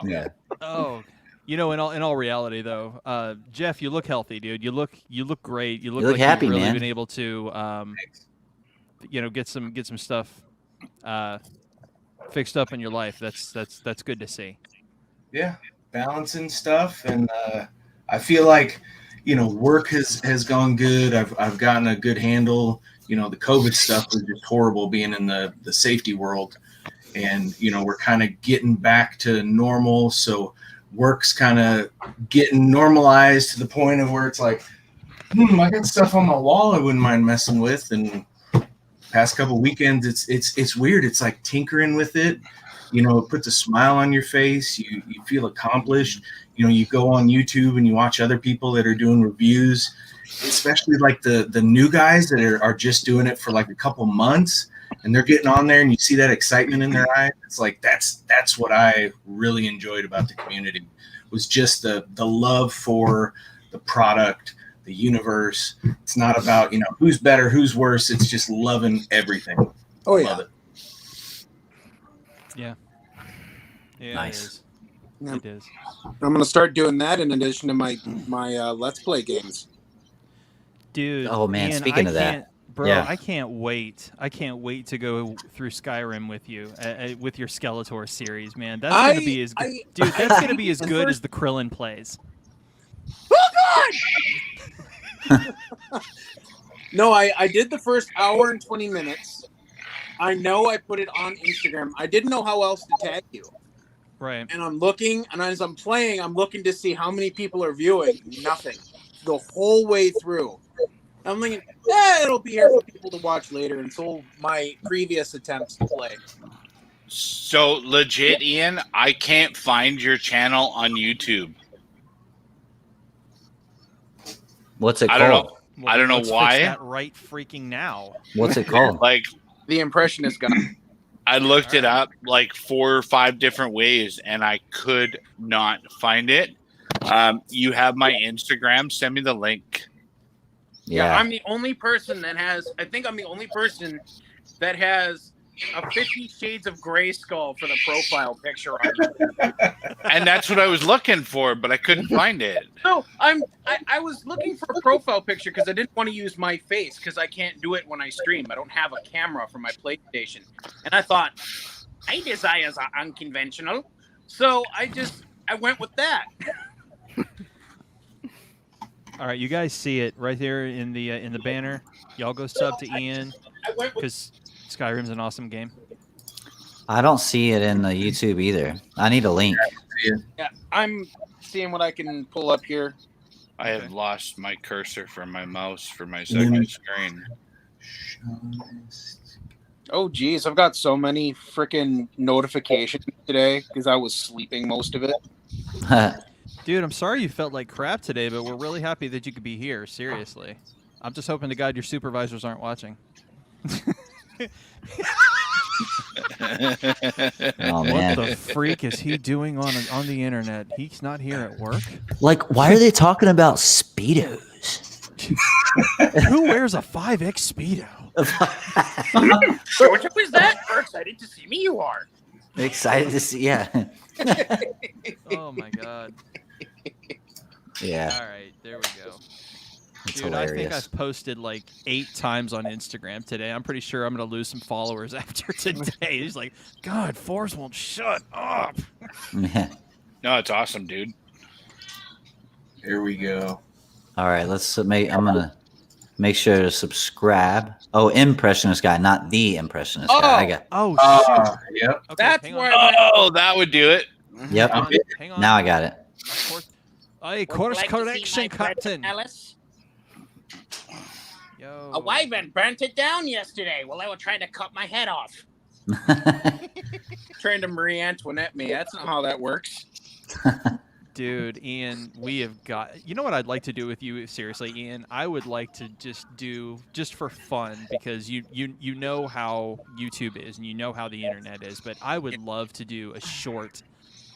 F: Yeah.
B: Oh, in all reality though, Jeff, you look healthy, dude. You look great. You look like
F: happy,
B: you've really
F: man.
B: been able to, get some stuff fixed up in your life. That's good to see.
N: Yeah, balancing stuff, and I feel like work has gone good. I've gotten a good handle. The COVID stuff was just horrible being in the safety world, and we're kind of getting back to normal. So work's kind of getting normalized to the point of where it's like, I got stuff on my wall I wouldn't mind messing with. And past couple weekends, it's weird. It's like tinkering with it. It puts a smile on your face. You feel accomplished. You go on YouTube and you watch other people that are doing reviews, especially like the new guys that are just doing it for like a couple months, and they're getting on there and you see that excitement in their eyes. It's like that's what I really enjoyed about the community, was just the love for the product, the universe. It's not about who's better, who's worse. It's just loving everything.
O: Oh yeah.
N: Love it.
B: Yeah.
F: Nice.
B: It is.
O: I'm gonna start doing that in addition to my Let's Play games.
B: Dude.
F: Oh man, speaking of that.
B: Bro,
F: Yeah.
B: I can't wait. I can't wait to go through Skyrim with you, with your Skeletor series, man. That's gonna be as good. Dude, that's gonna be as good as the Krillin plays.
O: Oh God! No, I did the first hour and 20 minutes. I know I put it on Instagram. I didn't know how else to tag you.
B: Right.
O: And I'm looking, and as I'm playing, I'm looking to see how many people are viewing. Nothing. The whole way through. I'm thinking, it'll be here for people to watch later until my previous attempts to play.
D: So legit, Ian, I can't find your channel on YouTube.
F: What's it
D: I don't
F: called?
D: know. I don't know
B: Let's
D: why.
B: Fix that right freaking now.
F: What's it called?
D: Like
O: The Impressionist guy.
D: I looked it up like 4 or 5 different ways and I could not find it. You have my Instagram. Send me the link.
O: Yeah, I'm the only person that has. I think I'm the only person that has a 50 Shades of Grey skull for the profile picture on it.
D: And that's what I was looking for, but I couldn't find it.
O: So I was looking for a profile picture because I didn't want to use my face because I can't do it when I stream. I don't have a camera for my PlayStation, and I thought my desires are unconventional, so I went with that.
B: All right, you guys see it right there in the banner. Y'all go sub to Ian because Skyrim's an awesome game.
F: I don't see it in the YouTube either. I need a link.
O: Yeah, I'm seeing what I can pull up here.
D: I have lost my cursor from my mouse for my second screen.
O: Oh, geez, I've got so many freaking notifications today because I was sleeping most of it.
B: Dude, I'm sorry you felt like crap today, but we're really happy that you could be here. Seriously. I'm just hoping to God your supervisors aren't watching.
F: Oh, man.
B: What the freak is he doing on the internet? He's not here at work?
F: Like, why are they talking about Speedos?
B: Who wears a 5X Speedo?
O: Georgia, was that? We're excited to see me. You are.
F: Excited to see, yeah.
B: Oh my god.
F: Yeah.
B: All right, there we go.
F: It's
B: Dude, I think
F: hilarious.
B: I've posted like 8 times on Instagram today. I'm pretty sure I'm going to lose some followers after today. He's like, God, Force won't shut up.
D: No, it's awesome, dude.
N: Here we go.
F: All right, let's make. I'm gonna make sure to subscribe. Oh, Impressionist guy, not the Impressionist guy. I got.
B: Oh shoot.
N: Yep.
B: Okay,
O: That's
B: hang on.
O: where I
D: Oh, that would do it.
F: Yep.
B: Hang on.
F: Now I got it.
B: Hey, course correction, Captain.
O: Alice.
B: Yo.
O: A wyvern burnt it down yesterday while I was trying to cut my head off. Trying to Marie Antoinette me. That's not how that works.
B: Dude, Ian, we have got. You know what I'd like to do with you? Seriously, Ian, I would like to just for fun, because you know how YouTube is and you know how the internet is, but I would love to do a short,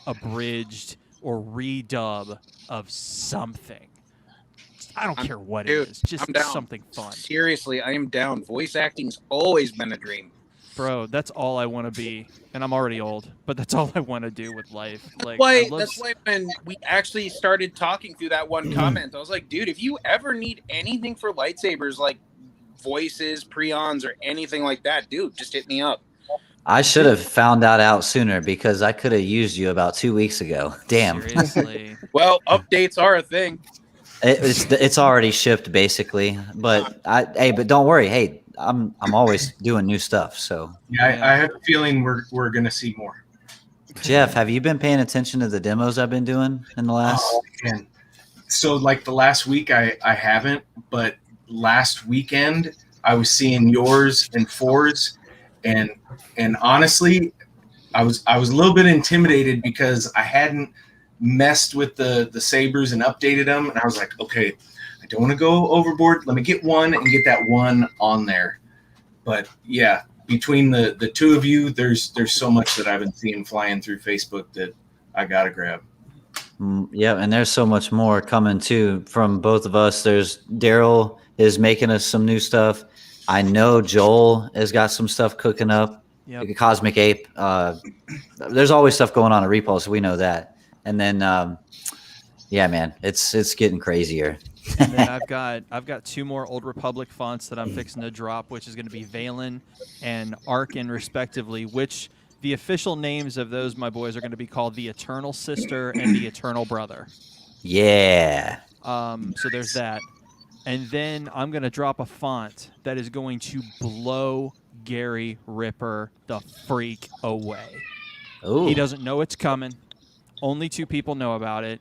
B: abridged or redub of something. I don't care what
O: Dude,
B: it is, just
O: I'm down.
B: something fun.
O: Seriously, I am down. Voice acting's always been a dream.
B: Bro, that's all I want to be, and I'm already old, but that's all I want to do with life. Like,
O: That's why when we actually started talking through that one comment, I was like, dude, if you ever need anything for lightsabers, like voices, preons, or anything like that, dude, just hit me up.
F: I should have found that out sooner, because I could have used you about 2 weeks ago. Damn.
B: Seriously.
O: Well, updates are a thing.
F: It's already shipped basically, but but don't worry. Hey, I'm always doing new stuff. So
N: Yeah, I have a feeling we're gonna see more.
F: Jeff, have you been paying attention to the demos I've been doing in the last?
N: Oh, man. So like the last week I haven't, but last weekend I was seeing yours and Fourzze, and honestly, I was a little bit intimidated because I hadn't messed with the sabers and updated them, and I was like, okay, I don't want to go overboard. Let me get one and get that one on there. But yeah, between the two of you, there's so much that I've been seeing flying through Facebook that I gotta grab.
F: Yeah, and there's so much more coming too from both of us. There's Daryl is making us some new stuff. I know Joel has got some stuff cooking up.
B: Yep.
F: Cosmic Ape. There's always stuff going on at Repulse. We know that. And then, yeah, man, it's getting crazier.
B: And then I've got 2 more Old Republic fonts that I'm fixing to drop, which is going to be Valen and Arkin, respectively. Which the official names of those, my boys, are going to be called the Eternal Sister and the Eternal Brother.
F: Yeah.
B: So there's that. And then I'm going to drop a font that is going to blow Gary Ripper the freak away.
F: Ooh.
B: He doesn't know it's coming. Only 2 people know about it.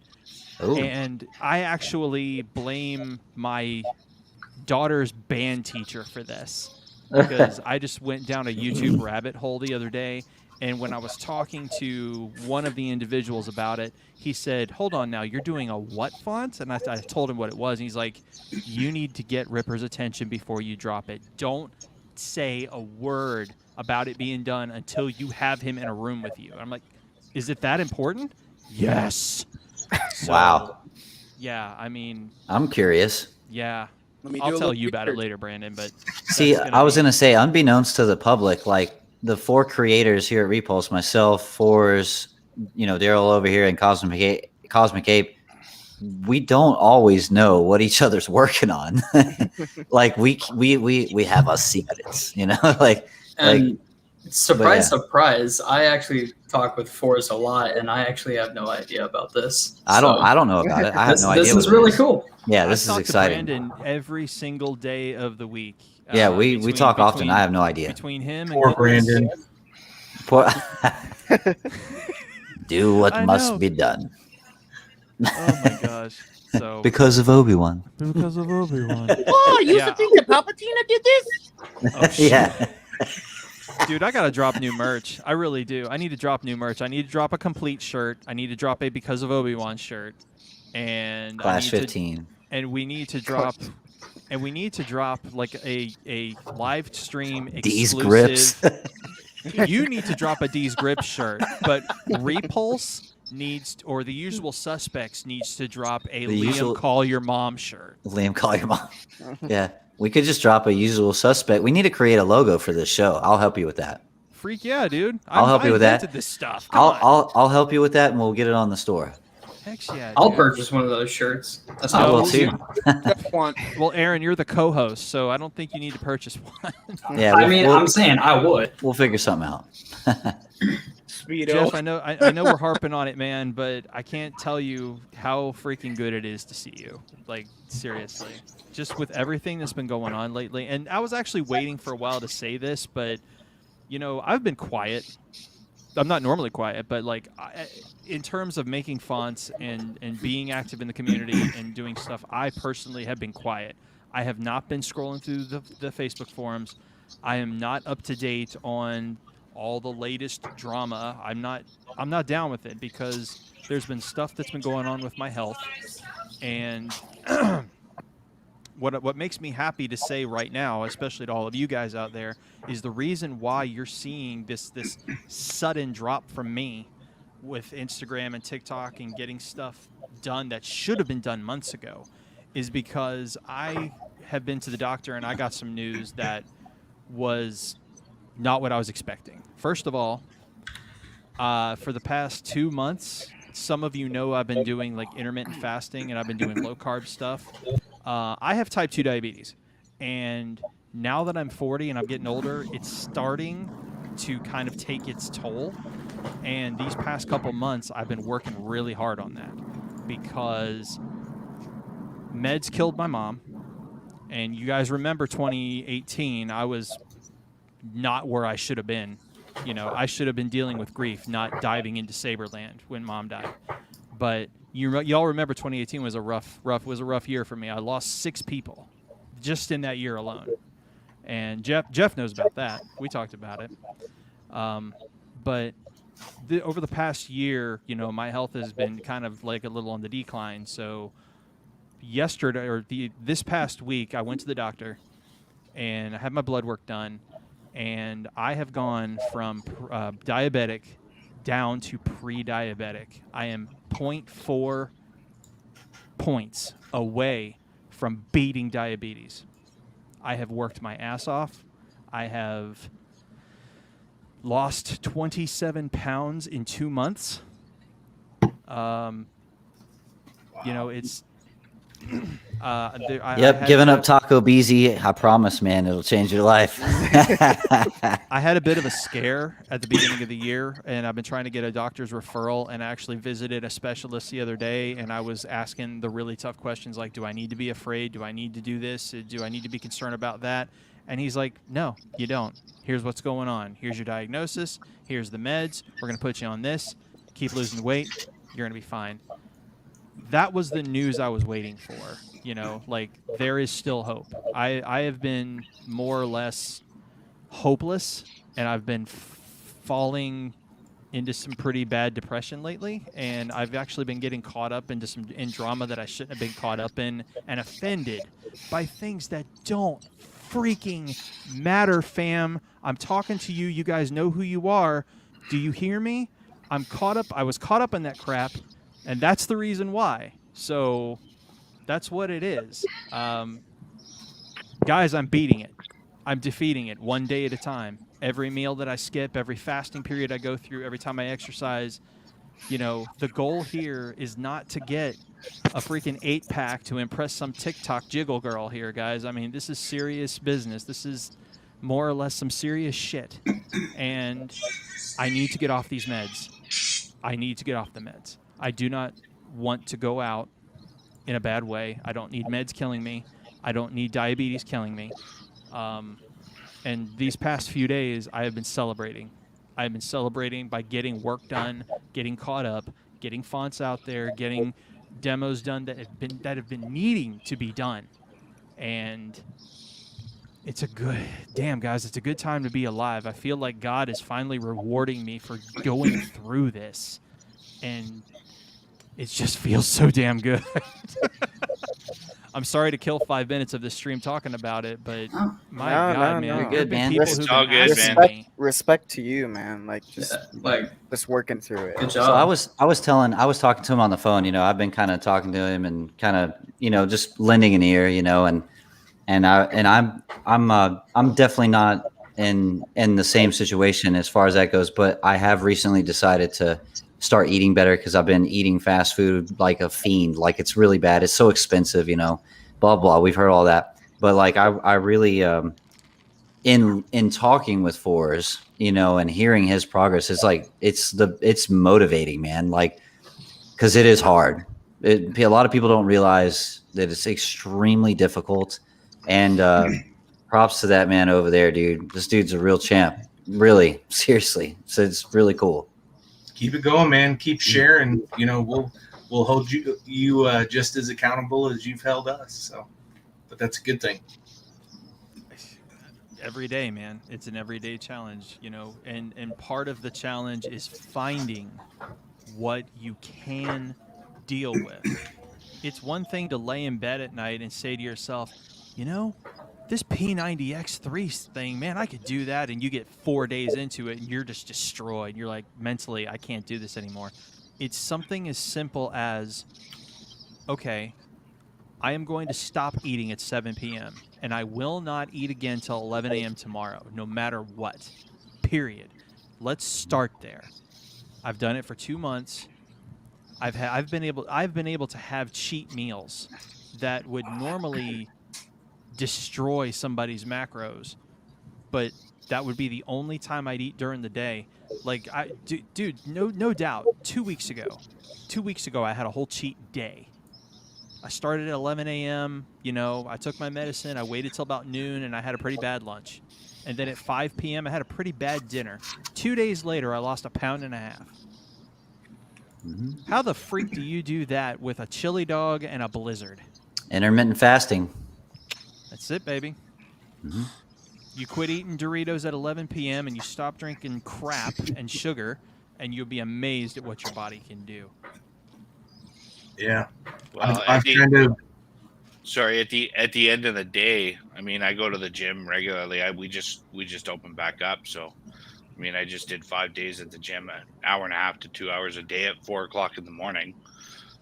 F: Ooh.
B: And I actually blame my daughter's band teacher for this, because I just went down a YouTube rabbit hole the other day, and when I was talking to one of the individuals about it, he said, hold on now, you're doing a what font? And I told him what it was, and he's like, you need to get Ripper's attention before you drop it. Don't say a word about it being done until you have him in a room with you. I'm like, is it that important? Yes. So,
F: wow.
B: Yeah, I mean,
F: I'm curious.
B: Yeah. I'll tell you about it later, Brandon. But
F: see, I was going to say, unbeknownst to the public, like the 4 creators here at Repulse, myself, Fourzze, Daryl over here, and Cosmic Ape, we don't always know what each other's working on. Like we have our secrets, like.
C: Surprise! I actually talk with Fourzze a lot, and I actually have no idea about this.
F: I don't know about it. I have no idea.
C: This is really cool.
F: Yeah, this is exciting.
B: To Brandon every single day of the week.
F: Yeah, we talk often. I have no idea.
B: Between him and
N: poor Brandon.
F: Do what must be done.
B: Oh my gosh! So
F: because of Obi-Wan.
B: Because of Obi-Wan.
O: Oh, you used to think that Palpatine did this?
B: Oh, shit.
F: Yeah.
B: Dude, I gotta drop new merch. I really do. I need to drop new merch. I need to drop a complete shirt. I need to drop a Because of Obi-Wan shirt. And
F: Class 15.
B: And we need to drop like a live stream exclusive.
F: D's Grips.
B: You need to drop a D's Grips shirt, but Repulse or the usual suspects needs to drop a
F: The
B: Liam
F: usual-
B: Call Your Mom shirt.
F: Liam, call your mom. Yeah, we could just drop a usual suspect. We need to create a logo for this show. I'll help you with that.
B: Freak yeah, dude.
F: I'll help you with that.
B: I invented this stuff. Come on.
F: I'll help you with that, and we'll get it on the store.
B: Heck yeah,
C: I'll
B: dude.
C: purchase one of those shirts. That's
F: I
C: not
F: will too.
B: Well, Aaron, you're the co-host, so I don't think you need to purchase one.
F: Yeah,
C: I'm saying I would.
F: We'll figure something out.
O: Speedo.
B: Jeff, I know we're harping on it, man, but I can't tell you how freaking good it is to see you. Like, seriously. Just with everything that's been going on lately. And I was actually waiting for a while to say this, but, you know, I've been quiet. I'm not normally quiet, but, like, in terms of making fonts and being active in the community and doing stuff, I personally have been quiet. I have not been scrolling through the Facebook forums. I am not up to date on all the latest drama. I'm not down with it because there's been stuff that's been going on with my health, and what makes me happy to say right now, especially to all of you guys out there, is the reason why you're seeing this sudden drop from me with Instagram and TikTok and getting stuff done that should have been done months ago is because I have been to the doctor and I got some news that was not what I was expecting. First of all, for the past 2 months, some of you know I've been doing like intermittent fasting and I've been doing low carb stuff. I have type 2 diabetes, and now that I'm 40 and I'm getting older, it's starting to kind of take its toll. And these past couple months, I've been working really hard on that because meds killed my mom. And you guys remember 2018, I was not where I should have been. You know, I should have been dealing with grief, not diving into Saberland when Mom died. But y'all remember 2018 was a rough year for me. I lost 6 people just in that year alone. And Jeff knows about that. We talked about it. But over the past year, you know, my health has been kind of like a little on the decline. So this past week, I went to the doctor and I had my blood work done. And I have gone from diabetic down to pre-diabetic. I am 0.4 points away from beating diabetes. I have worked my ass off. I have lost 27 pounds in 2 months. You know, it's...
F: Giving up Taco BZ, I promise, man, it'll change your life.
B: I had a bit of a scare at the beginning of the year, and I've been trying to get a doctor's referral, and I actually visited a specialist the other day, and I was asking the really tough questions like, do I need to be afraid? Do I need to do this? Do I need to be concerned about that? And he's like, no, you don't. Here's what's going on. Here's your diagnosis. Here's the meds. We're going to put you on this. Keep losing weight. You're going to be fine. That was the news I was waiting for. You know, like, there is still hope. I have been more or less hopeless, and I've been falling into some pretty bad depression lately, and I've actually been getting caught up in drama that I shouldn't have been caught up in, and offended by things that don't freaking matter, fam. I'm talking to you. You guys know who you are. Do you hear me? I was caught up in that crap, and that's the reason why. So that's what it is. Guys, I'm beating it. I'm defeating it one day at a time. Every meal that I skip, every fasting period I go through, every time I exercise, you know, the goal here is not to get a freaking 8-pack to impress some TikTok jiggle girl here, guys. I mean, this is serious business. This is more or less some serious shit. And I need to get off these meds. I need to get off the meds. I do not want to go out in a bad way. I don't need meds killing me. I don't need diabetes killing me. And these past few days, I have been celebrating. I've been celebrating by getting work done, getting caught up, getting fonts out there, getting demos done that have been needing to be done. And it's a good time to be alive. I feel like God is finally rewarding me for going through this. And it just feels so damn good. I'm sorry to kill 5 minutes of this stream talking about it, but my
A: No,
B: God,
A: no,
B: man,
A: no.
B: there have been people who've been asking
A: respect,
B: me.
A: respect to you, man. Like just just working through it.
F: So I was talking to him on the phone. I've been kind of talking to him and kind of just lending an ear. And I'm definitely not in the same situation as far as that goes. But I have recently decided to start eating better because I've been eating fast food like a fiend. Like it's really bad. It's so expensive. Blah blah. We've heard all that. But like I really in talking with Fourzze, and hearing his progress, it's like it's motivating, man. Like because it is hard. A lot of people don't realize that it's extremely difficult. And props to that man over there, dude. This dude's a real champ. Really, seriously. So it's really cool.
N: Keep it going, man. Keep sharing. We'll hold you just as accountable as you've held us. So, but that's a good thing.
B: Every day, man. It's an everyday challenge, and part of the challenge is finding what you can deal with. It's one thing to lay in bed at night and say to yourself, this P90X3 thing, man, I could do that. And you get 4 days into it and you're just destroyed. You're like, mentally, I can't do this anymore. It's something as simple as, okay, I am going to stop eating at 7 p.m. and I will not eat again till 11 a.m. tomorrow, no matter what, period. Let's start there. I've done it for 2 months. I've been able to have cheat meals that would normally destroy somebody's macros, but that would be the only time I'd eat during the day. Like dude, no doubt. 2 weeks ago, I had a whole cheat day. I started at 11 a.m. I took my medicine. I waited till about noon, and I had a pretty bad lunch. And then at 5 p.m., I had a pretty bad dinner. 2 days later, I lost 1.5 pounds. Mm-hmm. How the freak do you do that with a chili dog and a blizzard?
F: Intermittent fasting.
B: That's it, baby. Mm-hmm. You quit eating Doritos at 11 p.m. and you stop drinking crap and sugar, and you'll be amazed at what your body can do.
N: Yeah.
D: Well,
N: I've kind of.
D: Sorry, at the end of the day, I mean, I go to the gym regularly. We just opened back up, so I mean, I just did 5 days at the gym, an hour and a half to 2 hours a day at 4 o'clock in the morning.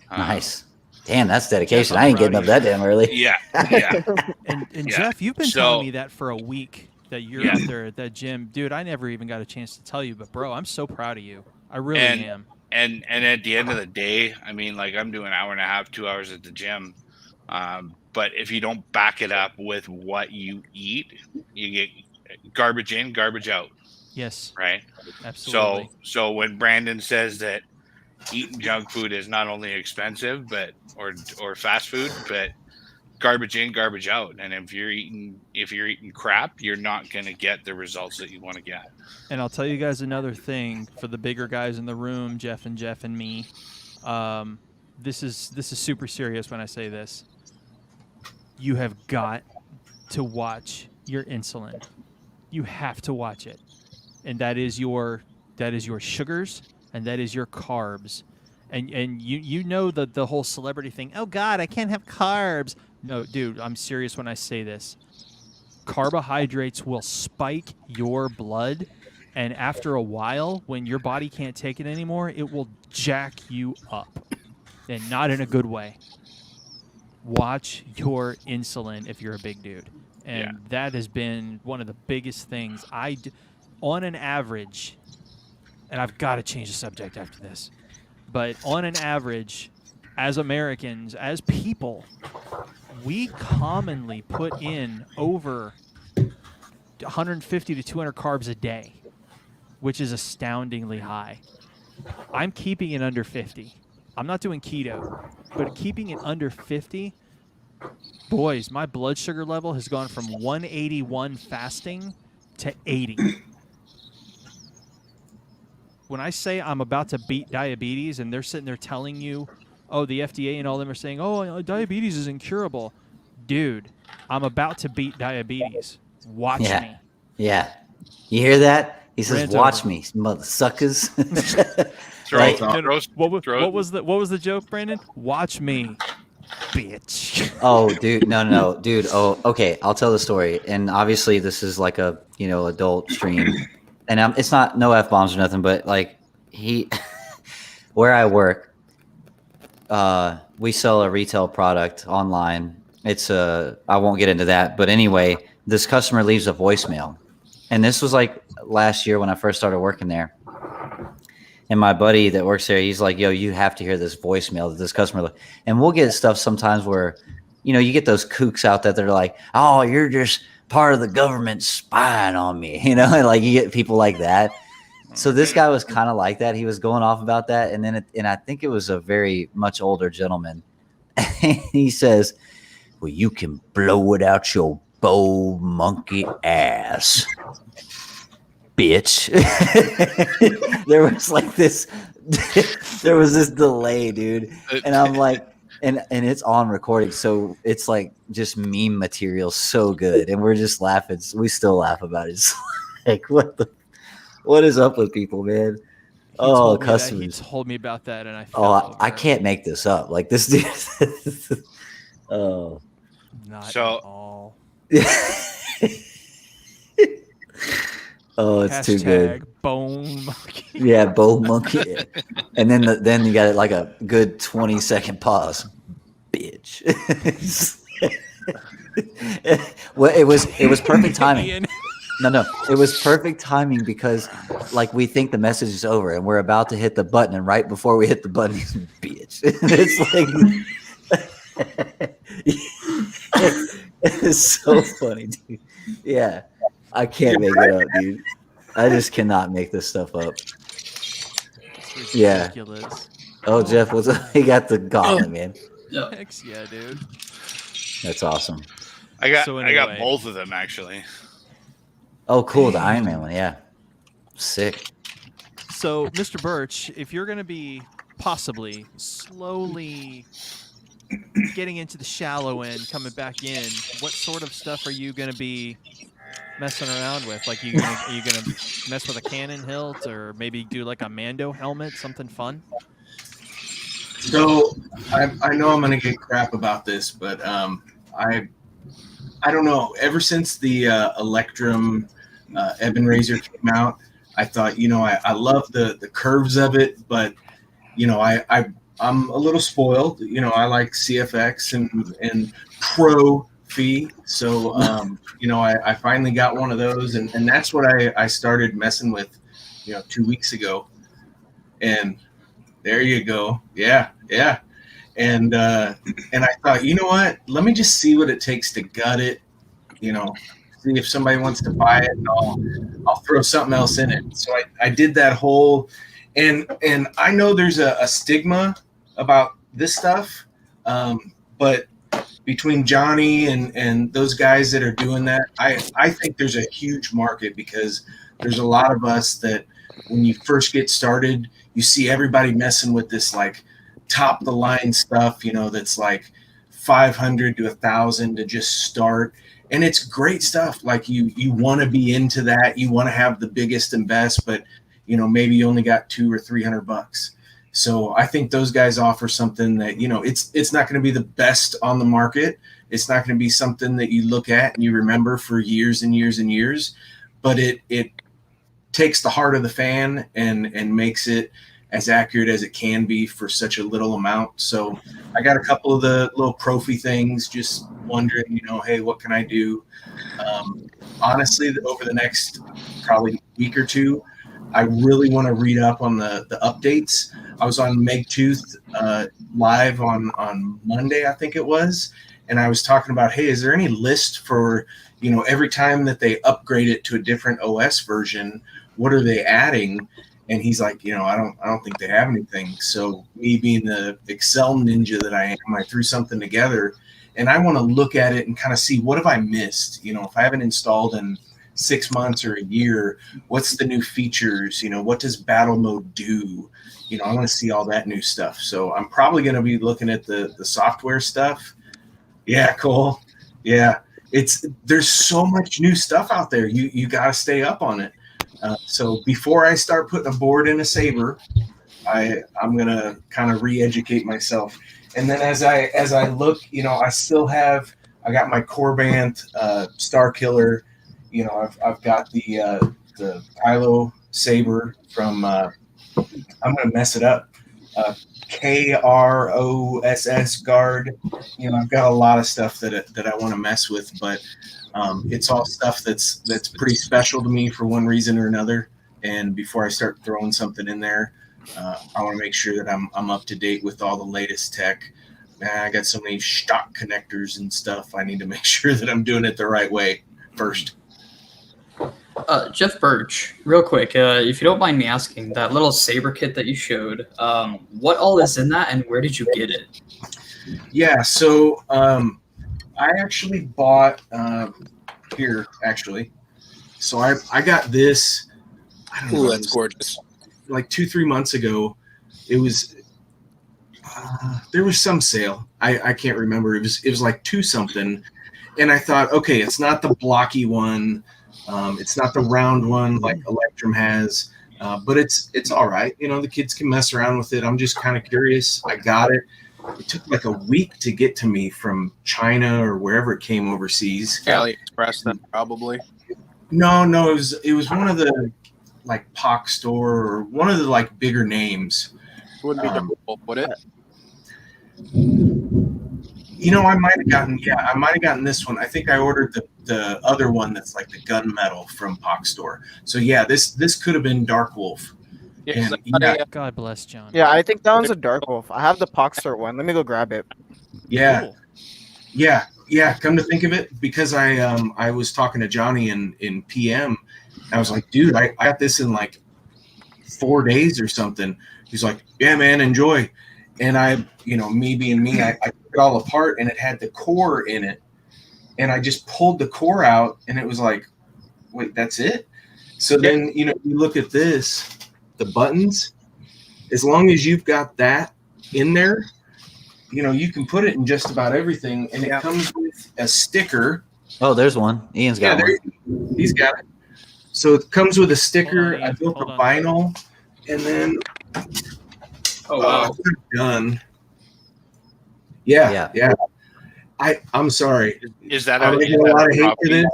F: Nice. Damn, that's dedication. I ain't getting up that damn early.
D: Yeah.
B: And
D: Yeah.
B: Jeff, you've been telling me that for a week that you're out there at that gym. Dude, I never even got a chance to tell you, but bro, I'm so proud of you. I really am.
D: And at the end of the day, I mean, like I'm doing an hour and a half, 2 hours at the gym. But if you don't back it up with what you eat, you get garbage in, garbage out.
B: Yes.
D: Right?
B: Absolutely.
D: So when Brandon says that eating junk food is not only expensive, but or fast food, but garbage in, garbage out. And if you're eating crap, you're not going to get the results that you want to get.
B: And I'll tell you guys another thing for the bigger guys in the room, Jeff and me. This is super serious when I say this. You have got to watch your insulin. You have to watch it. And that is your sugars and that is your carbs. And you know the whole celebrity thing. Oh God, I can't have carbs. No, dude, I'm serious when I say this. Carbohydrates will spike your blood, and after a while, when your body can't take it anymore, it will jack you up, and not in a good way. Watch your insulin if you're a big dude. And that has been one of the biggest things I do. On an average, and I've got to change the subject after this, but on an average, as Americans, as people, we commonly put in over 150 to 200 carbs a day, which is astoundingly high. I'm keeping it under 50. I'm not doing keto, but keeping it under 50, boys, my blood sugar level has gone from 181 fasting to 80. When I say I'm about to beat diabetes and they're sitting there telling you, oh, the FDA and all them are saying, oh, diabetes is incurable. Dude, I'm about to beat diabetes. Watch me.
F: Yeah. You hear that? He says,
B: Rant
F: watch
B: over.
F: me, mother suckers.
B: What was the joke, Brandon? Watch me. Bitch.
F: Oh, dude, no, dude. Oh, okay. I'll tell the story. And obviously, this is like a adult stream, and it's not no F-bombs or nothing. But like where I work, we sell a retail product online. I won't get into that, but anyway, this customer leaves a voicemail, and this was like last year when I first started working there. And my buddy that works there, he's like, "Yo, you have to hear this voicemail that this customer." And we'll get stuff sometimes where, you get those kooks out there that are like, "Oh, you're just part of the government spying on me," and like you get people like that. So this guy was kind of like that. He was going off about that, and then I think it was a very much older gentleman. He says, "Well, you can blow it out your bow monkey ass, bitch." There was like this there was this delay, dude, and I'm like, and it's on recording, so it's like just meme material, so good, and we're just laughing. We still laugh about it. It's like, what is up with people, man? Oh, customers.
B: He told me about that, and
F: I can't make this up. Like this dude. Oh,
B: not
D: so,
B: at all.
F: Oh, it's too good.
B: Bone monkey.
F: Yeah, bone monkey. And then you got like a good 20-second pause. Bitch. Well, it was perfect timing. No, it was perfect timing because like we think the message is over and we're about to hit the button, and right before we hit the button, he's bitch. It's like it's so funny, dude. Yeah. I can't make it up, dude. I just cannot make this stuff up. Yeah. Oh, Jeff, what's up? He got the gauntlet, man.
B: Heck yeah, dude.
F: That's awesome.
D: I got both of them actually.
F: Oh, cool. The Iron Man one. Yeah. Sick.
B: So, Mr. Birch, if you're going to be possibly slowly getting into the shallow end, coming back in, what sort of stuff are you going to be messing around with? Like, are you gonna mess with a cannon hilt, or maybe do like a Mando helmet, something fun?
N: So I know I'm gonna get crap about this, but I don't know. Ever since the Electrum Ebon Razor came out, I thought, I love the curves of it, but I'm a little spoiled. I like CFX and Pro fee. So, I finally got one of those, and that's what I started messing with, 2 weeks ago. And there you go. Yeah. And I thought, you know what? Let me just see what it takes to gut it. See if somebody wants to buy it, and I'll throw something else in it. So I did that whole, and I know there's a stigma about this stuff, but between Johnny and those guys that are doing that, I think there's a huge market, because there's a lot of us that when you first get started, you see everybody messing with this like top the line stuff, that's like 500 to 1,000 to just start. And it's great stuff. Like you want to be into that. You want to have the biggest and best, but maybe you only got $200 or $300. So I think those guys offer something that, it's not going to be the best on the market. It's not going to be something that you look at and you remember for years and years and years, but it takes the heart of the fan and makes it as accurate as it can be for such a little amount. So I got a couple of the little Profi things, just wondering, hey, what can I do? Honestly, over the next probably week or two, I really want to read up on the updates. I was on Megtooth live on Monday, I think it was, and I was talking about, hey, is there any list for, every time that they upgrade it to a different OS version, what are they adding? And he's like, I don't think they have anything. So me being the Excel ninja that I am, I threw something together, and I want to look at it and kind of see, what have I missed? If I haven't installed in 6 months or a year, what's the new features? What does battle mode do? I want to see all that new stuff. So I'm probably going to be looking at the software stuff. Yeah, cool. Yeah, there's so much new stuff out there. You got to stay up on it. So before I start putting a board in a Saber, I'm going to kind of re-educate myself. And then as I look, I still have, I got my Corbant Star Killer. I've got the Kylo Saber from I'm gonna mess it up. KROSS Guard. I've got a lot of stuff that I want to mess with, but it's all stuff that's pretty special to me for one reason or another. And before I start throwing something in there, I want to make sure that I'm up to date with all the latest tech. I got so many stock connectors and stuff. I need to make sure that I'm doing it the right way first.
C: Jeff Birch, real quick, if you don't mind me asking, that little saber kit that you showed, what all is in that, and where did you get it?
N: Yeah, so I actually bought here actually. So I got this. I don't know.
O: That's gorgeous.
N: Like 2-3 months ago, it was there was some sale. I can't remember. It was like 2 something, and I thought, okay, it's not the blocky one. It's not the round one like Electrum has, but it's all right. The kids can mess around with it. I'm just kind of curious. I got it. It took like a week to get to me from China or wherever it came overseas.
O: AliExpress, then probably.
N: No, it was one of the like POC store or one of the like bigger names.
O: It wouldn't be difficult, would it?
N: I might have gotten this one. I think I ordered the other one that's like the gunmetal from POC store. So yeah, this could have been Dark Wolf.
B: And, God bless John.
A: Yeah, I think that was a Dark Wolf. I have the POC store one. Let me go grab it.
N: Yeah.
B: Cool.
N: Yeah. Come to think of it, because I was talking to Johnny in PM. I was like, dude, I got this in like 4 days or something. He's like, yeah, man, enjoy. And I, me being me, I took it all apart, and it had the core in it. And I just pulled the core out, and it was like, wait, that's it? So then, you look at this, the buttons, as long as you've got that in there, you can put it in just about everything. And it comes with a sticker.
F: Oh, there's one. Ian's got one.
N: He's got it. So it comes with a sticker. I built a vinyl, and then done. Yeah. I'm sorry.
D: Is that
N: I'm getting a lot of hate for this?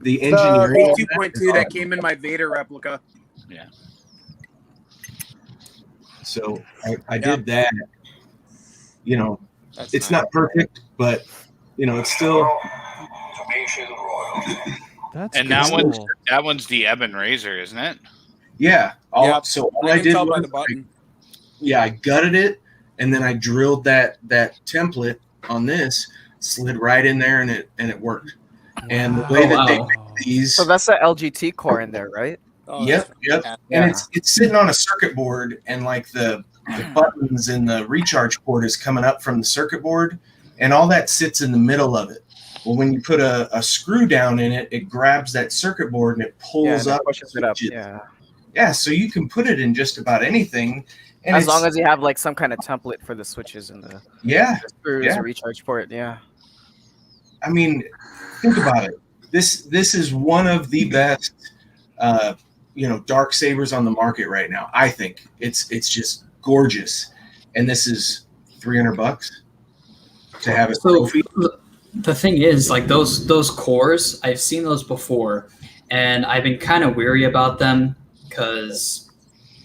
N: The engineering.
O: 2.2 that came in my Vader replica.
D: Yeah.
N: So I did that. It's not perfect, but it's still.
B: That's
D: and
B: cool.
D: that one's the Ebon Razor, isn't it?
N: Yeah. So all I did
O: tell by
N: was
O: the button.
N: I gutted it, and then I drilled that template on this, slid right in there, and it worked. And the way that they make these.
A: So that's the LGT core in there, right?
O: Oh,
N: Yep. And it's sitting on a circuit board, and like the buttons and the recharge port is coming up from the circuit board, and all that sits in the middle of it. Well, when you put a screw down in it, it grabs that circuit board and it pulls up.
A: Pushes it up.
N: Yeah, so you can put it in just about anything. And
A: as long as you have like some kind of template for the switches and the screws, the recharge port. Yeah.
N: I mean, think about it. This is one of the best, dark sabers on the market right now. I think it's just gorgeous, and this is $300 to have a trophy.
C: The thing is, like those cores, I've seen those before, and I've been kind of weary about them because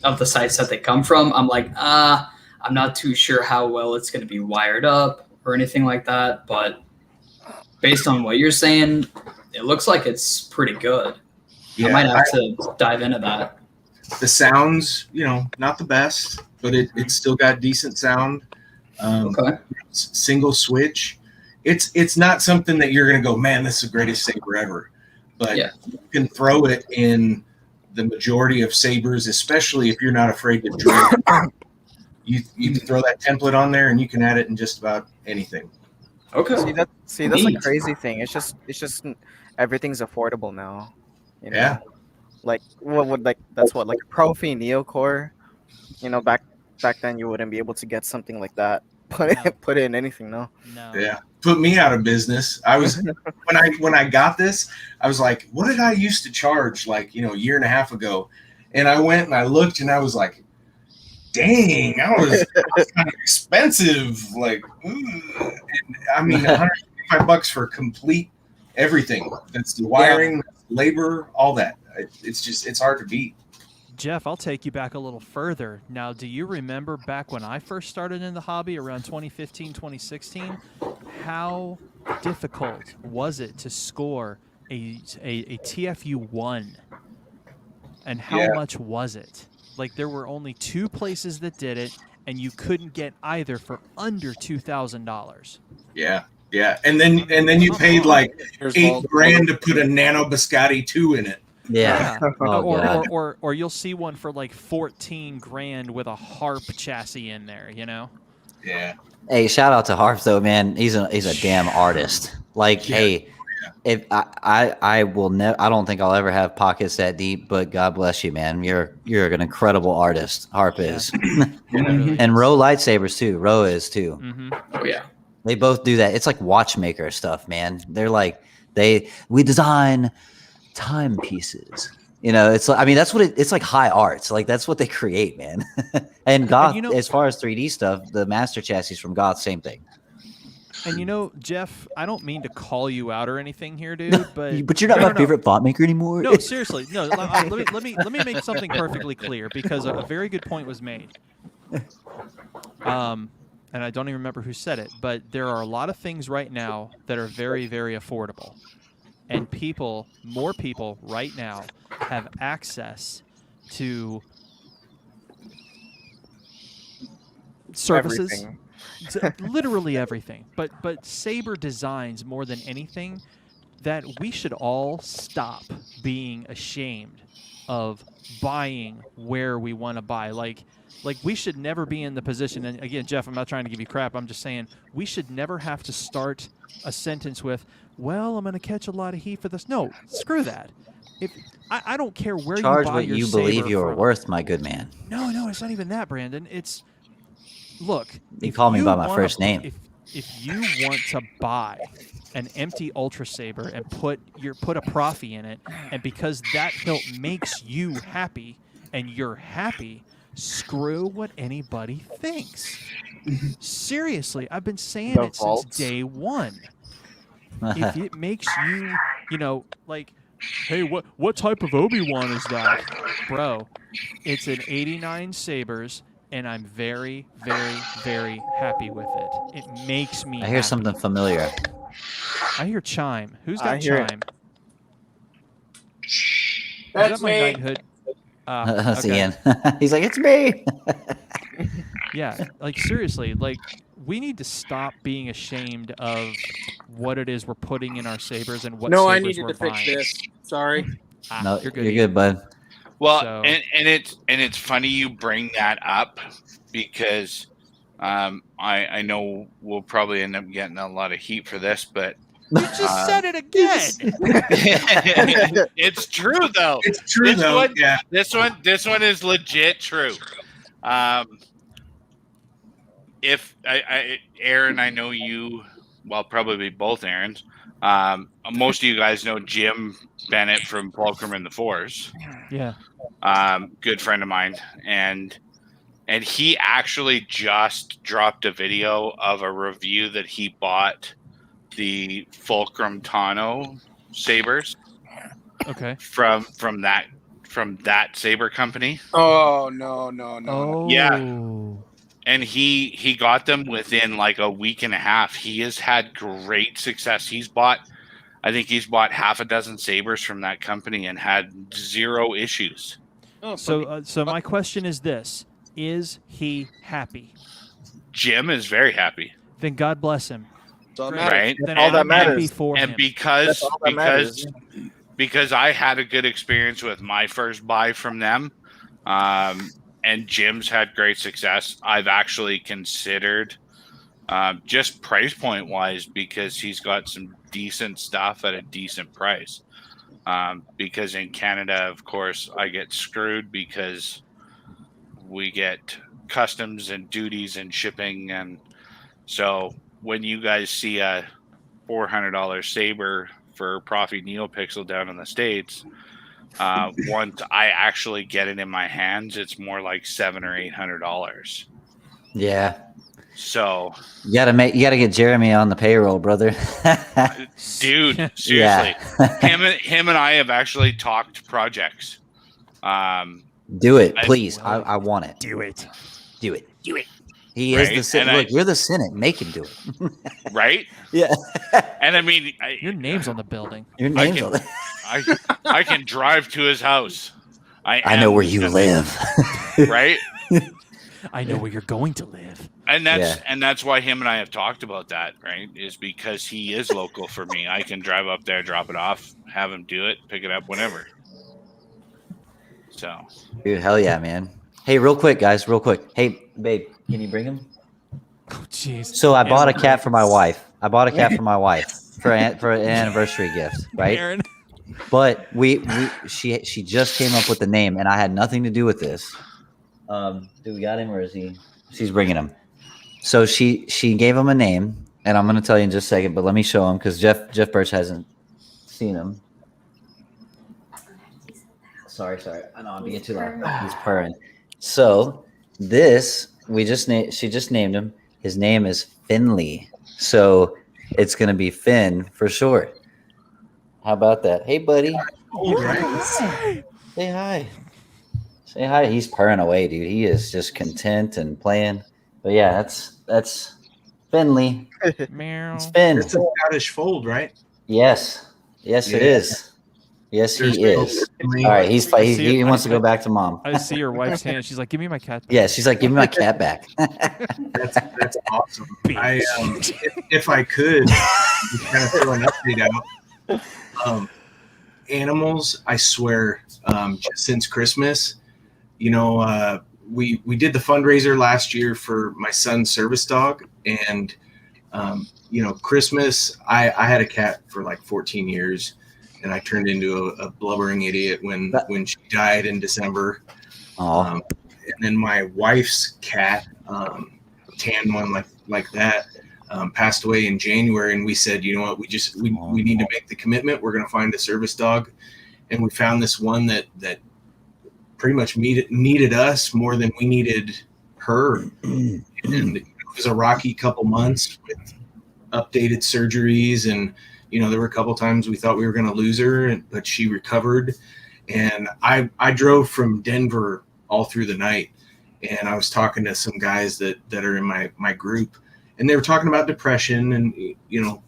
C: of the sites that they come from. I'm like, I'm not too sure how well it's going to be wired up or anything like that. But based on what you're saying, it looks like it's pretty good. I might have to dive into that.
N: The sounds, not the best, but it's still got decent sound.
C: Okay.
N: Single switch. It's not something that you're going to go, man, this is the greatest saber ever. But you can throw it in the majority of sabers, especially if you're not afraid to drill. You can throw that template on there, and you can add it in just about anything.
C: Okay.
A: See, that's a crazy thing. It's just everything's affordable now.
N: Yeah.
A: Like that's what like a Profi Neo Core. Back then you wouldn't be able to get something like that. Put it in anything, no.
N: Yeah, put me out of business. I was when I got this, I was like, what did I used to charge like a year and a half ago? And I went and I looked, and I was like, dang, that was kind of expensive. Like, and, I mean, $155 for complete everything. That's the wiring, labor, all that. It's hard to beat.
B: Jeff, I'll take you back a little further. Now, do you remember back when I first started in the hobby around 2015, 2016, how difficult was it to score a TFU 1? And how much was it? Like, there were only 2 places that did it, and you couldn't get either for under $2,000.
N: Yeah. And then you paid like $8,000 to put a Nano Biscotti 2 in it.
F: Yeah.
B: Or you'll see one for like $14,000 with a harp chassis in there, you know?
N: Yeah.
F: Hey, shout out to Harp though, man. He's a damn artist. Like, hey, if I will never, I don't think I'll ever have pockets that deep, but God bless you, man. You're an incredible artist. Harp is. And Ro lightsabers too. Ro is too.
B: Mm-hmm.
C: Oh yeah.
F: They both do that. It's like watchmaker stuff, man. They're like we design timepieces. You know, it's like, I mean, that's what it's like, high arts. Like, that's what they create, man. And Goth, as far as 3D stuff, the master chassis from Goth, same thing.
B: And you know, Jeff, I don't mean to call you out or anything here, dude, but
F: you're not my favorite bot maker anymore.
B: No, seriously, no. Let me make something perfectly clear, because a very good point was made. And I don't even remember who said it, but there are a lot of things right now that are very, very affordable. And more people right now have access to services, literally everything. But Saber designs, more than anything, that we should all stop being ashamed of buying where we want to buy. Like we should never be in the position, and again, Jeff, I'm not trying to give you crap, I'm just saying we should never have to start a sentence with, well, I'm going to catch a lot of heat for this. No, screw that. If I don't care where
F: Charge
B: you buy
F: what
B: your
F: you
B: Saber
F: believe you are
B: from.
F: worth, my good man.
B: No, it's not even that, Brandon. It's, look.
F: You call me by my first name.
B: If you want to buy an empty Ultra Saber and put a Profi in it, and because that hilt makes you happy and you're happy, screw what anybody thinks. Seriously, I've been saying it since day one. If it makes you, like, hey, what type of Obi-Wan is that? Bro, it's an 89 Sabers, and I'm very, very, very happy with it. It makes me
F: I hear something familiar.
B: I hear Chime. Who's got
A: hear
B: Chime?
O: That's
B: Is that my
O: me.
B: knighthood?
F: That's
B: Okay.
F: Ian. He's like, it's me.
B: Yeah, like, seriously, like, we need to stop being ashamed of what it is we're putting in our Sabers and what
O: No,
B: Sabers
O: I needed
B: we're
O: to fix
B: buying.
O: this. Sorry.
F: No,
B: you're
F: you're good, bud.
D: Well,
B: So-
D: and it's funny you bring that up, because I know we'll probably end up getting a lot of heat for this, but
B: You just said it again.
D: it's true though.
N: It's true though. Yeah.
D: This one is legit true. If Aaron, I know you, well, probably both Aarons. Most of you guys know Jim Bennett from Fulcrum and the Force.
B: Yeah.
D: Good friend of mine, and he actually just dropped a video of a review that he bought the Fulcrum Tano sabers.
B: Okay.
D: From that saber company.
O: Oh no.
B: Oh.
D: Yeah. And he got them within like a week and a half. He has had great success. I think he's bought half a dozen sabers from that company and had zero issues.
B: So my question is this: is he happy?
D: Jim is very happy.
B: Then God bless him.
D: Right?
B: Then I'm happy for him.
D: And because
A: all that matters.
D: because I had a good experience with my first buy from them, and Jim's had great success, I've actually considered, just price point wise, because he's got some decent stuff at a decent price. Because in Canada, of course, I get screwed because we get customs and duties and shipping, and so when you guys see a $400 saber for Profi NeoPixel down in the States, Once I actually get it in my hands, it's more like $700 or $800.
F: Yeah.
D: So
F: you gotta get Jeremy on the payroll, brother.
D: dude, seriously,
F: Yeah.
D: him and I have actually talked projects.
F: Do it, please. I want it.
B: Do it.
F: Do it.
B: Do it.
F: He
D: Right?
F: is the Senate.
D: And
F: Look, you're the Senate. Make him do it.
D: Right?
F: Yeah.
D: And I mean,
B: Your name's on the building.
F: Your name's on the
D: I can drive to his house.
F: I know where you live.
D: Right?
B: I know where you're going to live.
D: And that's why him and I have talked about that, right? Is because he is local for me. I can drive up there, drop it off, have him do it, pick it up whenever. So,
F: Dude, hell yeah, man. Hey, real quick, guys, real quick. Hey, babe, can you bring him?
B: Oh, jeez.
F: So I bought a cat for my wife. For an anniversary gift, right?
B: Aaron.
F: But she just came up with the name, and I had nothing to do with this. Do we got him, or is he? She's bringing him. So she gave him a name, and I'm gonna tell you in just a second. But let me show him because Jeff Birch hasn't seen him. Sorry. I know I'm being too loud. He's purring. So this she just named him. His name is Finley. So it's gonna be Finn for short. How about that? Hey, buddy. Say hi. Say hi. He's purring away, dude. He is just content and playing. But yeah, that's Finley.
B: Meow.
F: It's Finn.
N: It's a Scottish fold, right?
F: Yes. Yes, it is. Yes, he is. All right, he wants to go back to mom.
B: I see your wife's hand. She's like, "Give me my cat back."
F: Yeah, she's like, "Give me my cat back."
N: That's awesome. If I could, just kind of throw an update out. Animals, I swear, just since Christmas, we did the fundraiser last year for my son's service dog, and Christmas, I had a cat for like 14 years. And I turned into a blubbering idiot when she died in December. And then my wife's cat, tan one like that, passed away in January. And we said, you know what, we need to make the commitment. We're going to find a service dog. And we found this one that pretty much needed us more than we needed her. And it was a rocky couple months with updated surgeries, and there were a couple times we thought we were going to lose her, but she recovered. And I drove from Denver all through the night, and I was talking to some guys that are in my group, and they were talking about depression, and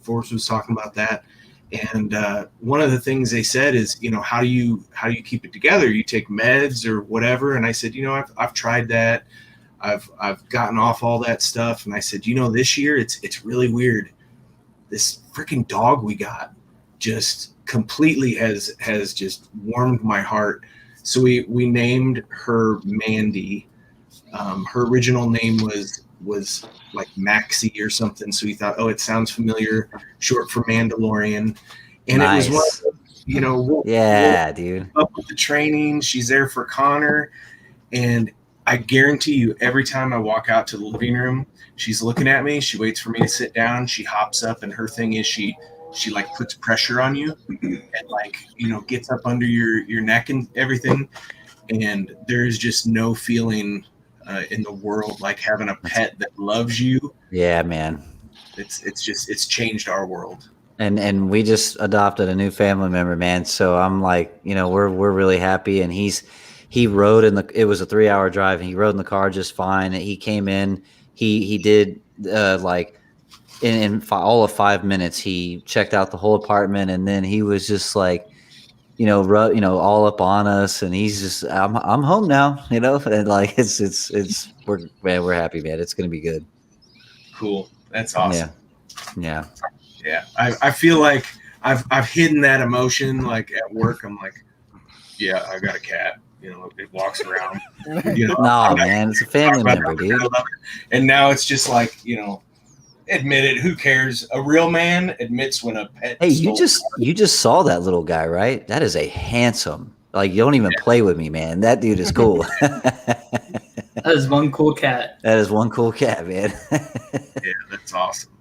N: Fourzze was talking about that. And one of the things they said is, how do you keep it together? You take meds or whatever? And I said, I've tried that. I've gotten off all that stuff. And I said, this year it's really weird. This freaking dog we got just completely has just warmed my heart. So we named her Mandy. Her original name was like Maxie or something. So we thought, oh, it sounds familiar, short for Mandalorian. And
F: nice.
N: It was one,
F: yeah, dude.
N: Up with the training, she's there for Connor, and I guarantee you, every time I walk out to the living room, she's looking at me. She waits for me to sit down. She hops up, and her thing is she like puts pressure on you and gets up under your neck and everything. And there's just no feeling in the world like having a pet that loves you.
F: Yeah, man.
N: It's changed our world.
F: And we just adopted a new family member, man. So I'm like, we're really happy. And he rode it was a 3-hour drive, and he rode in the car just fine. And he came in, he did in all of 5 minutes, he checked out the whole apartment, and then he was just like, all up on us, and he's just, I'm home now, and like we're happy, man. It's gonna be good.
N: Cool. That's awesome.
F: Yeah.
N: I feel like I've hidden that emotion, like at work. I'm like, yeah, I got a cat. It walks around.
F: No, man, it's a family member, dude.
N: And now it's just like, admit it. Who cares? A real man admits when a pet.
F: Hey, you just saw that little guy, right? That is a handsome. Like, you don't even play with me, man. That dude is cool.
C: That is one cool cat.
F: That is one cool cat, man.
N: Yeah, that's awesome.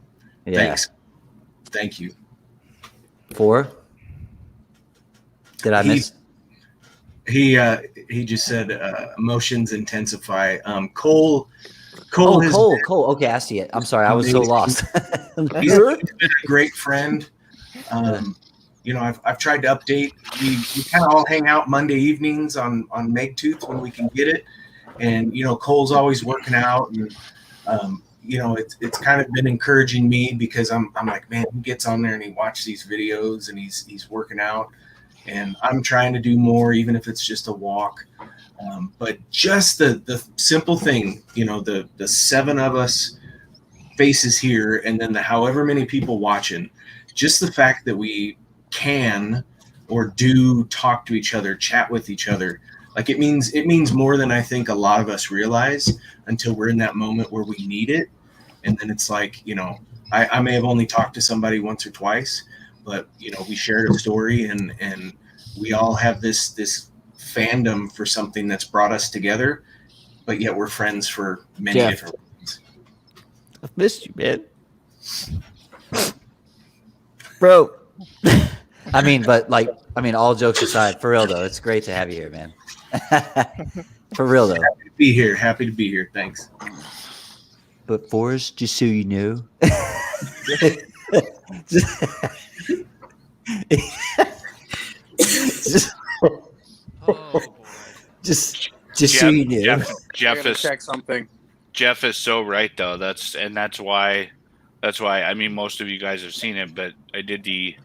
F: Yeah.
N: Thanks. Thank you.
F: 4? Did I miss?
N: He just said emotions intensify. Cole.
F: Cole.
N: Has
F: Cole. Okay, I see it. I'm sorry, I was so lost.
N: He's been a great friend. You know, I've tried to update. We kind of all hang out Monday evenings on Megtooth when we can get it, and you know, Cole's always working out, and you know, it's kind of been encouraging me because I'm like, man, he gets on there and he watches these videos and he's working out, and I'm trying to do more, even if it's just a walk. But just the simple thing, you know, the 7 of us faces here, and then the however many people watching, just the fact that we can or do talk to each other, chat with each other, like it means more than I think a lot of us realize until we're in that moment where we need it. And then it's like, you know, I may have only talked to somebody once or twice, but you know, we shared a story and we all have this fandom for something that's brought us together, but yet we're friends for many different reasons.
F: I've missed you, man. Bro. I mean, all jokes aside, for real though, it's great to have you here, man. For real though.
N: Happy to be here. Thanks.
F: But Fourzze, just so you know, just so you know.
D: Jeff is
O: check something.
D: Jeff is so right though. That's why. I mean, most of you guys have seen it, but I did the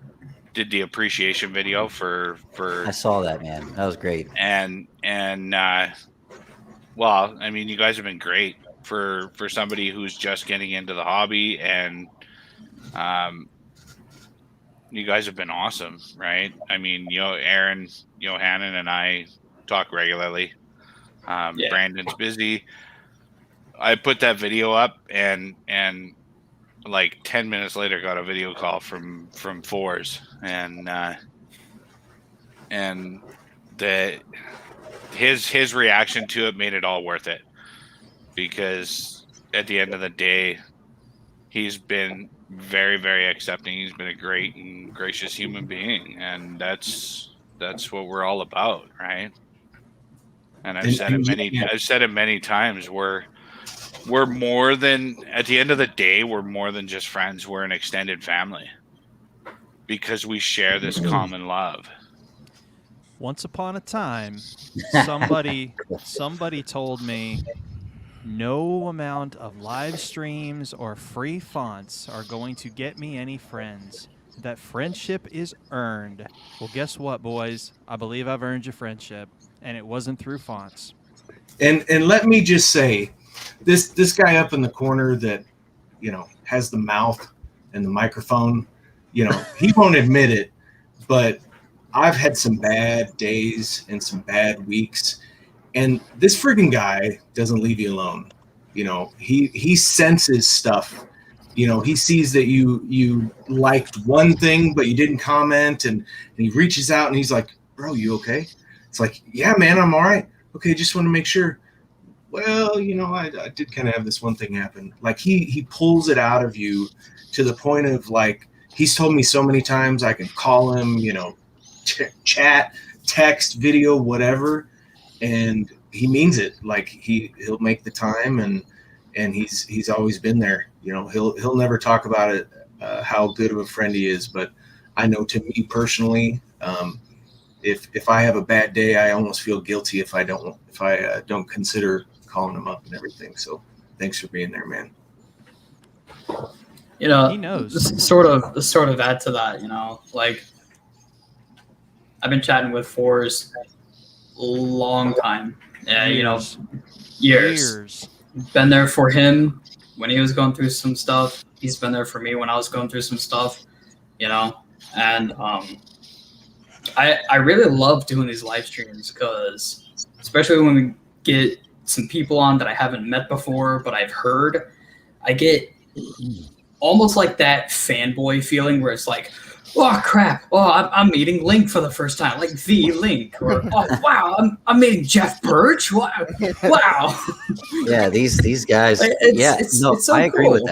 D: appreciation video for
F: I saw that, man. That was great.
D: And well, I mean, you guys have been great for somebody who's just getting into the hobby, and you guys have been awesome, right? I mean, you know, Aaron, Johannan, and I talk regularly. Brandon's busy. I put that video up, and like 10 minutes later got a video call from Fourzze, and his reaction to it made it all worth it, because at the end of the day, he's been very, very accepting. He's been a great and gracious human being, and that's what we're all about, right? And I've said it many times. We're more than, at the end of the day, we're more than just friends. We're an extended family because we share this common love.
B: Once upon a time, somebody told me no amount of live streams or free fonts are going to get me any friends. That friendship is earned. Well, guess what, boys? I believe I've earned your friendship, and it wasn't through fonts.
N: And let me just say, this guy up in the corner that, you know, has the mouth and the microphone, you know, he won't admit it, but I've had some bad days and some bad weeks, and this friggin' guy doesn't leave you alone. You know, he senses stuff. You know, he sees that you liked one thing but you didn't comment, and he reaches out and he's like, bro, you okay? It's like, yeah, man, I'm all right. Okay, just want to make sure. Well, you know, I did kind of have this one thing happen. Like he pulls it out of you to the point of, like, he's told me so many times I can call him, you know, chat, text, video, whatever, and he means it. Like he'll make the time, and he's always been there. You know, he'll never talk about it, how good of a friend he is. But I know, to me personally, if I have a bad day, I almost feel guilty if I don't consider calling him up and everything. So thanks for being there, man.
C: You know,
B: he knows.
C: Sort of add to that, you know, like I've been chatting with Fourzze a long time. Yeah, you know, years. Been there for him when he was going through some stuff. He's been there for me when I was going through some stuff, you know, and I really love doing these live streams, because especially when we get some people on that I haven't met before but I've heard, I get almost like that fanboy feeling where it's like, oh crap, I'm meeting Link for the first time, like the Link, or oh wow, I'm meeting Jeff Birch. Wow.
F: Yeah, these guys. It's so I agree with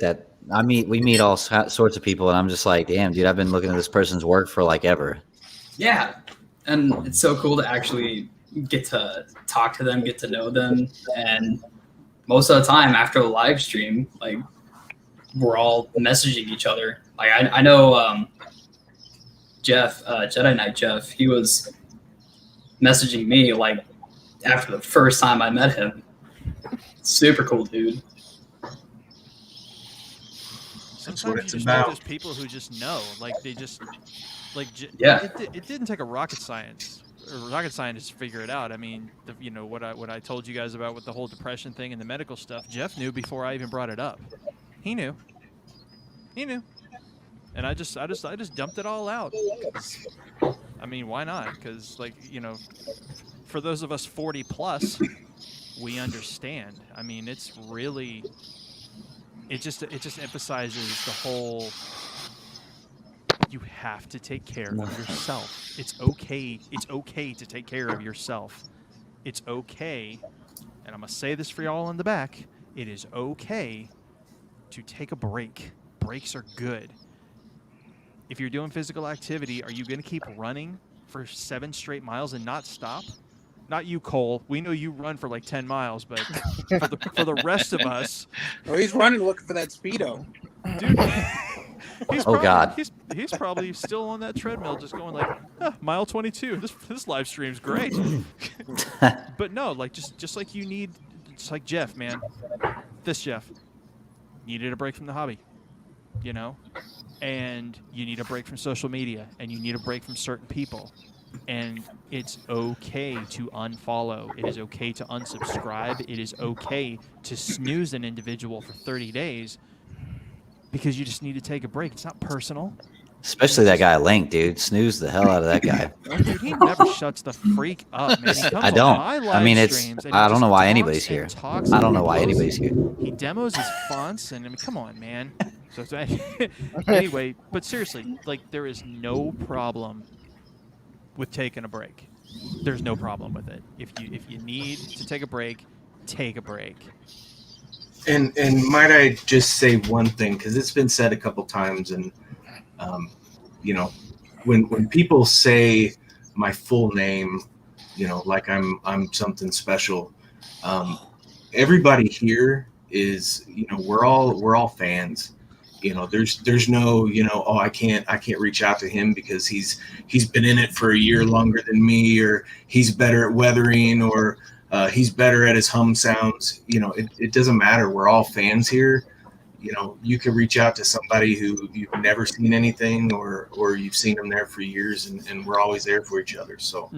F: that. We meet all sorts of people, and I'm just like, damn, dude, I've been looking at this person's work for like ever.
C: Yeah, And it's so cool to actually get to talk to them, get to know them, and most of the time after the live stream, like we're all messaging each other. Like I know Jeff, Jedi Knight Jeff, he was messaging me like after the first time I met him. Super cool dude.
B: Sometimes
N: what
B: you
N: it's
B: just
N: about.
B: meet those people who just know, like they just, like
C: Yeah.
B: It didn't take a rocket scientist to figure it out. I mean, what I told you guys about with the whole depression thing and the medical stuff. Jeff knew before I even brought it up. He knew, and I just dumped it all out. 'Cause, I mean, why not? Because for those of us 40 plus, we understand. I mean, it's really. It just emphasizes the whole. You have to take care of yourself. It's okay. It's okay to take care of yourself. It's okay, and I'm gonna say this for y'all in the back. It is okay to take a break. Breaks are good. If you're doing physical activity, are you gonna keep running for 7 straight miles and not stop? Not you, Cole. We know you run for like 10 miles, but for the rest of us,
O: Oh, he's running looking for that Speedo.
B: dude.
F: God.
B: He's probably still on that treadmill, just going like, mile 22. This live stream's great. But no, like just like you need, just like Jeff, man. This Jeff needed a break from the hobby, and you need a break from social media, and you need a break from certain people. And it's okay to unfollow. It is okay to unsubscribe. It is okay to snooze an individual for 30 days because you just need to take a break. It's not personal.
F: Especially that guy Link, dude. Snooze the hell out of that guy.
B: Dude, he never shuts the freak up, man. He comes
F: I don't.
B: on my live
F: I mean,
B: streams and
F: I
B: he
F: don't
B: just
F: know why
B: talks
F: anybody's
B: and
F: here.
B: talks
F: I don't
B: and
F: know why
B: blows.
F: anybody's here.
B: He demos his fonts, and I mean, come on, man. So anyway, but seriously, like there is no problem with taking a break. There's no problem with it. If you need to take a break, take a break.
N: And might I just say one thing, because it's been said a couple times, and when people say my full name, like I'm something special. Everybody here is, we're all fans. There's no, oh, I can't reach out to him because he's been in it for a year longer than me, or he's better at weathering, or he's better at his hum sounds. It doesn't matter. We're all fans here. You can reach out to somebody who you've never seen anything, or you've seen them there for years, and we're always there for each other. So,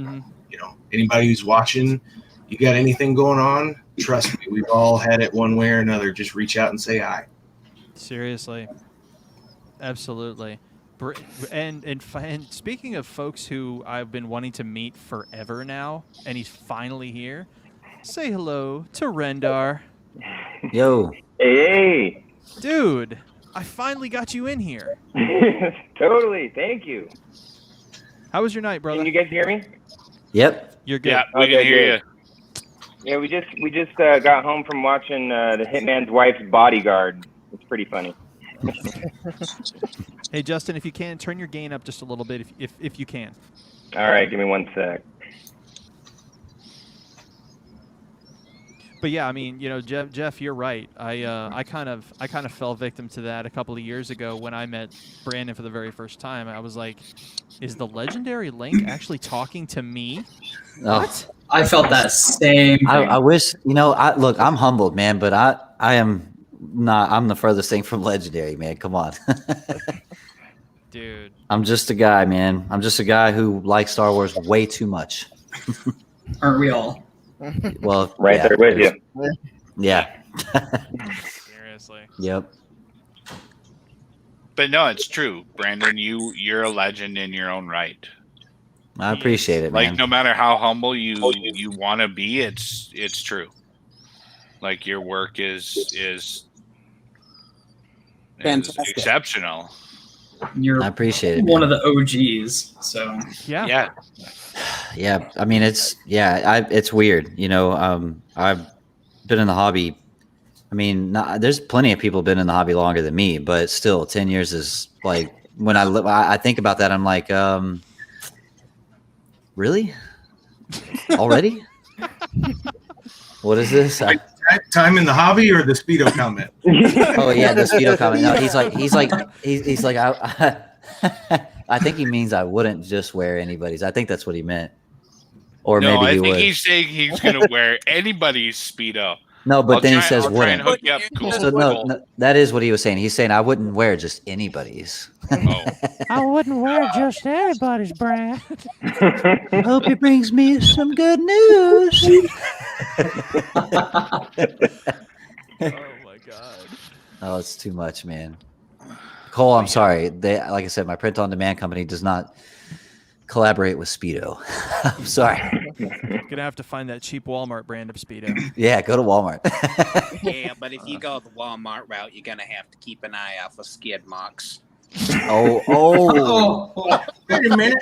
N: anybody who's watching, you got anything going on, trust me, we've all had it one way or another. Just reach out and say hi.
B: Seriously. Absolutely. And speaking of folks who I've been wanting to meet forever now, and he's finally here, say hello to Rendar.
F: Yo.
P: Hey.
B: Dude, I finally got you in here.
P: Totally. Thank you.
B: How was your night, brother?
P: Can you guys hear me?
F: Yep.
B: You're good.
D: Yeah, we can hear you.
P: Yeah, we just got home from watching The Hitman's Wife's Bodyguard. It's pretty funny.
B: Hey, Justin, if you can, turn your gain up just a little bit, if you can.
P: All right, give me 1 sec.
B: But yeah, I mean, Jeff, you're right. I kind of fell victim to that a couple of years ago when I met Brandon for the very first time. I was like, is the legendary Link actually talking to me? What?
C: I felt that same thing.
F: I wish, look, I'm humbled, man, but I am not. I'm the furthest thing from legendary, man. Come on.
B: Dude.
F: I'm just a guy, man. I'm just a guy who likes Star Wars way too much.
C: Aren't we all?
F: Well,
P: right there with you.
F: Yeah.
B: Seriously.
F: Yep.
D: But no, it's true, Brandon. You're a legend in your own right.
F: I appreciate it, man.
D: Like no matter how humble you want to be, it's true. Like your work is
O: fantastic,
D: exceptional.
C: I
F: appreciate it.
C: One of the OGs. So
B: yeah.
F: Yeah, I mean it's weird. I've been in the hobby. I mean, there's plenty of people who've been in the hobby longer than me, but still, 10 years is like when I think about that, I'm like, Really? Already? What is this?
N: Time in the hobby or the Speedo comment?
F: Oh yeah, the Speedo comment. No, he's like I think he means I wouldn't just wear anybody's. I think that's what he meant. Or
D: No,
F: maybe
D: I
F: he
D: think
F: would.
D: he's saying he's gonna wear anybody's Speedo.
F: No, but then he says
D: I'll try and
F: wouldn't.
D: hook you up. Cool.
F: So
D: cool.
F: no, that is what he was saying. He's saying I wouldn't wear just anybody's.
D: Oh.
L: I wouldn't wear just anybody's brand.
F: Hope it brings me some good news.
B: Oh my god.
F: Oh, it's too much, man. Cole, I'm sorry. Like I said, my print-on-demand company does not collaborate with Speedo. I'm sorry.
B: Gonna have to find that cheap Walmart brand of Speedo.
F: Yeah, go to Walmart.
O: Yeah, but if you go the Walmart route, you're gonna have to keep an eye out for skid marks.
F: Oh.
N: Wait a minute.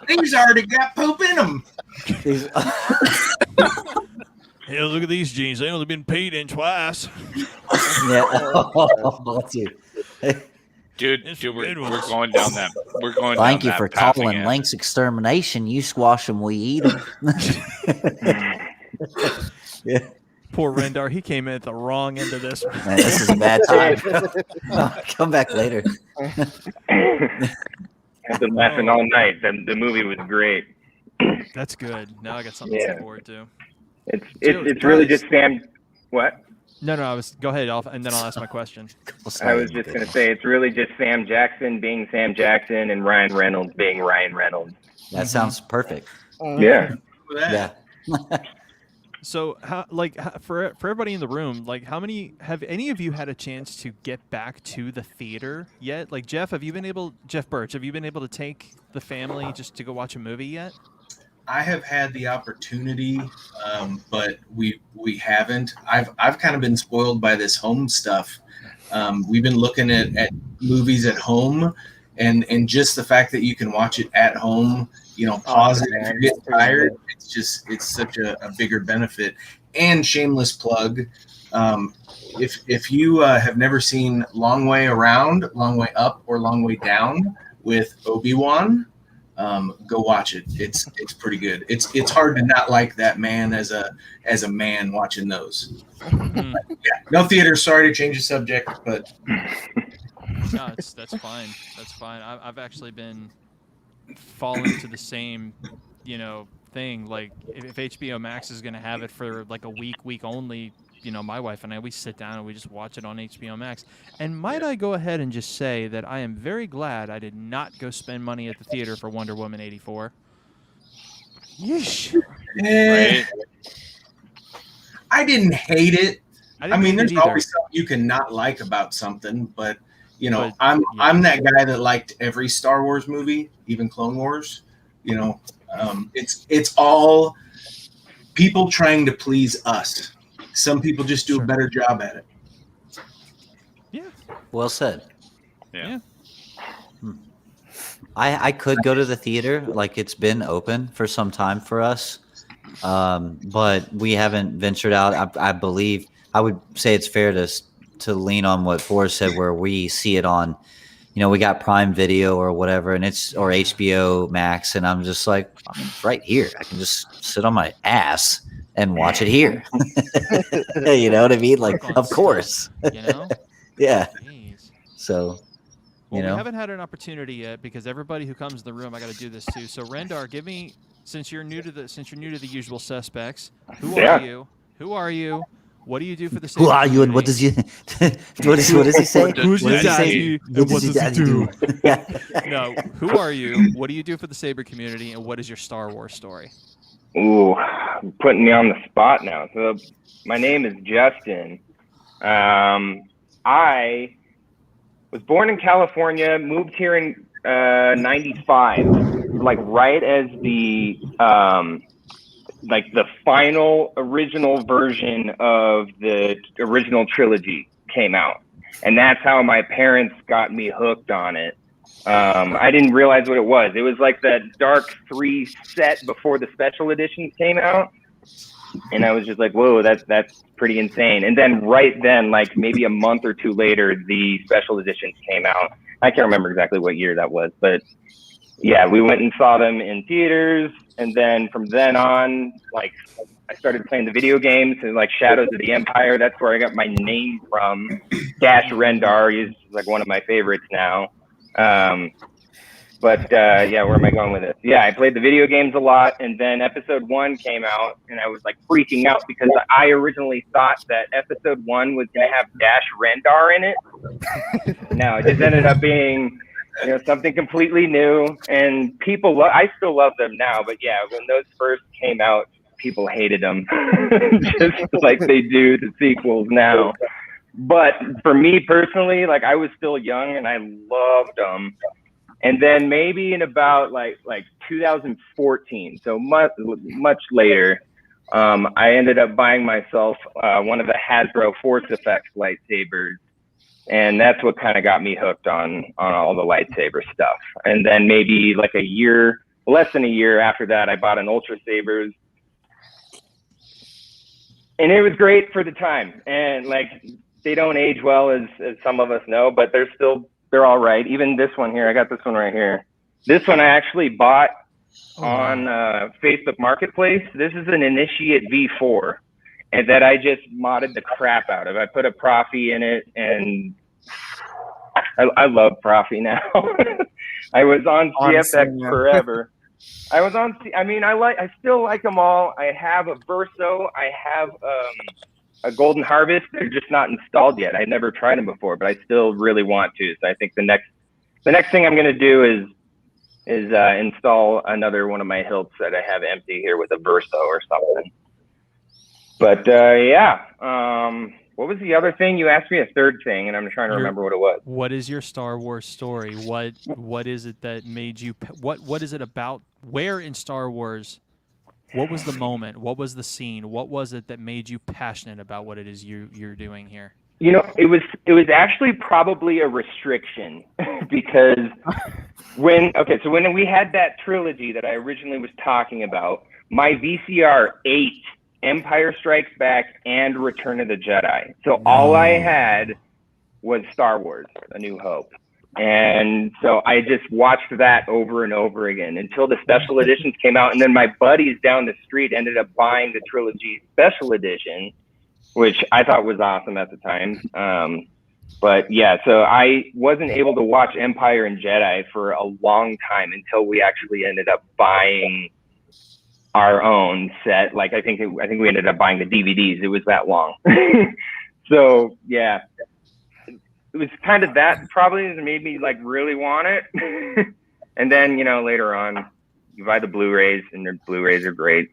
N: These already got poop in them.
L: Hell, look at these jeans. They only been paid in twice.
F: Yeah.
D: Dude, we're going down that. We're going.
F: Thank
D: down
F: you
D: that
F: for
D: path
F: calling
D: again.
F: Link's Extermination. You squash them, we eat them. Yeah.
B: Poor Rendar, he came in at the wrong end of this.
F: Man, this is a bad time. Come back later.
P: I've been laughing all night. The movie was great.
B: That's good. Now I got something to look forward to.
P: It's really just Sam. What?
B: No, go ahead, and then I'll ask my question.
P: I was just gonna say it's really just Sam Jackson being Sam Jackson and Ryan Reynolds being Ryan Reynolds.
F: That sounds perfect.
P: Yeah.
F: Yeah.
B: So, for everybody in the room, like, have any of you had a chance to get back to the theater yet? Like, Jeff Birch, have you been able to take the family just to go watch a movie yet?
N: I have had the opportunity, but we haven't. I've kind of been spoiled by this home stuff. We've been looking at movies at home, and just the fact that you can watch it at home, pause it if you get tired. It's such a bigger benefit. And shameless plug, if you have never seen Long Way Around, Long Way Up, or Long Way Down with Obi-Wan, go watch it. It's pretty good. It's hard to not like that man as a man watching those. Yeah, no theater. Sorry to change the subject, but
B: no, that's fine. That's fine. I've actually been falling to the same, thing. Like if HBO Max is going to have it for like a week only, my wife and I, we sit down and we just watch it on HBO Max. And might I go ahead and just say that I am very glad I did not go spend money at the theater for Wonder Woman 84.
N: Yeesh. Right. I didn't hate it. I mean, there's always something you can not like about something, but I'm that guy that liked every Star Wars movie, even Clone Wars. It's all people trying to please us. Some people just do a better job at it.
B: Yeah.
F: Well said.
D: Yeah.
F: I could go to the theater. Like, it's been open for some time for us. But we haven't ventured out. I believe I would say it's fair to lean on what Fourzze said, where we see it on, we got Prime Video or whatever, and or HBO Max, and I'm just like, it's right here. I can just sit on my ass and watch it here. You know what I mean? Like, of course. Yeah.
B: Jeez.
F: So,
B: we haven't had an opportunity yet because everybody who comes to the room, I got to do this too. So, Rendar, since you're new to the usual suspects, who are you? Who are you? What do you do for the same?
F: Who are you and what does you? what does he say?
B: Who's your daddy? And what does he do?
F: Yeah.
B: No, who are you? What do you do for the Saber community? And what is your Star Wars story?
P: Ooh, putting me on the spot now. So, my name is Justin. I was born in California, moved here in 95, like right as the final original version of the original trilogy came out. And that's how my parents got me hooked on it. I didn't realize what it was. It was like the Dark 3 set before the special editions came out. And I was just like, whoa, that's pretty insane. And then right then, like maybe a month or two later, the special editions came out. I can't remember exactly what year that was, but yeah, we went and saw them in theaters. And then from then on, like I started playing the video games and like Shadows of the Empire. That's where I got my name from. Dash Rendar is like one of my favorites now. But yeah, where am I going with this? Yeah, I played the video games a lot, and then episode 1 came out, and I was like freaking out because I originally thought that episode 1 was going to have Dash Rendar in it. No, it just ended up being, you know, something completely new, and people, I still love them now, but yeah, when those first came out, people hated them, just like they do the sequels now. But for me personally, like I was still young and I loved them. And then maybe in about like 2014, so much later, I ended up buying myself one of the Hasbro Fourzze FX lightsabers, and that's what kind of got me hooked on all the lightsaber stuff. And then maybe like less than a year after that, I bought an Ultra Sabers, and it was great for the time. And like they don't age well, as some of us know, but they're all right. Even this one here, I got this one right here. This one I actually bought on Facebook Marketplace. This is an Initiate V4, and that I just modded the crap out of. I put a Profi in it, and I love Profi now. I was on CFX forever. I was on. I still like them all. I have a Verso. I have a Golden Harvest. They're just not installed yet. I've never tried them before, but I still really want to. So I think the next thing I'm going to do is install another one of my hilts that I have empty here with a Verso or something. But yeah, what was the other thing? You asked me a third thing, and I'm trying to remember what it was.
B: What is your Star Wars story? What is it that made you? What is it about? Where in Star Wars? What was the moment? What was the scene? What was it that made you passionate about what it is you're doing here?
P: You know, it was actually probably a restriction because when we had that trilogy that I originally was talking about, my VCR ate Empire Strikes Back and Return of the Jedi. So all I had was Star Wars: A New Hope. And so I just watched that over and over again until the special editions came out. And then my buddies down the street ended up buying the trilogy special edition, which I thought was awesome at the time. But yeah, so I wasn't able to watch Empire and Jedi for a long time until we actually ended up buying our own set. Like I think we ended up buying the DVDs. It was that long. So yeah. It was kind of that probably that made me like really want it. And then, you know, later on you buy the Blu-rays, and the Blu-rays are great.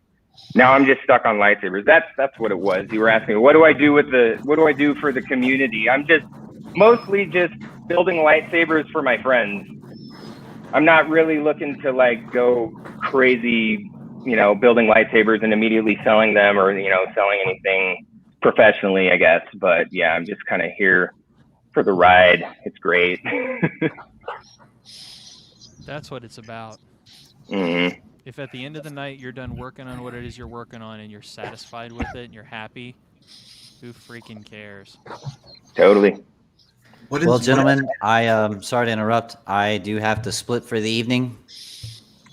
P: Now I'm just stuck on lightsabers. That's what it was. You were asking me, what do I do for the community? I'm just mostly just building lightsabers for my friends. I'm not really looking to like go crazy, you know, building lightsabers and immediately selling them, or, you know, selling anything professionally, I guess. But yeah, I'm just kind of here for the ride. It's great.
B: That's what it's about.
P: Mm-hmm.
B: If at the end of the night you're done working on what it is you're working on and you're satisfied with it and you're happy, who freaking cares?
P: Totally.
F: Well, gentlemen, I sorry to interrupt. I do have to split for the evening.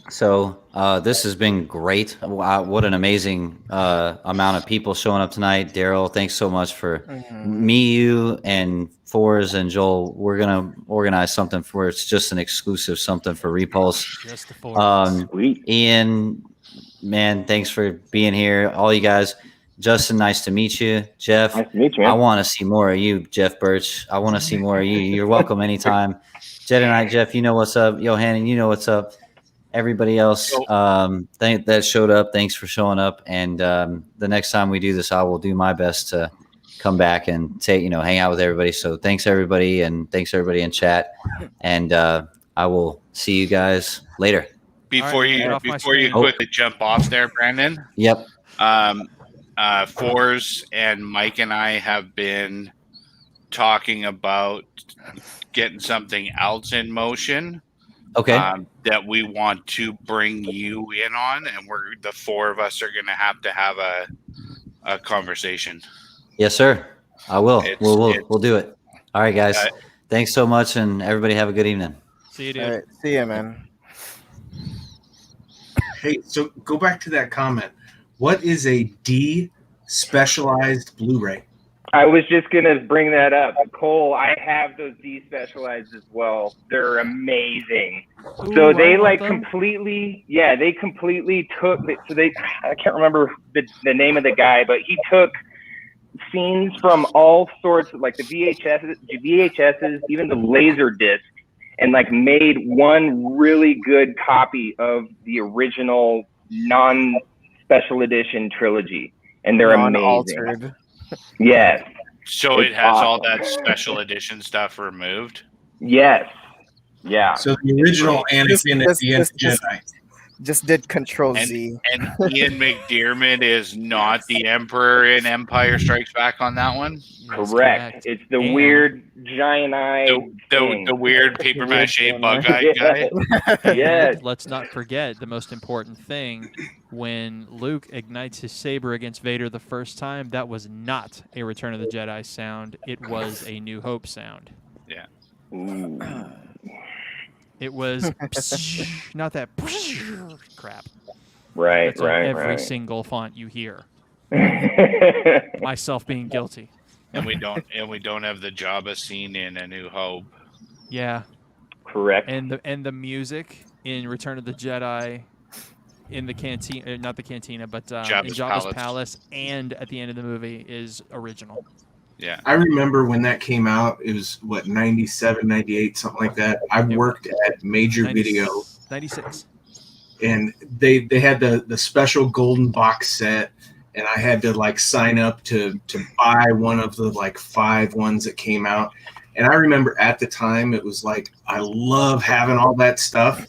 F: So this has been great. What an amazing amount of people showing up tonight. Daryl, thanks so much for me, you, and Fourzze and Joel. We're going to organize something for it's just an exclusive something for Repulse.
B: Just the Fourzze.
F: Ian, man, thanks for being here. All you guys. Justin, nice to meet you. Jeff,
P: nice to meet you, man.
F: I want to see more of you, Jeff Birch. I want to see more of you. You're welcome anytime. Jedi Jeff, you know what's up. Johannan, you know what's up. Everybody else that showed up, thanks for showing up. And the next time we do this, I will do my best to come back and hang out with everybody. So thanks everybody, and thanks everybody in chat. And I will see you guys later.
D: Before you quickly jump off there, Brandon.
F: Yep.
D: Fourzze and Mike and I have been talking about getting something else in motion.
F: Okay.
D: That we want to bring you in on, and the four of us are going to have a conversation.
F: Yes, sir. I will. We'll do it. All right, guys. Thanks so much, and everybody have a good evening.
B: See you, dude.
A: All right. See you, man.
N: Hey, so go back to that comment. What is a de-specialized Blu-ray?
P: I was just gonna bring that up, Cole. I have those despecialized as well. They're amazing. So they like completely, they completely took. So they, I can't remember the name of the guy, but he took scenes from all sorts of like the VHSs, even the laser disc, and like made one really good copy of the original non-special edition trilogy, and they're amazing.
A: Non-altered.
P: Yes.
D: So
P: It's
D: it has all
P: awesome.
D: that special edition stuff removed?
P: Yes. Yeah.
N: So the original Anakin at the end of Jedi.
A: Just did Control Z.
D: And Ian McDiarmid is not the Emperor in Empire Strikes Back on that one?
P: Correct. It's the weird giant eye.
D: The weird paper mache bug-eyed guy?
P: Yes.
B: Let's not forget the most important thing. When Luke ignites his saber against Vader the first time, that was not a Return of the Jedi sound. It was a New Hope sound.
D: Yeah.
B: It was not that crap.
P: Right,
B: That's on
P: right,
B: every
P: right.
B: single font you hear. Myself being guilty.
D: And we don't have the Jabba scene in A New Hope.
B: Yeah.
P: Correct.
B: And the music in Return of the Jedi, in the cantina, not the cantina, but in Jabba's Palace, and at the end of the movie is original.
D: Yeah.
N: I remember when that came out, it was, 97, 98, something like that. I worked at Major Video.
B: 96.
N: And they had the special golden box set, and I had to like sign up to buy one of the like 5 ones that came out. And I remember at the time it was like, I love having all that stuff.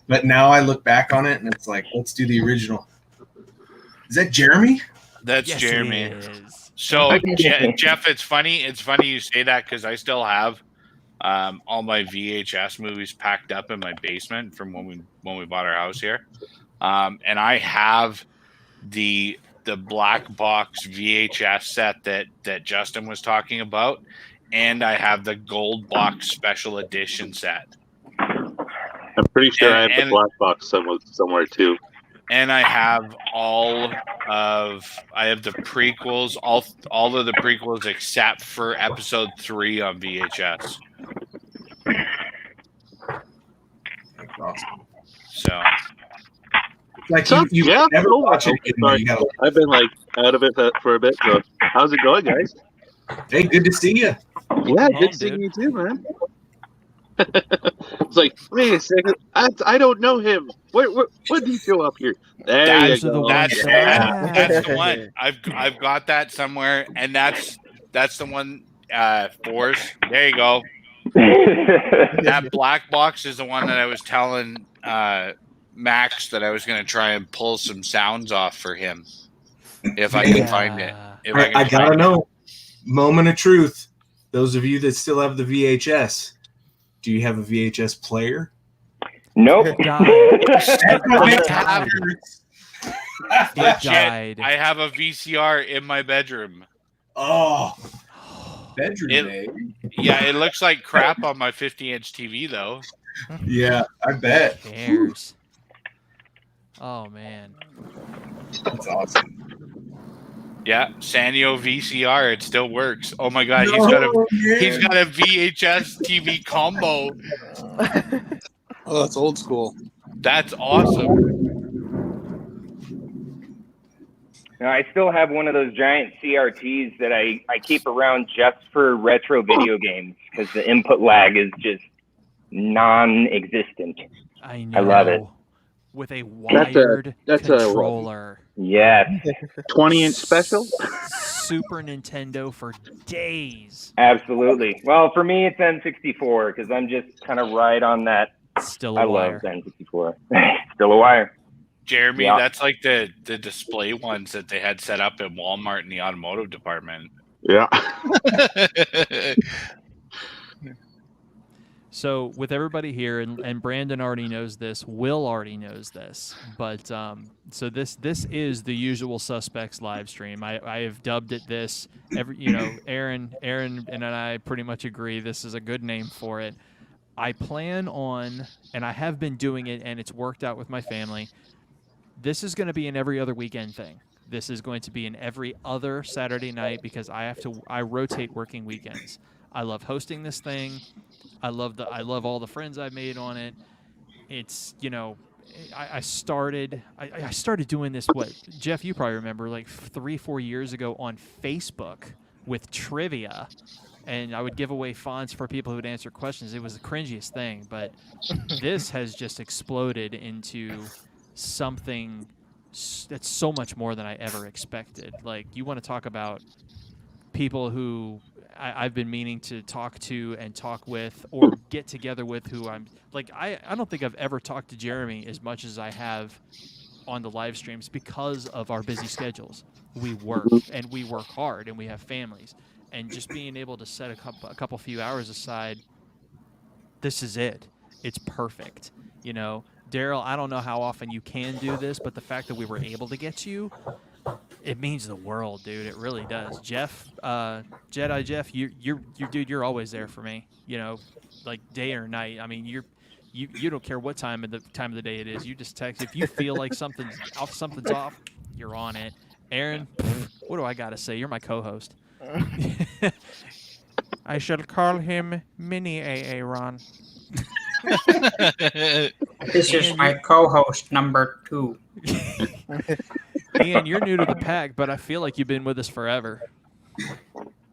N: But now I look back on it and it's like, let's do the original. Is that Jeremy?
D: That's
B: Yes,
D: Jeremy.
B: it is.
D: So Jeff, it's funny you say that because I still have all my VHS movies packed up in my basement from when we bought our house here, and I have the black box VHS set that Justin was talking about, and I have the gold box special edition set.
E: I'm pretty sure I have the black box somewhere too.
D: And I have the prequels, all of the prequels except for episode 3 on VHS.
N: That's awesome.
D: So,
N: like you never watch it.
E: I've been like out of it for a bit. So, how's it going, guys?
N: Hey, good to see you.
E: Yeah, good seeing you too, man. It's like, wait a second, I don't know him. When did he show up here? There you go.
D: That's the one. I've got that somewhere, and that's the one. Fourzze. There you go. That black box is the one that I was telling Max that I was going to try and pull some sounds off for him if I can find it.
N: I gotta know. Moment of truth. Those of you that still have the VHS. Do you have a VHS player?
P: Nope.
D: I have a VCR in my bedroom.
N: Oh, bedroom.
D: Yeah, it looks like crap on my 50-inch TV though.
N: Yeah, I bet.
B: Cares. Oh man,
N: that's awesome.
D: Yeah, Sanyo VCR. It still works. Oh my god, he's got a VHS TV combo.
H: Oh, that's old school.
D: That's awesome.
P: Now, I still have one of those giant CRTs that I keep around just for retro video games because the input lag is just non-existent.
B: I know.
P: I love it.
B: With a wired controller.
P: Yes.
E: 20-inch special?
B: Super Nintendo for days.
P: Absolutely. Well, for me, it's N64 because I'm just kind of right on that.
B: Still a wire.
P: I love N64. Still a wire.
D: Jeremy, that's like the display ones that they had set up in Walmart in the automotive department.
E: Yeah.
B: So with everybody here, and Brandon already knows this, Will already knows this, but so this is the Usual Suspects live stream. I have dubbed it this. Aaron and I pretty much agree this is a good name for it. I plan on, and I have been doing it, and it's worked out with my family. This is going to be an every other weekend thing. This is going to be an every other Saturday night because I rotate working weekends. I love hosting this thing. I love all the friends I've made on it. It's, I started doing this, what, Jeff, you probably remember, like 3-4 years ago on Facebook with trivia, and I would give away fonts for people who would answer questions. It was the cringiest thing, but this has just exploded into something that's so much more than I ever expected. Like, you want to talk about people who I've been meaning to talk to and talk with or get together with, who I'm like, I don't think I've ever talked to Jeremy as much as I have on the live streams because of our busy schedules. We work and we work hard and we have families, and just being able to set a couple few hours aside, this is it. It's perfect. Daryl, I don't know how often you can do this, but the fact that we were able to get you, it means the world, dude. It really does. Jeff, Jedi Jeff, you're dude. You're always there for me. Like day or night. I mean, you don't care what time of the day it is. You just text if you feel like something's off. You're on it. Aaron, what do I gotta say? You're my co-host. I shall call him Mini AA Ron.
O: This is my co-host number 2.
B: Ian, you're new to the pack, but I feel like you've been with us forever.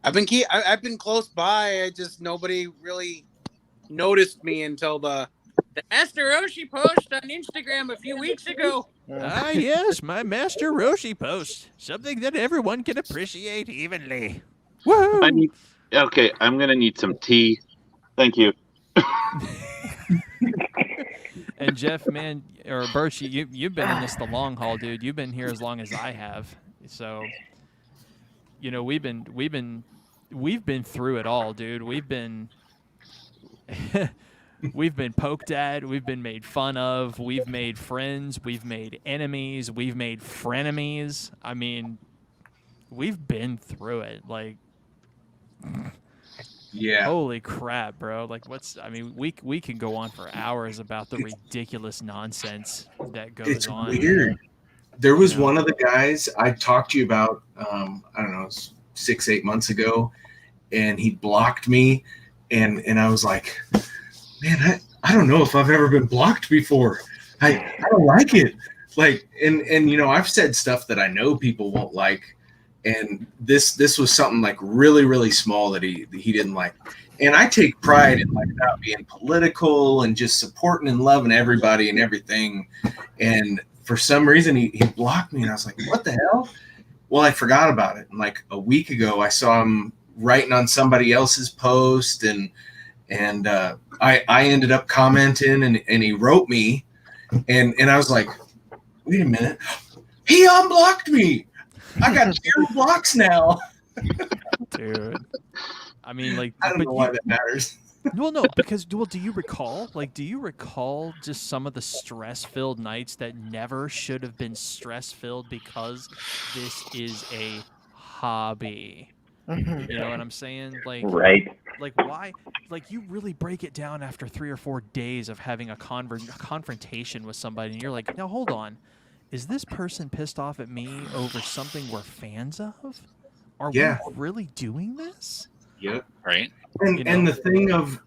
O: I've been close by. I just nobody really noticed me until the Master Roshi post on Instagram a few weeks ago.
L: Ah, yes, my Master Roshi post. Something that everyone can appreciate evenly.
E: Woo! Okay, I'm gonna need some tea. Thank you.
B: And Jeff, man, or Birch, you've been in this the long haul, dude. You've been here as long as I have. So, we've been through it all, dude. We've been poked at, we've been made fun of, we've made friends, we've made enemies, we've made frenemies. I mean, we've been through it. Like,
N: yeah.
B: Holy crap, bro. Like, we can go on for hours about the ridiculous nonsense that goes
N: It's
B: on.
N: weird. There was one of the guys I talked to you about, I don't know, 6-8 months ago, and he blocked me, and I was like, man, I don't know if I've ever been blocked before. I don't like it. Like, and I've said stuff that I know people won't like, and this was something like really, really small that he didn't like. And I take pride in like not being political and just supporting and loving everybody and everything. And for some reason he blocked me, and I was like, what the hell? Well, I forgot about it. And like a week ago, I saw him writing on somebody else's post, and I ended up commenting, and he wrote me, and I was like, wait a minute, he unblocked me. I got 0 blocks now.
B: Dude. I mean, like,
N: I don't know why that matters.
B: Well, no, because, do you recall? Like, do you recall just some of the stress-filled nights that never should have been stress-filled because this is a hobby? You know what I'm saying? Like,
P: right.
B: Like, why? Like, you really break it down after 3 or 4 days of having a confrontation with somebody, and you're like, now, hold on. Is this person pissed off at me over something we're fans of? Are we really doing this?
N: Yep.
D: Right.
N: And the thing of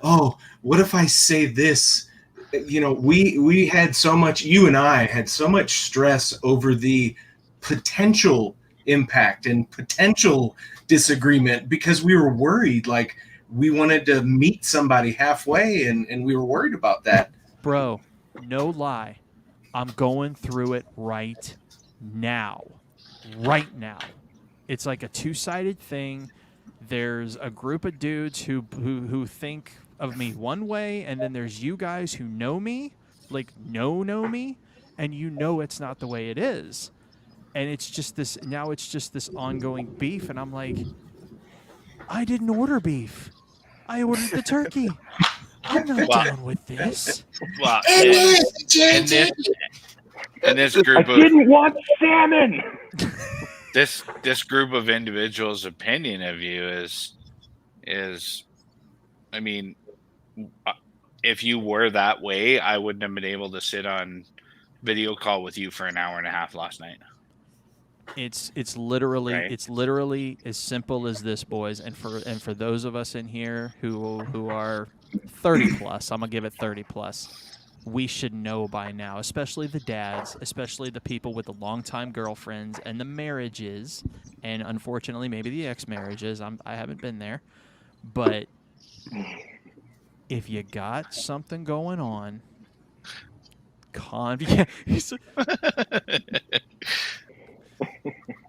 N: oh, what if I say this? We had so much, you and I had so much stress over the potential impact and potential disagreement because we were worried. Like, we wanted to meet somebody halfway, and we were worried about that.
B: Bro, no lie. I'm going through it right now. Right now. It's like a two-sided thing. There's a group of dudes who think of me one way, and then there's you guys who know me, like know me, and it's not the way it is. And it's just this ongoing beef, and I'm like, I didn't order beef. I ordered the turkey. I'm not down with this.
D: Well, and this group
P: I didn't want salmon.
D: This group of individuals' opinion of you is, I mean, if you were that way, I wouldn't have been able to sit on video call with you for an hour and a half last night.
B: It's literally
D: Right.
B: it's literally as simple as this, boys. And for those of us in here who are 30 plus, I'm gonna give it 30 plus. We should know by now, especially the dads, especially the people with the longtime girlfriends and the marriages, and unfortunately maybe the ex-marriages. I haven't been there, but if you got something going on,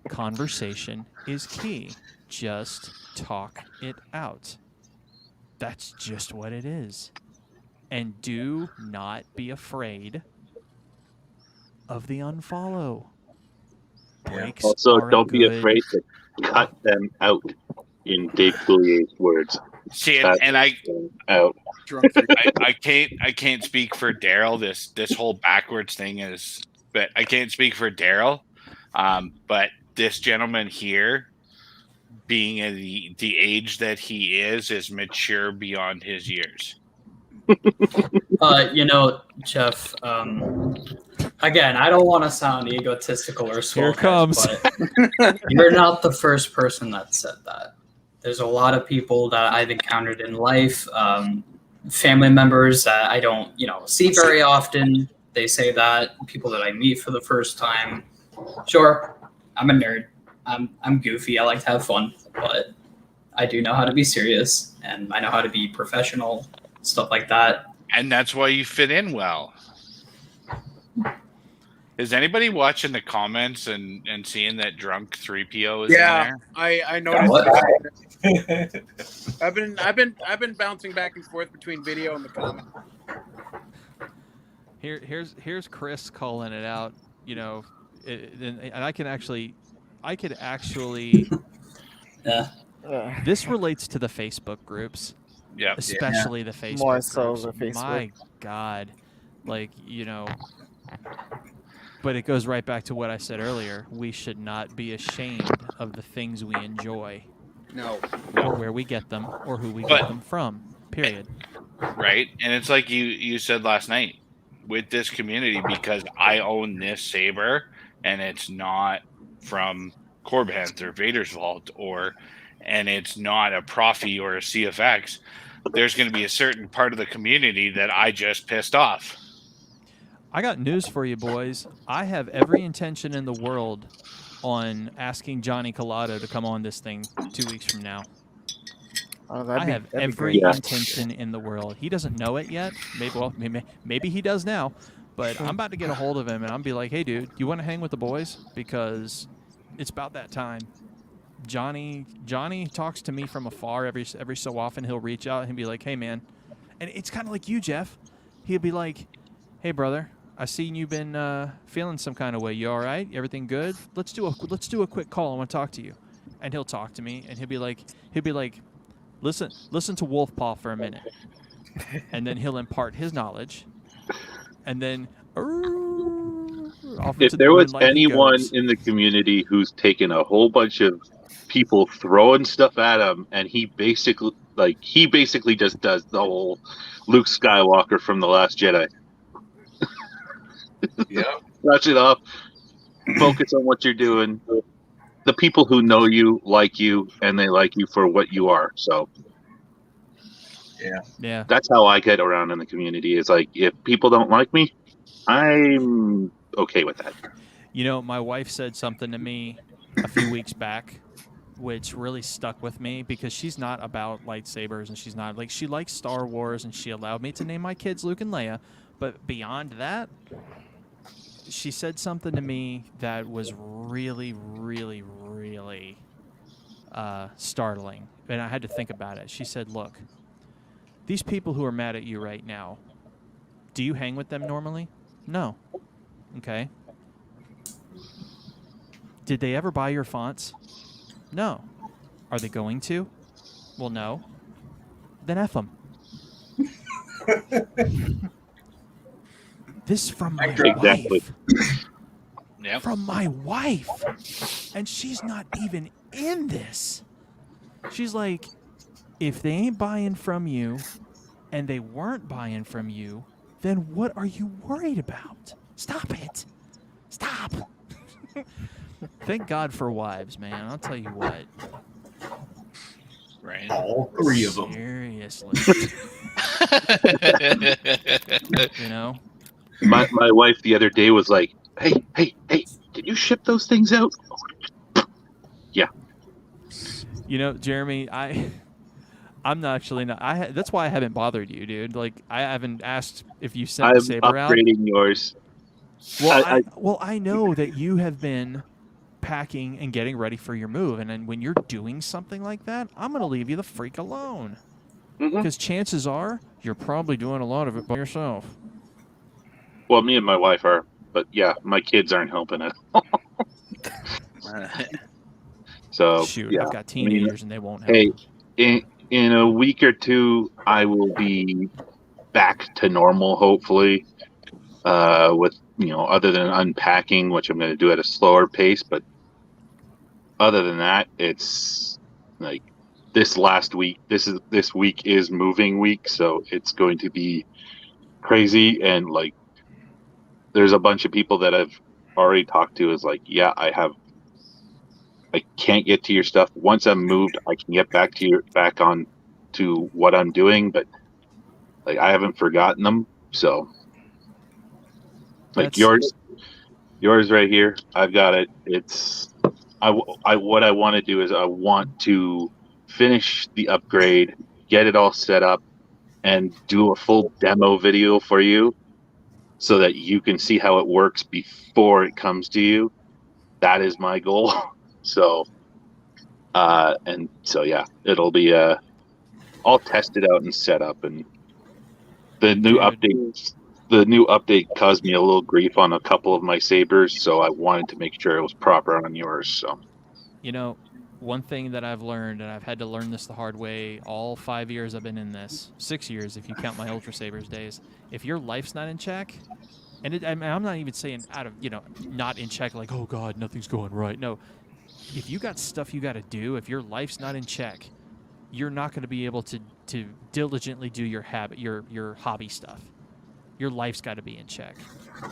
B: conversation is key. Just talk it out. That's just what it is. And do not be afraid of the unfollow. Breaks
E: Also,
B: are
E: don't be
B: good.
E: afraid to cut them out, in Dave Coulier's words.
D: See,
E: Cut
D: and I
E: them out.
D: I can't speak for Daryl. This whole backwards thing is, but I can't speak for Daryl. But this gentleman here, being at the age that he is mature beyond his years.
C: Jeff, again, I don't want to sound egotistical or
B: Here
C: swell,
B: comes.
C: but you're not the first person that said that. There's a lot of people that I've encountered in life, family members that I don't, see very often. They say that. People that I meet for the first time. Sure, I'm a nerd. I'm goofy. I like to have fun, but I do know how to be serious, and I know how to be professional, stuff like that.
D: And that's why you fit in well. Is anybody watching the comments and seeing that drunk 3PO is in there?
O: I noticed. I've been bouncing back and forth between video and the comment.
B: Here's Chris calling it out. And I could actually.
C: Yeah.
B: This relates to the Facebook groups.
D: Yeah.
B: Especially the Facebook
A: More
B: groups.
A: so the Facebook.
B: My God. But it goes right back to what I said earlier. We should not be ashamed of the things we enjoy.
O: No.
B: Or where we get them, or who we get them from. Period.
D: Right? And it's like you said last night with this community, because I own this saber and it's not from Corbhan's or Vader's Vault, and it's not a Profi or a CFX. There's going to be a certain part of the community that I just pissed off.
B: I got news for you, boys. I have every intention in the world on asking Johnny Collado to come on this thing 2 weeks from now. I have every intention in the world. He doesn't know it yet. Maybe he does now. But I'm about to get a hold of him, and I'm be like, hey, dude, you want to hang with the boys? Because it's about that time. Johnny talks to me from afar every so often. He'll reach out and be like, hey, man. And it's kind of like you, Jeff. He'll be like, hey, brother, I seen you've been feeling some kind of way. You all right? Everything good? Let's do a quick call. I want to talk to you. And he'll talk to me, and he'll be like, listen to Wolfpaw for a minute. And then he'll impart his knowledge. And then
E: if there was anyone in the community who's taken a whole bunch of people throwing stuff at him, and he basically just does the whole Luke Skywalker from The Last Jedi.
N: Yeah.
E: Touch it up. Focus on what you're doing. The people who know you like you, and they like you for what you are. So,
B: yeah,
E: that's how I get around in the community. Is like, if people don't like me, I'm okay with that.
B: My wife said something to me a few weeks back, which really stuck with me, because she's not about lightsabers, and she's not she likes Star Wars, and she allowed me to name my kids Luke and Leia. But beyond that, she said something to me that was really, really, really startling. And I had to think about it. She said, look, these people who are mad at you right now, do you hang with them normally? No. Okay. Did they ever buy your fonts? No. Are they going to? Well, no. Then F them. This from my wife.
D: Yep.
B: From my wife. And she's not even in this. She's like, if they ain't buying from you and they weren't buying from you, then what are you worried about? Stop it. Stop. Thank God for wives, man. I'll tell you what.
D: Right.
N: All three of them.
B: Seriously. You know?
E: My wife the other day was like, hey, did you ship those things out? Yeah.
B: You know, Jeremy, I'm not actually not. That's why I haven't bothered you, dude. Like, I haven't asked if you sent the
E: I'm
B: saber out.
E: upgrading yours.
B: Well, I know that you have been packing and getting ready for your move, and then when you're doing something like that, I'm gonna leave you the freak alone. Because chances are you're probably doing a lot of it by yourself.
E: Well, me and my wife are, but yeah, my kids aren't helping it. So
B: Shoot,
E: yeah,
B: I've got teenagers and they won't help.
E: Hey, in a week or two, I will be back to normal, hopefully. With other than unpacking, which I'm going to do at a slower pace, but other than that, it's like this last week. This week is moving week, so it's going to be crazy. And like, there's a bunch of people that I've already talked to. Is like, yeah, I can't get to your stuff. Once I'm moved, I can get back on to what I'm doing, but like I haven't forgotten them. So like yours right here, I've got it. It's what I want to do is I want to finish the upgrade, get it all set up, and do a full demo video for you so that you can see how it works before it comes to you. That is my goal. So and so yeah, it'll be all tested out and set up, and the new update caused me a little grief on a couple of my sabers, so I wanted to make sure it was proper on yours. So
B: You know, one thing that I've learned, and I've had to learn this the hard way all 5 years I've been in this, 6 years if you count my Ultra Sabers days, if your life's not in check, and I'm not even saying out of, not in check like, oh God, nothing's going right. No, if you got stuff you got to do, if your life's not in check, you're not going to be able to diligently do your hobby stuff. Your life's got to be in check.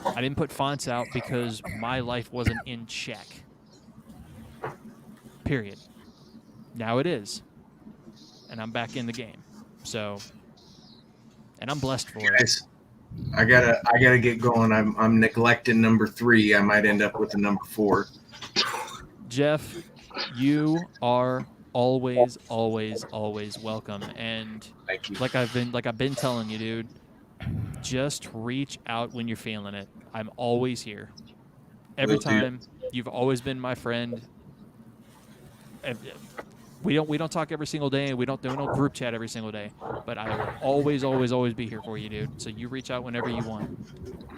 B: I didn't put fonts out because my life wasn't in check. Period. Now it is. And I'm back in the game. So, and I'm blessed for it.
N: I gotta get going. I'm neglecting number 3. I might end up with a number 4.
B: Jeff, you are always welcome. And
N: thank you.
B: like I've been telling you, dude, just reach out when you're feeling it. I'm always here. Every time. You've always been my friend. We don't talk every single day. We don't do no group chat every single day. But I will always be here for you, dude. So you reach out whenever you want.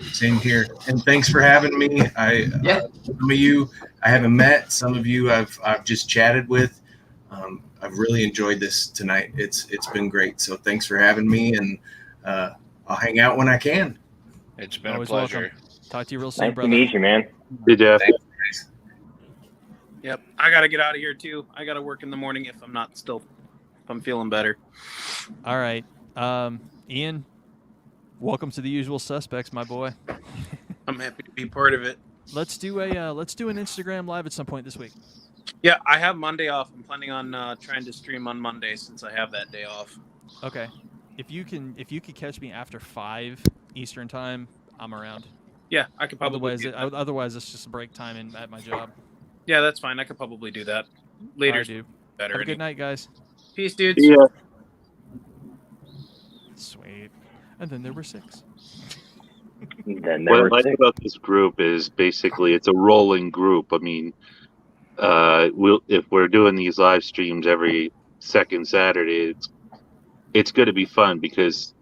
N: Same here. And thanks for having me. Some of you I haven't met. Some of you I've just chatted with. I've really enjoyed this tonight. It's been great. So thanks for having me, and I'll hang out when I can.
D: It's been
B: always
D: a pleasure.
B: Welcome. Talk to you real soon, brother.
P: Nice to meet you, man.
E: Good Jeff.
O: Yep, I gotta get out of here too. I gotta work in the morning if I'm feeling better.
B: All right, Ian, welcome to the Usual Suspects, my boy.
O: I'm happy to be part of it.
B: Let's do an Instagram live at some point this week.
O: Yeah, I have Monday off. I'm planning on trying to stream on Monday since I have that day off.
B: Okay, if you could catch me after 5 Eastern time, I'm around.
O: Yeah, I could probably.
B: Otherwise, it's just break time at my job.
O: Yeah, that's fine. I could probably do that later.
B: Right, dude.
O: Better.
B: Have a good night, guys.
O: Peace, dudes.
E: Yeah.
B: Sweet. And then there were 6.
E: What I like about this group is basically it's a rolling group. I mean, if we're doing these live streams every second Saturday, it's going to be fun because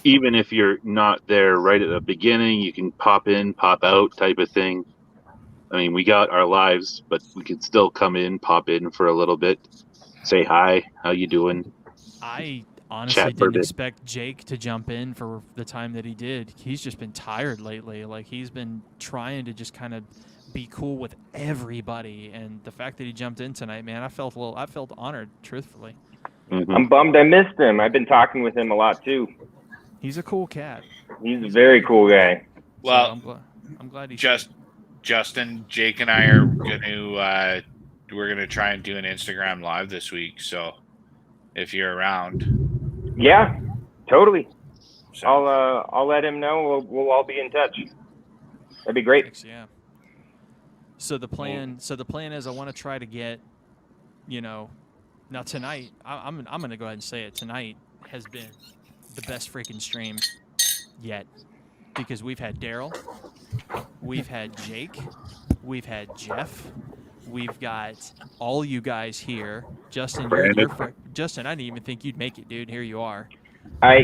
E: even if you're not there right at the beginning, you can pop in, pop out type of thing. I mean, we got our lives, but we can still come in, pop in for a little bit, say hi, how you doing?
B: I honestly didn't expect Jake to jump in for the time that he did. He's just been tired lately. Like, he's been trying to just kind of be cool with everybody, and the fact that he jumped in tonight, man, I felt honored, truthfully.
E: Mm-hmm.
P: I'm bummed I missed him. I've been talking with him a lot too.
B: He's a cool cat.
P: He's a very cool guy.
D: Well,
B: I'm glad he's
D: Justin, Jake, and I are we're gonna try and do an Instagram live this week. So if you're around,
P: Yeah, totally.
D: so.
P: I'll let him know. We'll all be in touch. That'd be great.
B: Thanks, yeah. So the plan is I want to try to get, now tonight I'm gonna go ahead and say it. Tonight has been the best freaking stream yet, because we've had Daryl, we've had Jake, we've had Jeff, we've got all you guys here. Justin, Justin, I didn't even think you'd make it, dude. Here you are.
P: I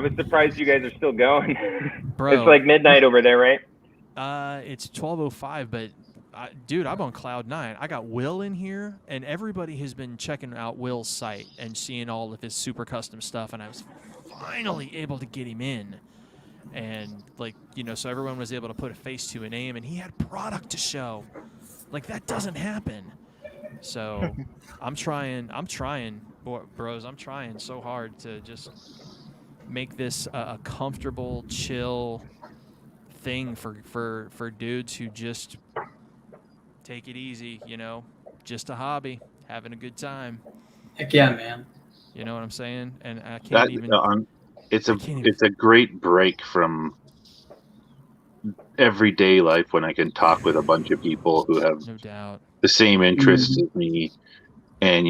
P: was surprised you guys are still going.
B: Bro,
P: it's like midnight over there, right?
B: It's 12:05, but dude, I'm on cloud 9. I got Will in here, and everybody has been checking out Will's site and seeing all of his super custom stuff, and I was finally able to get him in. And so everyone was able to put a face to a name, and he had product to show. Like, that doesn't happen. So I'm trying, bros. I'm trying so hard to just make this a comfortable, chill thing for dudes who just take it easy, just a hobby, having a good time.
C: Heck yeah, man.
B: You know what I'm saying? And I can't
E: it's a great break from everyday life when I can talk with a bunch of people who have
B: no doubt
E: the same interests as me. And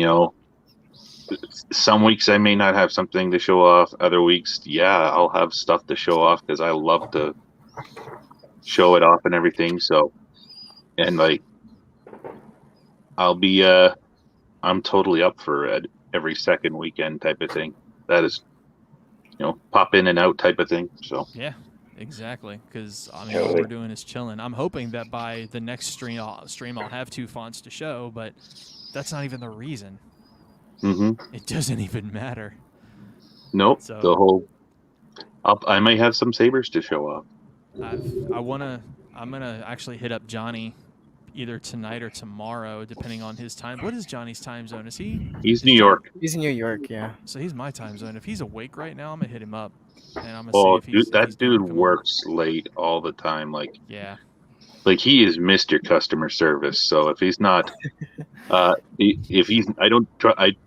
E: some weeks I may not have something to show off. Other weeks, I'll have stuff to show off because I love to show it off and everything. So, and I'll be I'm totally up for every second weekend type of thing. That is, pop in and out type of thing. So
B: yeah, exactly. Because all we're doing is chilling. I'm hoping that by the next stream I'll have 2 fonts to show, but that's not even the reason. It doesn't even matter.
E: Nope.
B: So,
E: I may have some sabers to show off.
B: I'm gonna actually hit up Johnny either tonight or tomorrow, depending on his time. What is Johnny's time zone?
E: He's New York.
A: He's in New York, yeah.
B: So he's my time zone. If he's awake right now, I'm gonna hit him up, and I'm gonna see if
E: that dude works late all the time.
B: Yeah.
E: He is Mr. Customer Service. So if he's not, I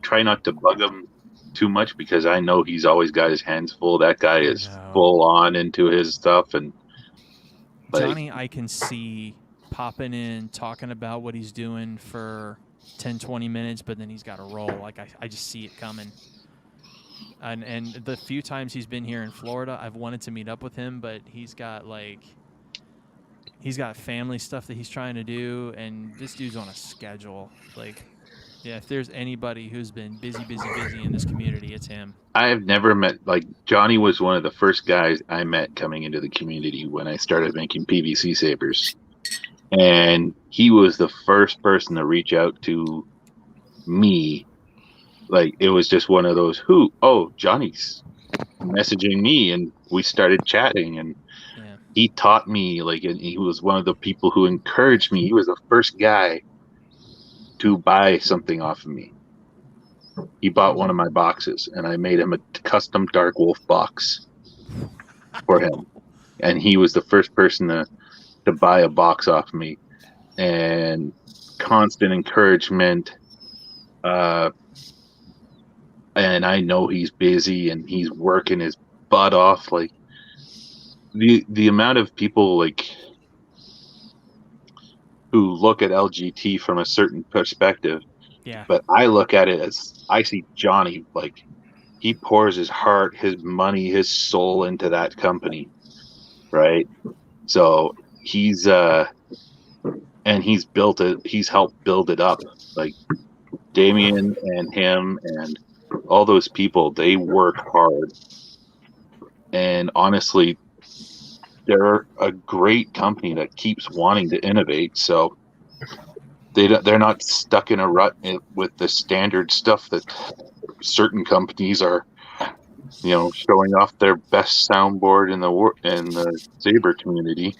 E: try not to bug him too much because I know he's always got his hands full. That guy is full on into his stuff, and
B: Johnny, I can see popping in, talking about what he's doing for 10, 20 minutes, but then he's got to roll. I just see it coming. And the few times he's been here in Florida, I've wanted to meet up with him, but he's got family stuff that he's trying to do, and this dude's on a schedule. If there's anybody who's been busy in this community, it's him.
E: I have never met, Johnny was one of the first guys I met coming into the community when I started making PVC sabers. And he was the first person to reach out to me. It was just one of those, Johnny's messaging me, and we started chatting, and he taught me, and he was one of the people who encouraged me. He was the first guy to buy something off of me. He bought one of my boxes, and I made him a custom Dark Wolf box for him. And he was the first person to buy a box off of me. And constant encouragement. And I know he's busy and he's working his butt off. The amount of people who look at LGT from a certain perspective.
B: Yeah.
E: But I look at it as I see Johnny, he pours his heart, his money, his soul into that company. Right. So he's built it. He's helped build it up. Damien and him and all those people, they work hard. And honestly, they're a great company that keeps wanting to innovate. So they're not stuck in a rut with the standard stuff that certain companies are, showing off their best soundboard in the Saber community.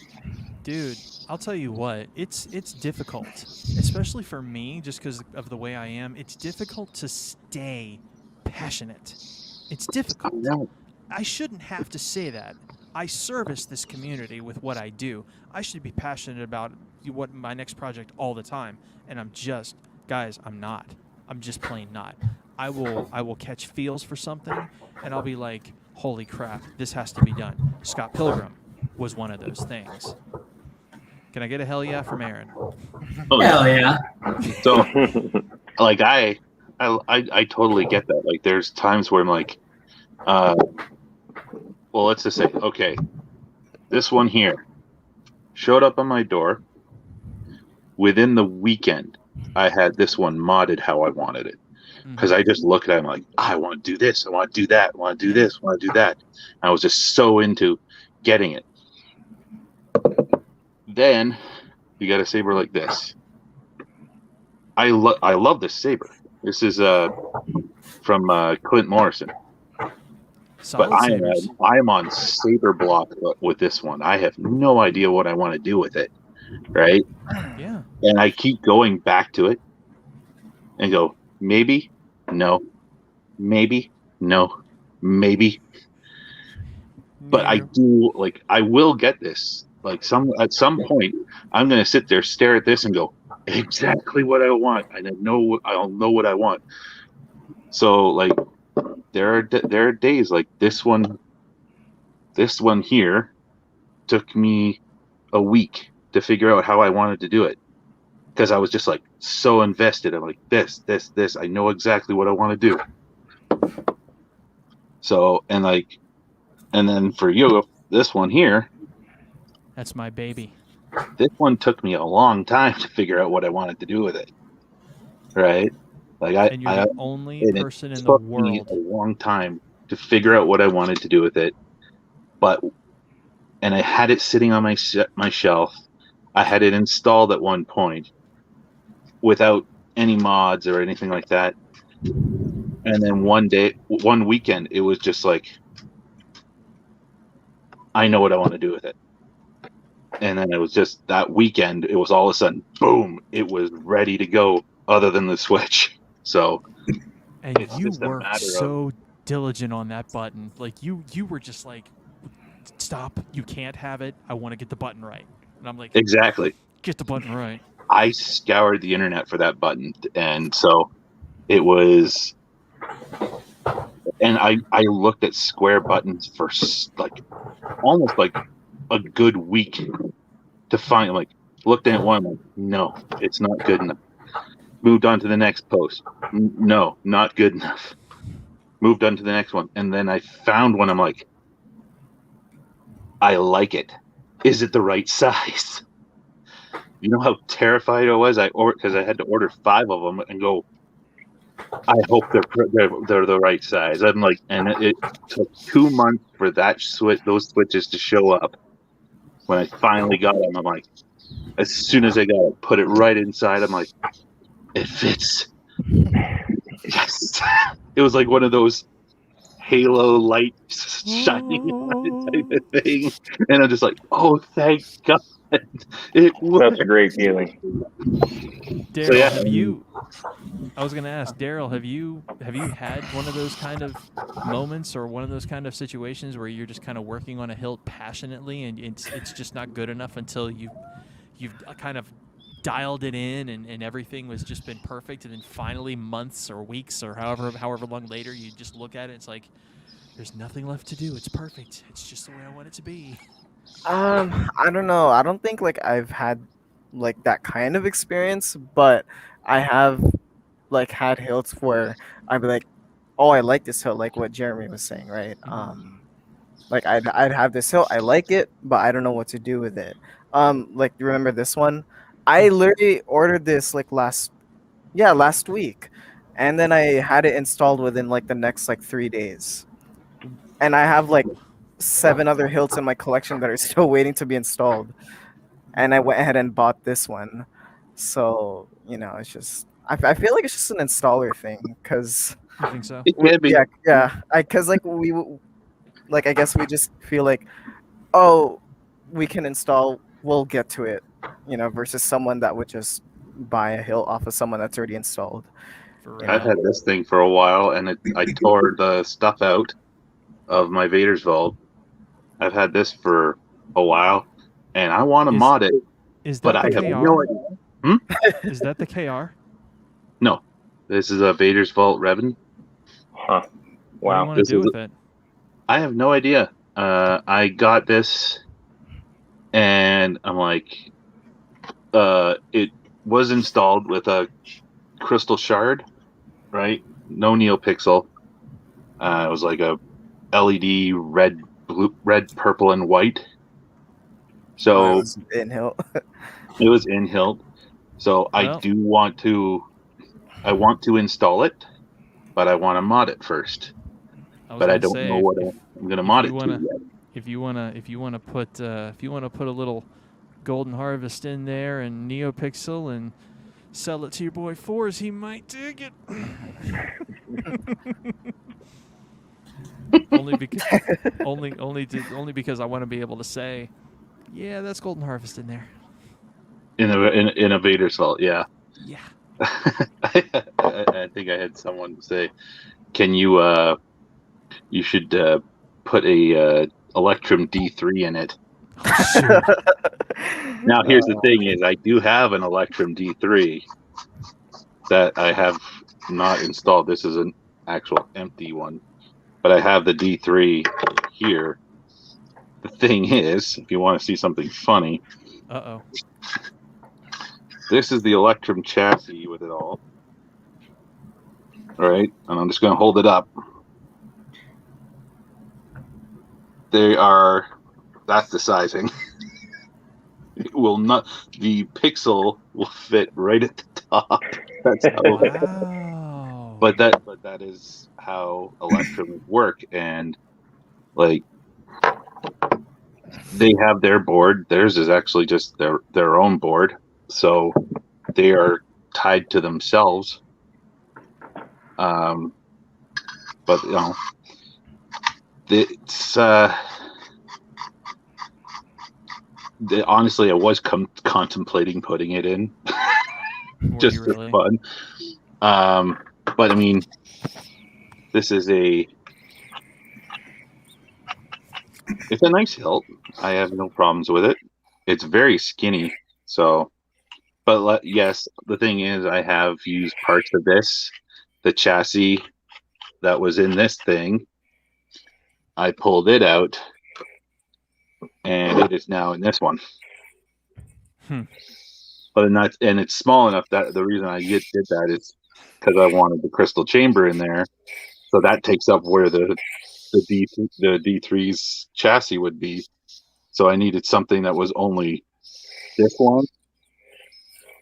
B: Dude, I'll tell you what, it's difficult, especially for me, just because of the way I am. It's difficult to stay passionate. It's difficult. I shouldn't have to say that, I service this community with what I do. I should be passionate about what my next project all the time, and I'm just, guys, I'm not. I'm just plain not. I will catch feels for something, and I'll be like, holy crap, this has to be done. Scott Pilgrim was one of those things. Can I get a hell yeah from Aaron?
E: Oh,
C: Hell yeah.
E: So, like, I totally get that. Like, there's times where I'm like, well, let's just say, okay, this one here showed up on my door. Within the weekend, I had this one modded how I wanted it. Because I just look at it, I'm like, I want to do this, I want to do that, I want to do this, I want to do that. I was just so into getting it. Then you got a saber like this. I love this saber. This is from Clint Morrison.
B: Solid
E: but
B: sabers.
E: I am on saber block with this one. I have no idea what I want to do with it, right?
B: Yeah.
E: And I keep going back to it and go, maybe, no, maybe, no, maybe. But I do, like, I will get this. Like, at some point, I'm gonna sit there, stare at this, and go, exactly what I want. I'll know what I want. So, like, there are days like this one. This one here took me a week to figure out how I wanted to do it, because I was just like so invested. I'm like, this. I know exactly what I want to do. So, and then for you, this one here.
B: That's my baby.
E: This one took me a long time to figure out what I wanted to do with it. Right? Like
B: and you're the only person in the
E: took
B: world.
E: me a long time to figure out what I wanted to do with it. And I had it sitting on my shelf. I had it installed at one point without any mods or anything like that. And then one weekend, it was just like, I know what I want to do with it. And then it was just that weekend, it was all of a sudden, boom, it was ready to go, other than the Switch. So,
B: and
E: it's
B: you
E: just a
B: worked
E: matter
B: so diligent on that button. Like, you were just like, stop, you can't have it. I want to get the button right. And I'm like,
E: exactly.
B: Get the button right.
E: I scoured the internet for that button. And so it was, and I looked at square buttons for like almost like a good week to find, like, looked at one, like, no, it's not good enough. Moved on to the next post. No, not good enough. Moved on to the next one. And then I found one. I'm like, I like it. Is it the right size? You know how terrified I was? Because I had to order 5 of them and go, I hope they're the right size. I'm like, and it took 2 months for those switches to show up. When I finally got them, I'm like, as soon as I got it, put it right inside. I'm like, it fits. Yes. It was like one of those halo light shining on it type of thing. And I'm just like, oh, thank God. It
P: That's a great feeling.
B: Daryl,
E: So, yeah,
B: I was going to ask, Daryl, have you had one of those kind of moments or one of those kind of situations where you're just kind of working on a hilt passionately and it's just not good enough until you've kind of dialed it in and everything was just been perfect, and then finally months or weeks or however long later you just look at it, it's like, there's nothing left to do. It's perfect. It's just the way I want it to be.
A: I don't know. I don't think like I've had like that kind of experience, but I have like had hilts where I'd be like, oh, I like this hilt, like what Jeremy was saying, right? Like I'd have this hilt, I like it, but I don't know what to do with it. Like, you remember this one? I literally ordered this like last week, and then I had it installed within like the next like 3 days, and I have like 7 other hilts in my collection that are still waiting to be installed, and I went ahead and bought this one. So, it's just, I feel like it's just an installer thing, because
B: You think so?
E: it can be.
A: yeah, because like I guess we just feel like, oh, we can install, we'll get to it, versus someone that would just buy a hilt off of someone that's already installed.
E: I've had this thing for a while, and I tore the stuff out of my Vader's vault, I've had this for a while, and I want to mod it.
B: Is
E: but
B: that
E: I
B: the
E: have
B: KR?
E: no idea.
B: Is that the KR?
E: No, this is a Vader's Vault Revan.
P: Huh.
B: What do you
P: Wow.
B: want to do with it?
E: I have no idea. I got this, and I'm like, it was installed with a crystal shard, right? No NeoPixel. It was like a LED red, blue, red, purple, and white. So
A: it was in hilt.
E: It was in hilt. So I do want to. I want to install it, but I want to mod it first. But I don't know what I'm going to mod it to yet.
B: If you wanna put a little Golden Harvest in there and NeoPixel and sell it to your boy Fourzze, he might dig it. only because I want to be able to say, yeah, that's Golden Harvest in there.
E: In a Vader's Vault, yeah.
B: Yeah.
E: I think I had someone say, "Can you you should put a Electrum D3 in it." Now here's the thing: is I do have an Electrum D3 that I have not installed. This is an actual empty one, but I have the D3 here. The thing is, if you want to see something funny, this is the Electrum chassis with it all. All right, and I'm just going to hold it up. That's the sizing. It will not, the pixel will fit right at the top. That's how.
B: Wow.
E: But that is how Electrum work, and like they have their board. Theirs is actually just their own board, so they are tied to themselves. But you know, it's honestly, I was contemplating putting it in just for fun. But I mean, this is it's a nice hilt. I have no problems with it. It's very skinny, so. But yes, the thing is, I have used parts of this, the chassis that was in this thing. I pulled it out, and it is now in this one. But and it's small enough that the reason I did that is because I wanted the crystal chamber in there, so that takes up where the D3's chassis would be. So I needed something that was only this long,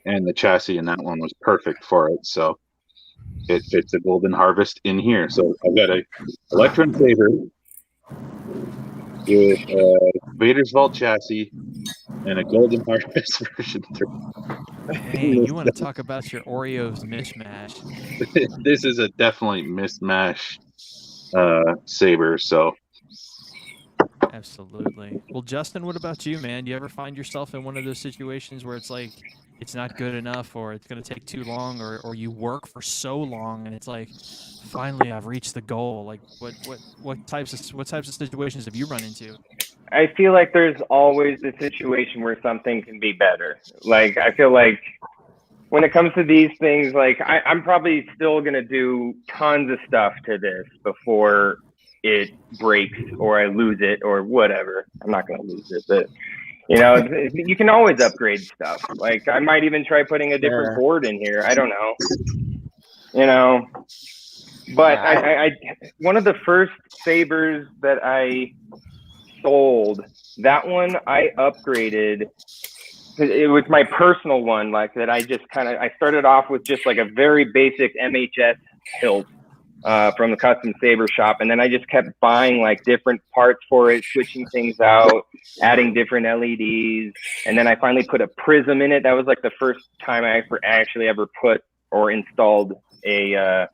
E: and the chassis in that one was perfect for it. So it fits a Golden Harvest in here. So I've got a Electrum Saber with a Vader's Vault chassis and a Golden Harvest version 3.
B: Hey, you want to talk about your Oreos mishmash?
E: This is a definitely mismatch saber. So
B: absolutely. Well, Justin, what about you, man? Do you ever find yourself in one of those situations where it's like it's not good enough, or it's going to take too long, or you work for so long and it's like, finally I've reached the goal? Like what types of situations have you run into?
P: I feel like there's always the situation where something can be better. Like, I feel like when it comes to these things, like I'm probably still going to do tons of stuff to this before it breaks or I lose it or whatever. I'm not going to lose it, but you know, you can always upgrade stuff. Like, I might even try putting a different board in here. I don't know, you know, but I one of the first sabers that I sold, that one I upgraded. It was my personal one, like that. I started off with just like a very basic MHS hilt from the custom saber shop, and then I just kept buying like different parts for it, switching things out, adding different LEDs, and then I finally put a prism in it. That was like the first time I actually ever put or installed a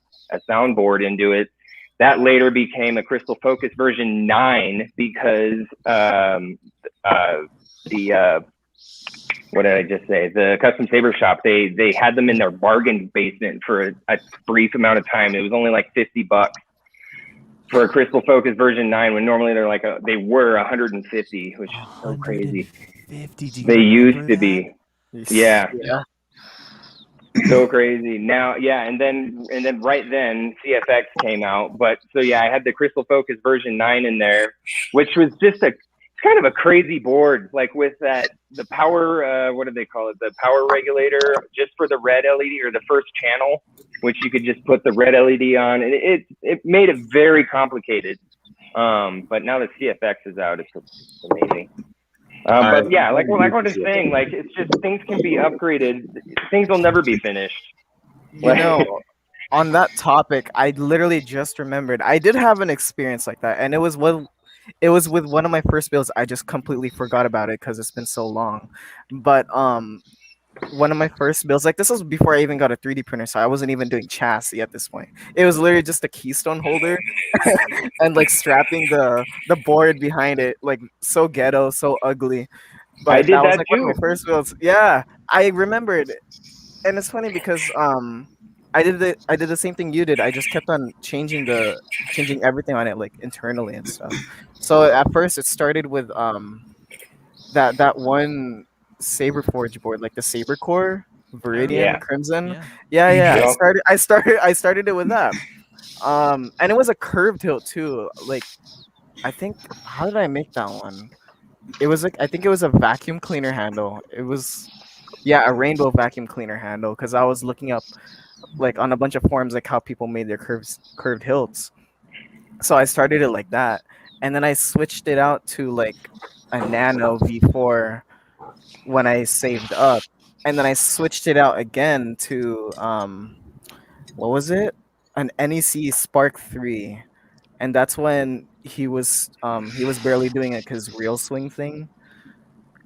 P: soundboard into it. That later became a Crystal Focus version 9 because what did I just say? The custom saber shop, they had them in their bargain basement for a brief amount of time. It was only like $50. for a Crystal Focus version 9 when normally they're like they were 150, which is so crazy.
B: 150.
P: They used to be. Yeah.
A: Yeah.
P: So crazy. Now, yeah, and then right then CFX came out. But so yeah, I had the Crystal Focus version 9 in there, which was just it's kind of a crazy board, like with the power what do they call it? The power regulator just for the red LED or the first channel, which you could just put the red LED on, and it made it very complicated. But now that CFX is out, it's amazing. But yeah, like what I was saying, like it's just things can be upgraded. Things will never be finished.
A: You know, on that topic, I literally just remembered I did have an experience like that, and it was with one of my first builds. I just completely forgot about it because it's been so long. But one of my first builds, like this was before I even got a 3D printer, so I wasn't even doing chassis at this point. It was literally just a keystone holder and like strapping the board behind it, like so ghetto, so ugly. But
P: I did
A: that was
P: that
A: like one of
P: too.
A: my first builds. Yeah, I remembered, and it's funny because I did the same thing you did. I just kept on changing everything on it like internally and stuff. So at first it started with that one Saber Forge board, like the Saber Core, Viridian,
P: Yeah.
A: Crimson.
P: Yeah.
A: Yeah.
P: Yep.
A: I started it with that. And it was a curved hilt too. Like I think, how did I make that one? It was like, I think it was a vacuum cleaner handle. It was, yeah, a rainbow vacuum cleaner handle, because I was looking up like on a bunch of forums like how people made their curved hilts. So I started it like that, and then I switched it out to like a Nano V4 when I saved up, and then I switched it out again to what was it? An NEC Spark 3, and that's when he was barely doing it because real swing thing.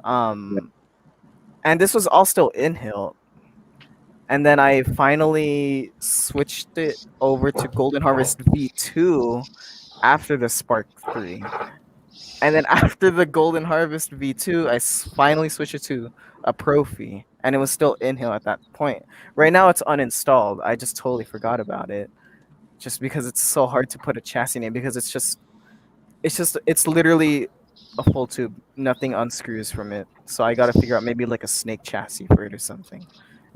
A: And this was all still in hilt. And then I finally switched it over to Golden Harvest V2 after the Spark 3. And then after the Golden Harvest V2, I finally switched it to a Profi, and it was still in hill at that point. Right now it's uninstalled. I just totally forgot about it, just because it's so hard to put a chassis name, because it's literally a full tube. Nothing unscrews from it. So I gotta figure out maybe like a snake chassis for it or something.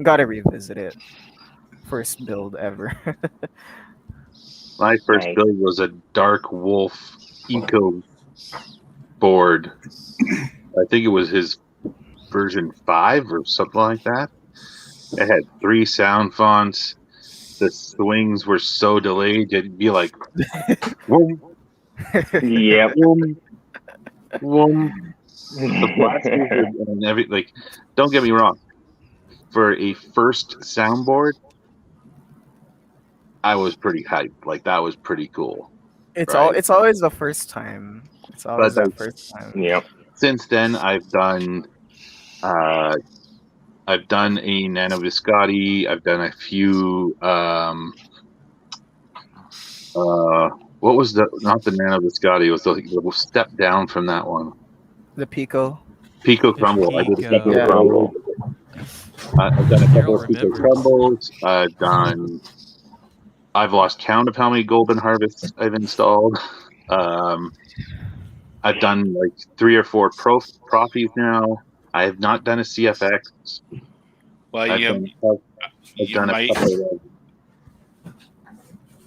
A: Gotta revisit it. First build ever.
E: My first build was a Dark Wolf Eco board. I think it was his version 5 or something like that. It had 3 sound fonts. The swings were so delayed, it'd be like, whoom,
P: yep.
E: whoom, whoom. The blasters and like, don't get me wrong. For a first soundboard, I was pretty hyped. Like, that was pretty cool.
A: It's always the first time. It's always that first time.
P: Yep.
E: Since then, I've done a Nano Viscotti. I've done a few. What was not the Nano Viscotti? It was the step down from that one.
A: The Pico.
E: Pico Crumble. I did a couple
A: Yeah.
E: of I've done a couple of Pico Crumbles. I've lost count of how many Golden Harvests I've installed. I've done like 3 or 4 Profis now. I have not done a CFX.
D: Well,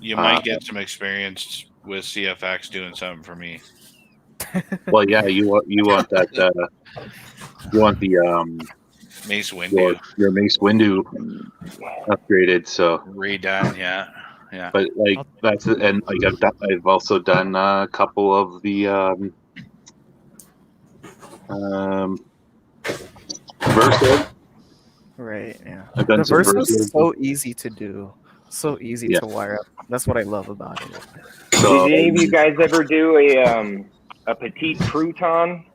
D: you might get some experience with CFX doing something for me.
E: Well, yeah, you want that. You want the
D: Mace Windu.
E: Your Mace Windu upgraded, so
D: redone, yeah.
E: But like that's it, and like I've also done a couple of the Versa.
A: Right, yeah.
E: I've done
A: The
E: some
A: Versa
E: Versa.
A: is so easy to do. So easy to wire up. That's what I love about it.
P: Did any of you guys ever do a petite crouton?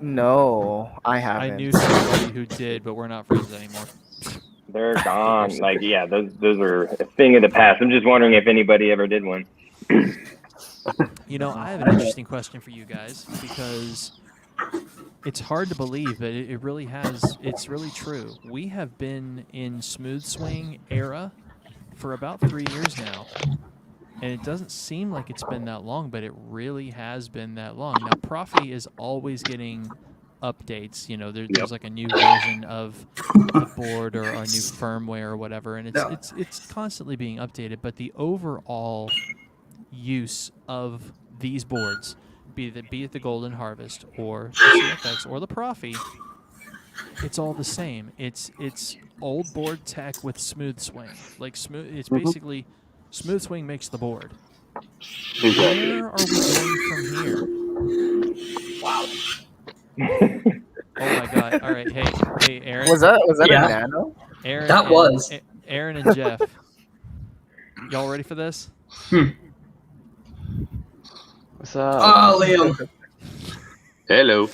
A: No, I haven't.
B: I knew somebody who did, but we're not friends anymore.
P: They're gone. Like, yeah, those are a thing of the past. I'm just wondering if anybody ever did one.
B: You know, I have an interesting question for you guys, because it's hard to believe, but it really has. It's really true. We have been in smooth swing era for about 3 years now. And it doesn't seem like it's been that long, but it really has been that long. Now, Profi is always getting updates. You know, there's like a new version of the board or a new firmware or whatever, and it's constantly being updated. But the overall use of these boards, be it the Golden Harvest or the CFX or the Profi, it's all the same. It's old board tech with smooth swing. Like smooth. It's basically smooth swing makes the board. Where are we going from here?
P: Wow.
B: Oh my god! All right, hey, Aaron.
A: Was that a nano?
B: Aaron.
C: That was.
B: Aaron and Jeff. Y'all ready for this?
Q: What's up?
C: Oh, Liam.
E: Hello.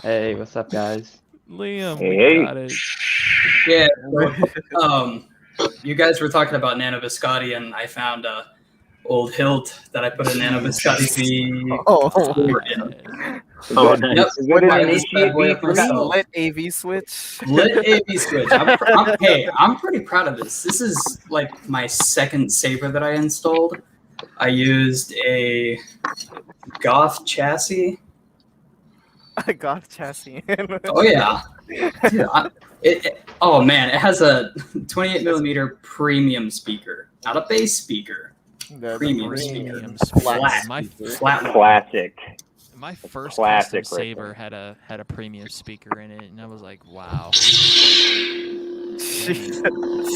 Q: Hey, what's up, guys?
B: Liam,
P: Hey.
B: we got it.
C: Yeah. You guys were talking about Nano Biscotti, and I found a old hilt that I put a Nano Biscotti V board in.
E: Oh, nice.
C: Yep.
P: Is it an
C: I just bad boy up
P: HEV3?
C: myself.
A: Lit AV switch.
C: Lit AV switch. I'm pretty proud of this. This is like my second saber that I installed. I used a Goth chassis.
A: I got chassis.
C: Oh yeah. Dude, oh man, it has a 28 millimeter premium speaker, not a bass speaker. Premium speaker. Flat. Flat.
P: Classic.
B: My first
P: Classic
B: custom
P: right
B: saber had a premium speaker in it, and I was like, wow.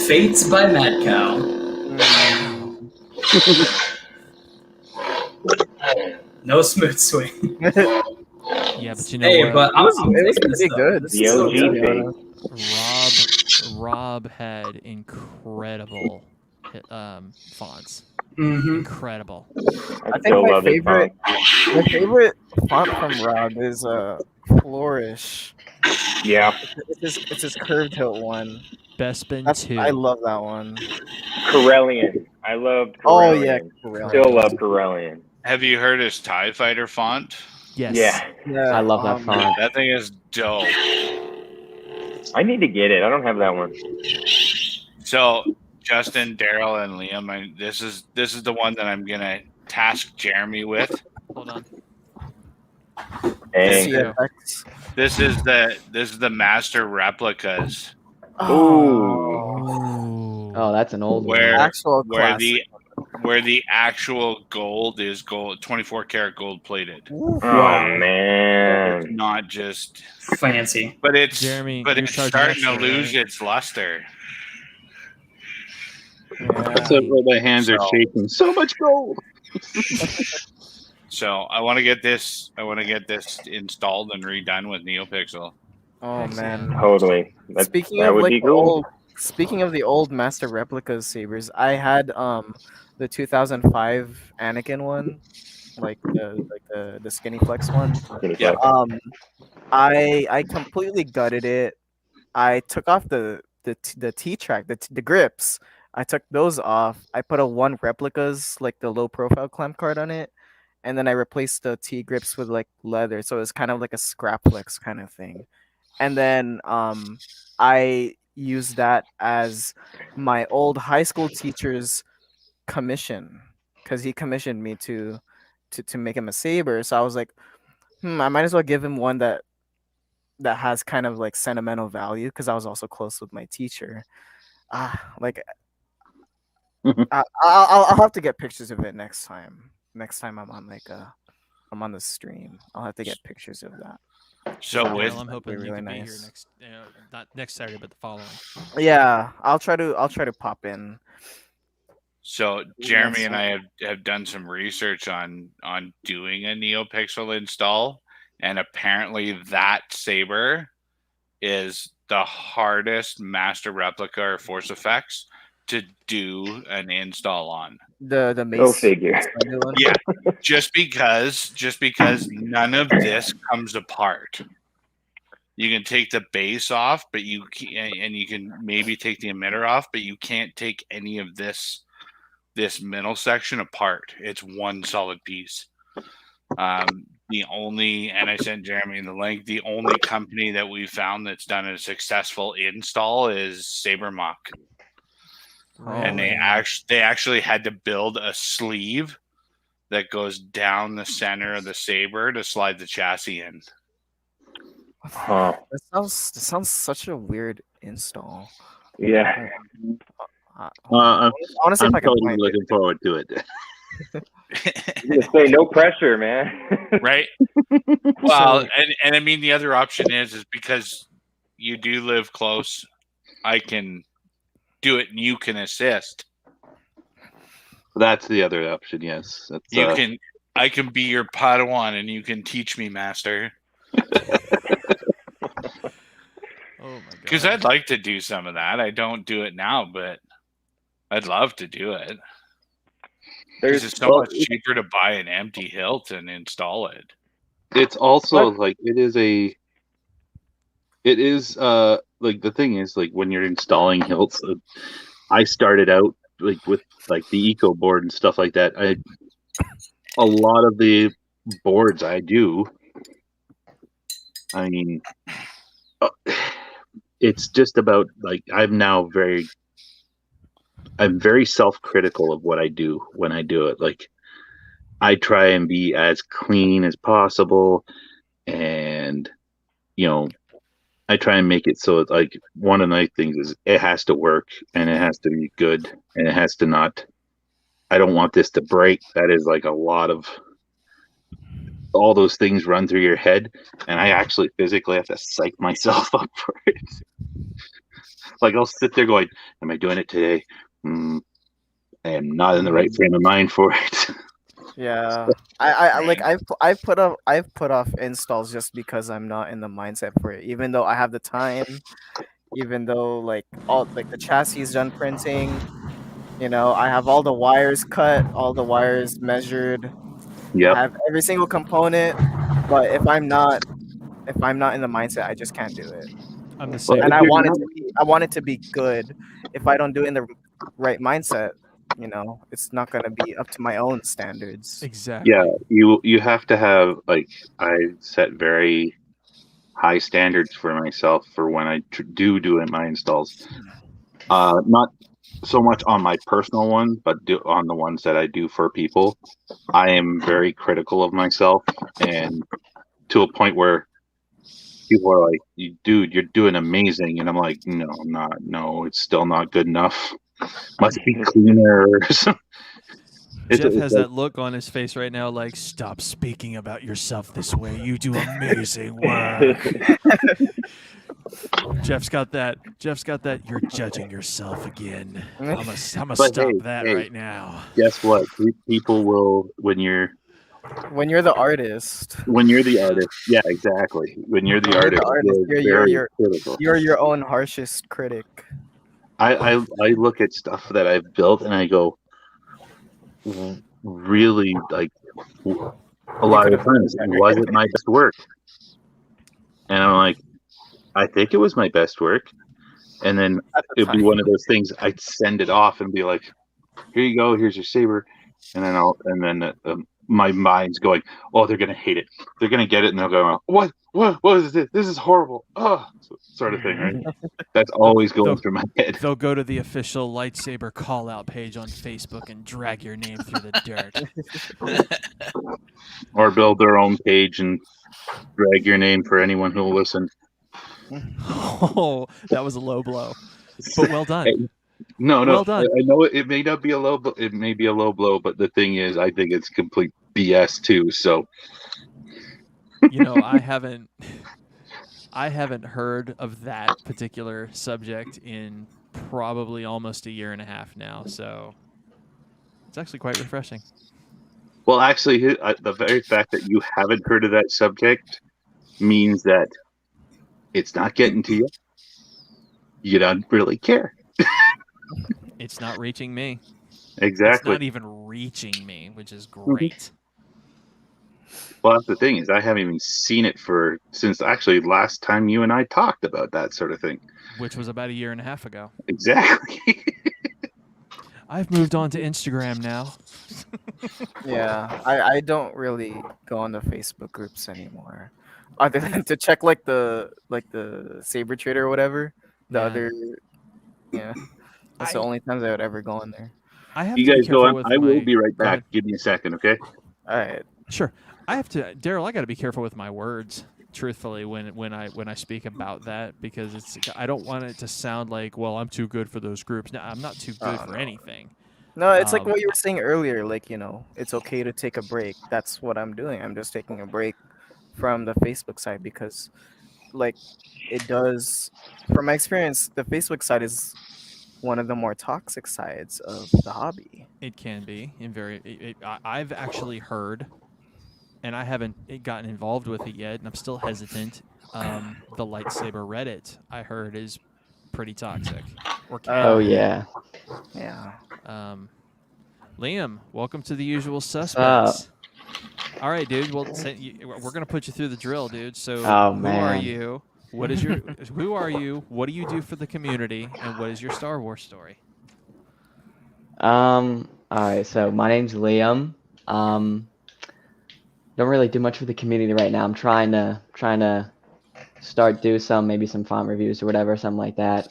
C: Fates by Mad Cow. No smooth swing.
B: Yeah, but you know
C: Hey,
B: what?
C: but I'm
A: it was
C: taking this
A: pretty
C: stuff.
A: good.
P: The OG thing.
B: Rob had incredible fonts.
C: Mm-hmm.
B: Incredible.
A: I think my favorite font from Rob is Flourish.
P: Yeah.
A: It's his curved hilt one.
B: Bespin 2.
A: I love that one.
P: Corellian. I loved Corellian.
A: Oh yeah, Corellian.
P: Still love Corellian.
D: Have you heard his TIE Fighter font?
B: Yes.
P: Yeah.
Q: I love that font.
D: That thing is dope.
P: I need to get it. I don't have that one.
D: So Justin, Daryl, and Liam, this is the one that I'm gonna task Jeremy with.
B: Hold on.
P: Hey.
D: This is the master replicas.
P: Ooh.
Q: Oh, that's an old one.
D: Where the actual gold is 24 karat gold plated.
P: Oh man.
D: It's not just
C: fancy.
D: But it's
B: Jeremy,
D: it's starting to lose its luster.
E: That's why my hands are shaking. So much gold.
D: So I want to get this installed and redone with NeoPixel.
A: Oh man.
P: Totally.
A: Speaking
P: that
A: of
P: would
A: like
P: be cool.
A: speaking of the old master replicas sabers, I had the 2005 Anakin one, like the skinny flex one.
P: Yeah.
A: I completely gutted it. I took off the T-track, the grips. I took those off. I put a one replicas, like the low profile clamp card on it, and then I replaced the T grips with like leather, so it's kind of like a scrap flex kind of thing. And then I used that as my old high school teacher's commission, because he commissioned me to make him a saber. So I was like, I might as well give him one that has kind of like sentimental value, because I was also close with my teacher. I'll have to get pictures of it next time. Next time I'm on I'm on the stream, I'll have to get pictures of that.
D: So
B: I'm hoping
A: really
B: you can
A: nice.
B: be here next, not next Saturday, but the following.
A: Yeah, I'll try to pop in.
D: So Jeremy and I have done some research on doing a NeoPixel install, and apparently that saber is the hardest master replica or Fourzze FX to do an install on.
A: The mace.
P: Go figure.
D: Yeah, just because none of this comes apart. You can take the base off, but you can maybe take the emitter off, but you can't take any of this middle section apart. It's one solid piece. And I sent Jeremy the link. The only company that we found that's done a successful install is SaberMock. and they actually had to build a sleeve that goes down the center of the saber to slide the chassis in.
P: Huh.
A: That sounds such a weird install.
P: Yeah.
A: Honestly, if
E: I'm
A: I can
E: totally
A: find
E: looking forward to it.
P: You just say no pressure, man.
D: Right? Well, and I mean the other option is because you do live close, I can do it and you can assist.
E: That's the other option. Yes, that's,
D: I can be your Padawan and you can teach me, Master.
B: Oh my god!
D: Because I'd like to do some of that. I don't do it now, but I'd love to do it. Because it's so much cheaper to buy an empty hilt and install it.
E: It's also like it is like the thing is like when you're installing hilts. I started out like with like the eco board and stuff like that. A lot of the boards I do, I mean, it's just about like I'm very self-critical of what I do when I do it. Like I try and be as clean as possible, and I try and make it so it's like one of the things is it has to work and it has to be good and it has to not. I don't want this to break. That is like a lot of all those things run through your head, and I actually physically have to psych myself up for it. Like I'll sit there going, "Am I doing it today? I am not in the right frame of mind for it."
A: Yeah, I've put off installs just because I'm not in the mindset for it. Even though I have the time, even though like all like the chassis is done printing, I have all the wires cut, all the wires measured.
E: Yep.
A: I have every single component, but if I'm not in the mindset, I just can't do it.
B: I'm the same.
A: And I want it to be good. If I don't do it in the right mindset, it's not gonna be up to my own standards.
B: Exactly.
E: Yeah, you have to have like I set very high standards for myself for when I do my installs. Not so much on my personal ones, but on the ones that I do for people. I am very critical of myself, and to a point where people are like, "Dude, you're doing amazing," and I'm like, "No, I'm not. No, it's still not good enough. Must be cleaner."
B: Jeff has that look on his face right now, like, stop speaking about yourself this way. You do amazing work. Jeff's got that. You're judging yourself again. I'm gonna stop that right now.
E: Guess what? People will when you're
A: the artist.
E: When you're the artist, yeah, exactly. When you're the artist,
A: you're your own harshest critic.
E: I look at stuff that I've built and I go, really, like a lot of the times, was it my best work? And I'm like, I think it was my best work. And then it'd be one of those things. I'd send it off and be like, "Here you go. Here's your saber." And then my mind's going, "Oh, they're gonna hate it. They're gonna get it, and they'll go, what is this? This is horrible. Oh," sort of thing, right? That's always going through my head.
B: They'll go to the official lightsaber call out page on Facebook and drag your name through the dirt.
E: Or build their own page and drag your name for anyone who'll listen.
B: Oh, that was a low blow, but well done.
E: No,
B: well done.
E: I know it may not be a low, but it may be a low blow. But the thing is, I think it's complete BS too. So,
B: I haven't heard of that particular subject in probably almost a year and a half now. So, it's actually quite refreshing.
E: Well, actually, the very fact that you haven't heard of that subject means that it's not getting to you. You don't really care.
B: It's not reaching me.
E: Exactly.
B: It's not even reaching me, which is great.
E: Well, that's the thing is I haven't even seen it since actually last time you and I talked about that sort of thing.
B: Which was about a year and a half ago.
E: Exactly.
B: I've moved on to Instagram now.
A: Yeah, I don't really go on the Facebook groups anymore. Other than to check like the Saber Trader or whatever. The other, yeah. That's the only times I would ever go in there.
B: I have
E: You
B: to be
E: guys go.
B: careful with
E: I will
B: my.
E: be right
B: Go
E: back.
B: ahead.
E: Give me a second, okay?
A: All right.
B: Sure. I have to, Daryl. I got to be careful with my words, truthfully, when I speak about that, because I don't want it to sound like, well, I'm too good for those groups. No, I'm not too good for anything.
A: No, it's like what you were saying earlier. Like, it's okay to take a break. That's what I'm doing. I'm just taking a break from the Facebook side because, like, it does. From my experience, the Facebook side is one of the more toxic sides of the hobby.
B: It can be I've actually heard, and I haven't gotten involved with it yet, and I'm still hesitant. The lightsaber Reddit, I heard, is pretty toxic. Or can
Q: Oh
B: be.
Q: yeah.
A: Yeah.
B: Liam, welcome to the usual
Q: What's
B: suspects. All right, dude. Well, we're gonna put you through the drill, dude. So,
Q: Oh,
B: who are
Q: man.
B: you? What is your? Who are you? What do you do for the community? And what is your Star Wars story?
Q: All right. So my name's Liam. Don't really do much for the community right now. I'm trying to do maybe some font reviews or whatever, something like that.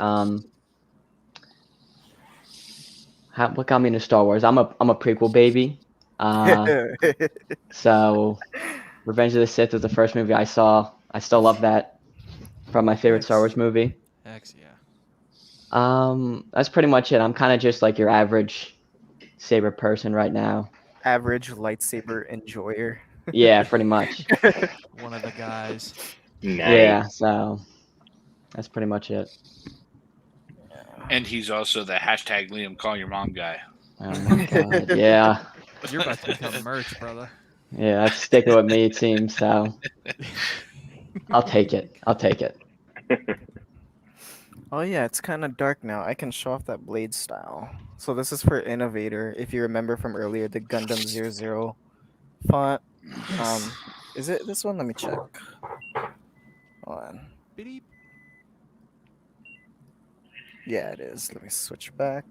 Q: What got me into Star Wars? I'm a prequel baby. So Revenge of the Sith was the first movie I saw. I still love that. From my favorite Star Wars movie.
B: Heck yeah.
Q: That's pretty much it. I'm kind of just like your average saber person right now.
A: Average lightsaber enjoyer.
Q: Yeah, pretty much.
B: One of the guys.
Q: Yeah, so that's pretty much it.
D: And he's also the hashtag Liam call your mom guy.
Q: Oh my god, yeah.
B: You're about to become merch, brother.
Q: Yeah, that's sticking with me, it seems, so I'll take it.
A: Oh yeah, it's kind of dark now. I can show off that blade style. So this is for Innovator. If you remember from earlier, the Gundam 00 font. Is it this one? Let me check. Hold on.
B: Beep.
A: Yeah, it is. Let me switch back.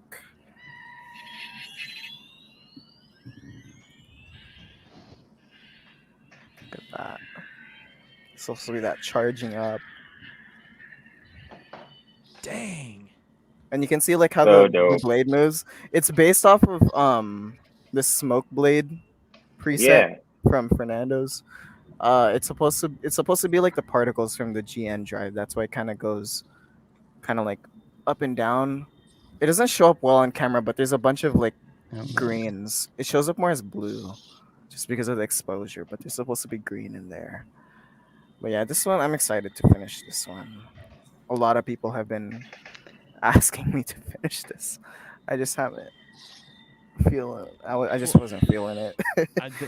A: Look at that. It's supposed to be that charging up.
B: Dang.
A: And you can see like how
P: So
A: the
P: dope.
A: blade moves. It's based off of the smoke blade preset
P: Yeah.
A: from Fernando's. It's supposed to be like the particles from the GN drive. That's why it kind of goes kind of like up and down. It doesn't show up well on camera, but there's a bunch of like greens. It shows up more as blue just because of the exposure, but there's supposed to be green in there. But yeah, this one I'm excited to finish this one. A lot of people have been asking me to finish this. I just haven't feel it. I just wasn't feeling it.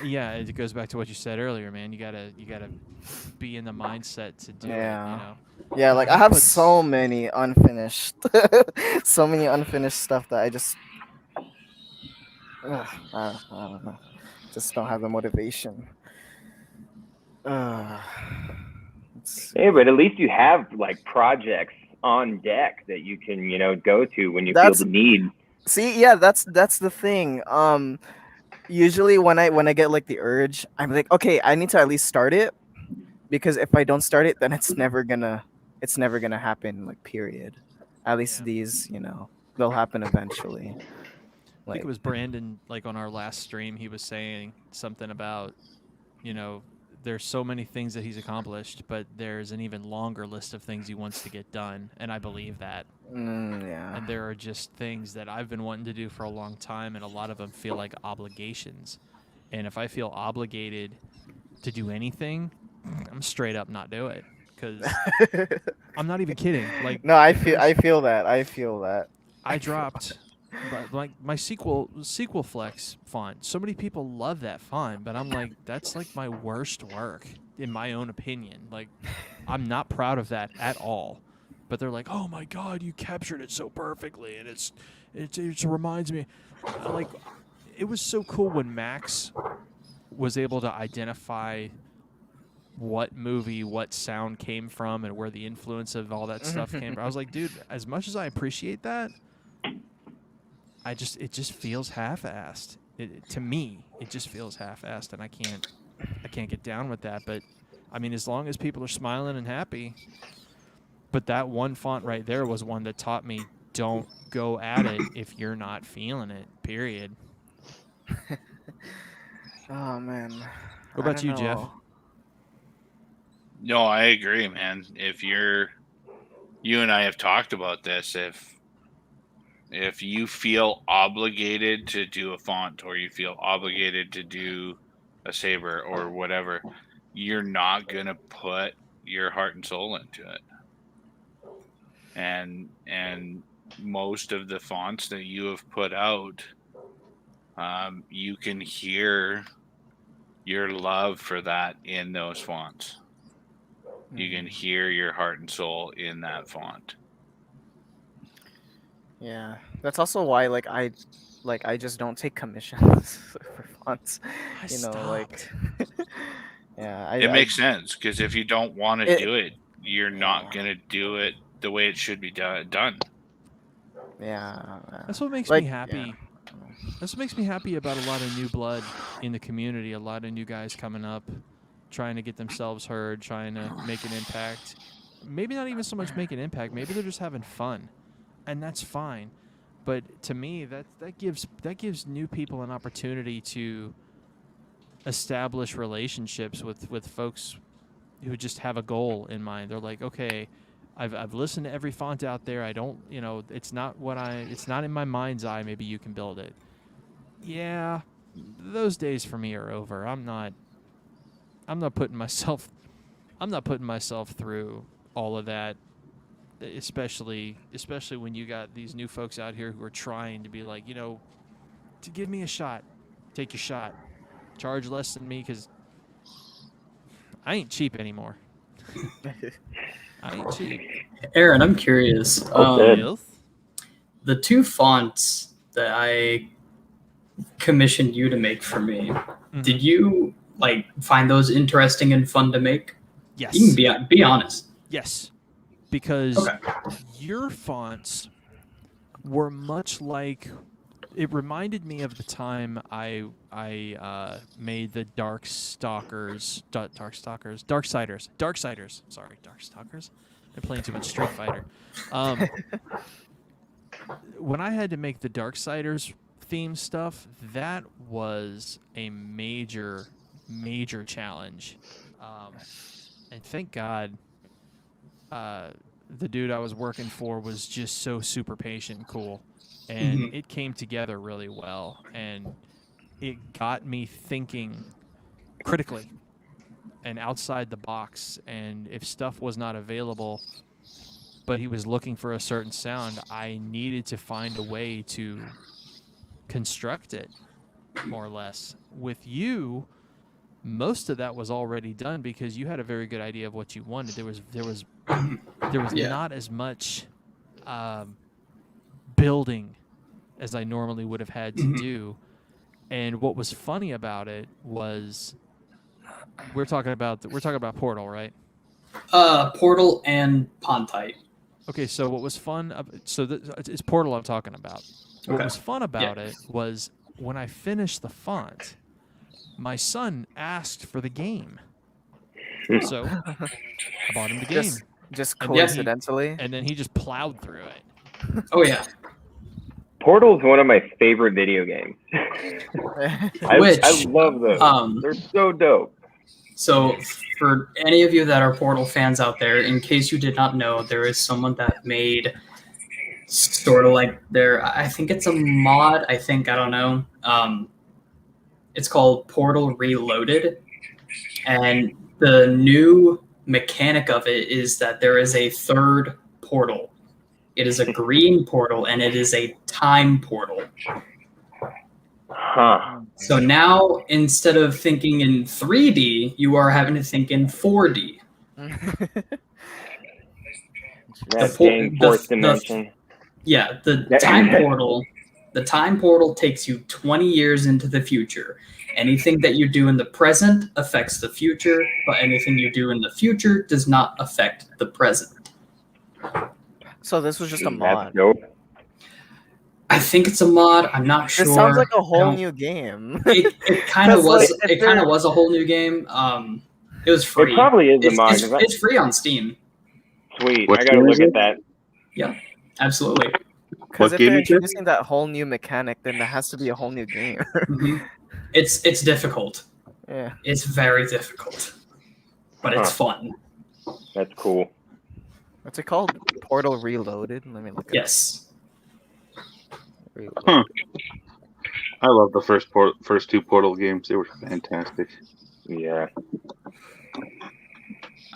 B: Yeah, it goes back to what you said earlier, man. You gotta be in the mindset to do it. You know.
A: Yeah, like I have so many unfinished, stuff that I just, I don't know, just don't have the motivation.
P: Hey, but at least you have like projects on deck that you can, go to when you feel the need.
A: See, yeah, that's the thing. Usually when I get like the urge, I'm like, okay, I need to at least start it, because if I don't start it, then it's never gonna happen. Like, period. At least these, they'll happen eventually.
B: I think it was Brandon, like on our last stream, he was saying something about, there's so many things that he's accomplished, but there's an even longer list of things he wants to get done, and I believe that.
A: Yeah.
B: And there are just things that I've been wanting to do for a long time, and a lot of them feel like obligations. And if I feel obligated to do anything, I'm straight up not do it, because I'm not even kidding. Like,
A: no, I feel that.
B: I dropped like my sequel flex font. So many people love that font, but I'm like, that's like my worst work in my own opinion. Like, I'm not proud of that at all. But they're like, oh my god, you captured it so perfectly, and it reminds me, like, it was so cool when Max was able to identify what movie, what sound came from, and where the influence of all that stuff came from. I was like, dude, as much as I appreciate that, it just feels half-assed. To me, it just feels half-assed, and I can't get down with that. But I mean, as long as people are smiling and happy. But that one font right there was one that taught me don't go at it if you're not feeling it. Period.
A: Oh man.
B: What about you, Jeff?
D: No, I agree, man. You and I have talked about this. If you feel obligated to do a font, or you feel obligated to do a saber or whatever, you're not gonna put your heart and soul into it. And most of the fonts that you have put out, you can hear your love for that in those fonts. You can hear your heart and soul in that font.
A: Yeah, that's also why I just don't take commissions for fonts. You know, like yeah,
D: It makes sense, because if you don't want to
A: It-
D: do it, you're not gonna do it the way it should be done.
A: Yeah,
B: That's what makes
A: Like,
B: me happy. That's what makes me happy about a lot of new blood in the community. A lot of new guys coming up, trying to get themselves heard, trying to make an impact. Maybe not even so much make an impact. Maybe they're just having fun, and that's fine. But to me, that gives new people an opportunity to establish relationships with folks who just have a goal in mind. They're like, okay, I've listened to every font out there. I don't, it's not in my mind's eye. Maybe you can build it. Yeah, those days for me are over. I'm not putting myself through all of that, especially when you got these new folks out here who are trying to be like, to give me a shot. Take your shot. Charge less than me, because I ain't cheap anymore. I ain't cheap.
C: Aaron, I'm curious.
B: Yes?
C: The two fonts that I commissioned you to make for me, did you find those interesting and fun to make?
B: Yes.
C: You can be honest.
B: Yes, because your fonts were much like. It reminded me of the time I made the Darksiders. Sorry, Darkstalkers. I'm playing too much Street Fighter. When I had to make the Darksiders theme stuff, that was a major challenge. And thank God, the dude I was working for was just so super patient and cool. And it came together really well, and it got me thinking critically and outside the box. And if stuff was not available, but he was looking for a certain sound, I needed to find a way to construct it, more or less. With you, most of that was already done because you had a very good idea of what you wanted. There was not as much building as I normally would have had to do. And what was funny about it was we're talking about Portal, right?
C: Portal and Pontite.
B: Okay, so what was fun? It's Portal I'm talking about. What was fun about it was when I finished the font, my son asked for the game. So I bought him the game.
A: Just coincidentally.
B: And then he just plowed through it.
C: Oh, yeah.
P: Portal's one of my favorite video games. I love those. They're so dope.
C: So for any of you that are Portal fans out there, in case you did not know, there is someone that made sort of like I think it's a mod. I don't know. It's called Portal Reloaded. And the new mechanic of it is that there is a third portal. It is a green portal, and it is a time portal.
P: Huh.
C: So now, instead of thinking in 3D, you are having to think in 4D.
P: That dang fourth dimension.
C: The time portal takes you 20 years into the future. Anything that you do in the present affects the future, but anything you do in the future does not affect the present.
A: So this was just a mod.
P: That's dope.
C: I think it's a mod. I'm not sure.
A: This sounds like a whole new game.
C: It kind of was. It kind of was a whole new game. It was free.
P: It probably is a mod.
C: It's free on Steam.
P: Sweet. I gotta look at that.
C: Yeah, absolutely.
A: Because
E: What
A: if
E: game
A: they're
E: is this?
A: introducing that whole new mechanic, then there has to be a whole new game.
C: It's difficult.
A: Yeah.
C: It's very difficult, but it's fun.
P: That's cool.
A: What's it called? Portal Reloaded? Let me look it
C: Yes.
E: Huh. I love the first two Portal games. They were fantastic.
P: Yeah.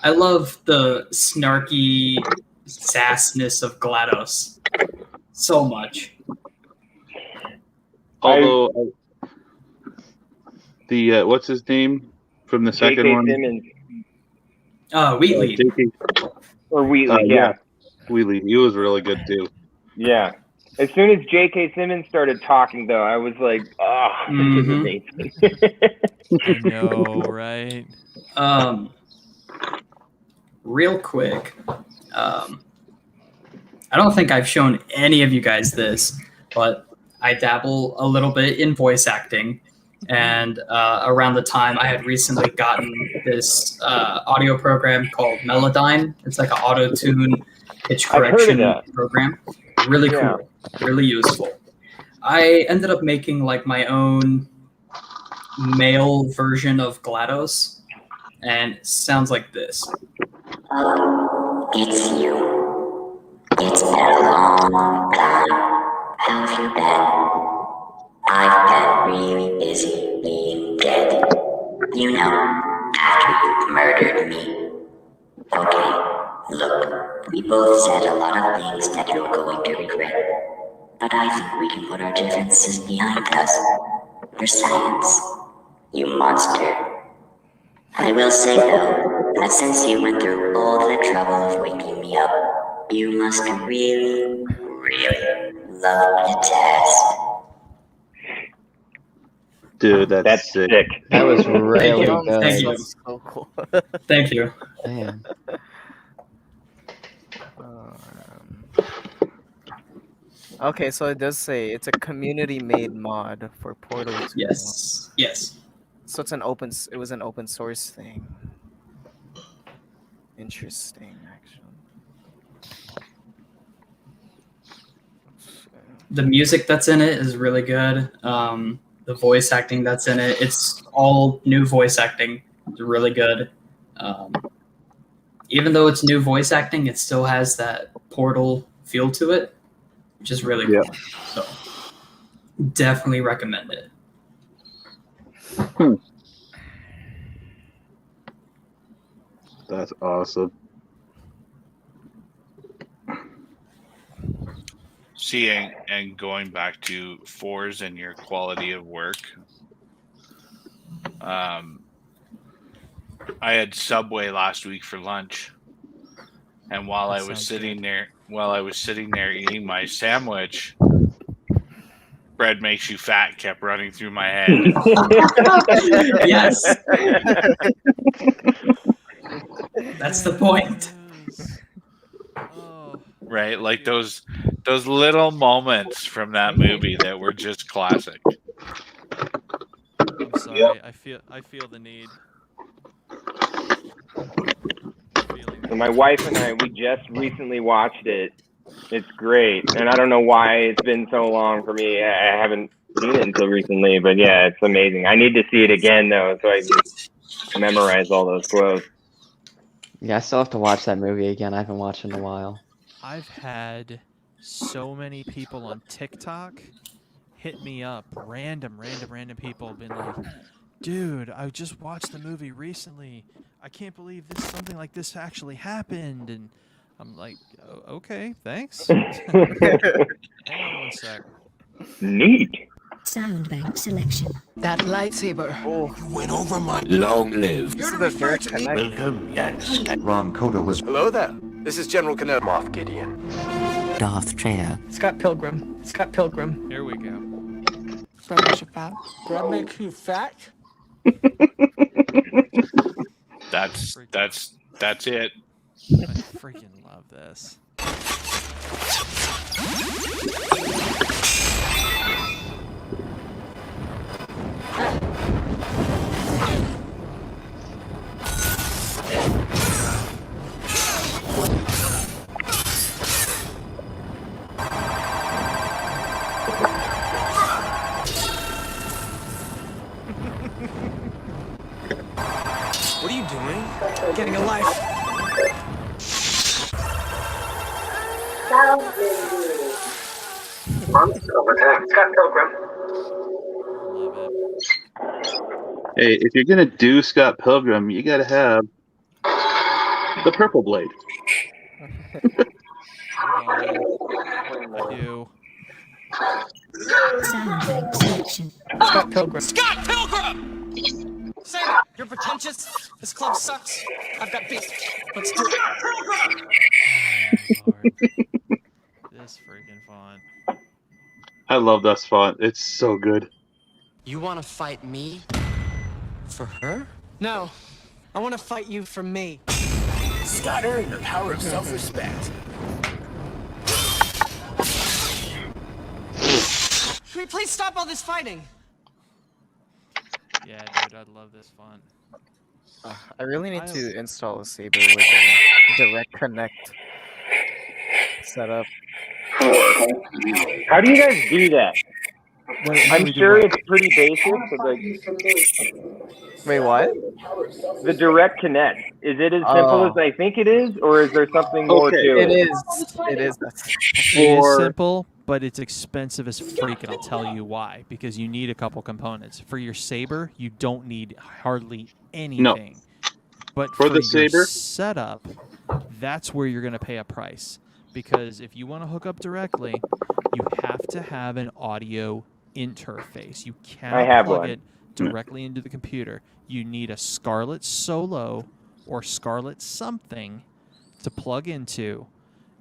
C: I love the snarky sassness of GLaDOS so much.
E: Although the what's his name from the second
P: J.K.
E: one?
P: Simmons.
C: Wheatley.
P: Or Wheatley,
E: yeah. Wheatley. He was really good too.
P: Yeah. As soon as J.K. Simmons started talking, though, I was like, oh, this is amazing.
B: I know, right?
C: Real quick, I don't think I've shown any of you guys this, but I dabble a little bit in voice acting. And around the time I had recently gotten this audio program called Melodyne. It's like an auto-tune pitch correction program. Really cool, really useful. I ended up making like my own male version of GLaDOS, and it sounds like this.
R: It's you. It's been a long time. How have you been? I've been really busy being dead. You know, after you murdered me. Okay, look, we both said a lot of things that you're going to regret. But I think we can put our differences behind us. For science. You monster. I will say though, that since you went through all the trouble of waking me up, you must really, really love me to death.
E: Dude, that's sick.
Q: That was really
C: Thank you.
Q: good.
C: Thank you.
A: So cool.
C: Thank you.
Q: Damn.
A: Okay, so it does say it's a community-made mod for Portal 2.
C: Yes. Yes.
A: So it's it was an open source thing. Interesting, actually.
C: The music that's in it is really good. The voice acting that's in it, it's all new voice acting. It's really good. Even though it's new voice acting, it still has that Portal feel to it, which is really cool. So definitely recommend it.
E: That's awesome.
D: Seeing and going back to Fourzze and your quality of work. I had Subway last week for lunch, and while I was sitting there eating my sandwich, "Bread makes you fat" kept running through my head.
C: Yes. That's the point.
D: Right, like those little moments from that movie that were just classic.
B: I'm sorry. I feel the need.
P: So my wife and I, we just recently watched it. It's great, and I don't know why it's been so long for me. I haven't seen it until recently, but yeah, it's amazing. I need to see it again though, so I can memorize all those quotes.
Q: Yeah, I still have to watch that movie again. I haven't watched it in a while.
B: I've had so many people on TikTok hit me up, random people been like, "Dude, I just watched the movie recently. I can't believe something like this actually happened." And I'm like, oh, okay, thanks. Hang on one sec.
P: Neat.
R: Sound bank selection. That lightsaber.
I: You went over my long live.
A: This is the third connection.
I: Welcome, yes. Ron Coda was.
S: Hello there. This is General Kenobi. Moff Gideon.
R: Darth Treya.
T: Scott Pilgrim. Scott Pilgrim.
B: Here we go.
T: Bread makes you fat. Bread makes you fat.
D: That's it.
B: I freaking love this.
T: Getting a life.
R: Scott Pilgrim.
E: Hey, if you're gonna do Scott Pilgrim, you gotta have the purple blade.
B: I do.
T: Scott Pilgrim. Scott Pilgrim! Saber, you're pretentious. This club sucks. I've got beef. Let's do it.
B: This freaking font.
E: I love this font. It's so good.
T: You want to fight me? For her? No. I want to fight you for me.
S: Scott earned the power of self-respect.
T: Can we please stop all this fighting?
B: Yeah, dude, I love this font.
A: I really need to install a Saber with a direct connect setup.
P: How do you guys do that? I'm sure it's pretty basic, but like.
A: Wait, what?
P: The direct connect. Is it as simple as I think it is, or is there something more to it?
A: It is. It is.
B: It is simple, but it's expensive as freak, and I'll tell you why. Because you need a couple components. For your Saber, you don't need hardly anything. But
E: For the
B: your
E: Saber?
B: setup, that's where you're going to pay a price. Because if you want to hook up directly, you have to have an audio interface. You cannot plug it directly into the computer. You need a Scarlett Solo or Scarlett something to plug into,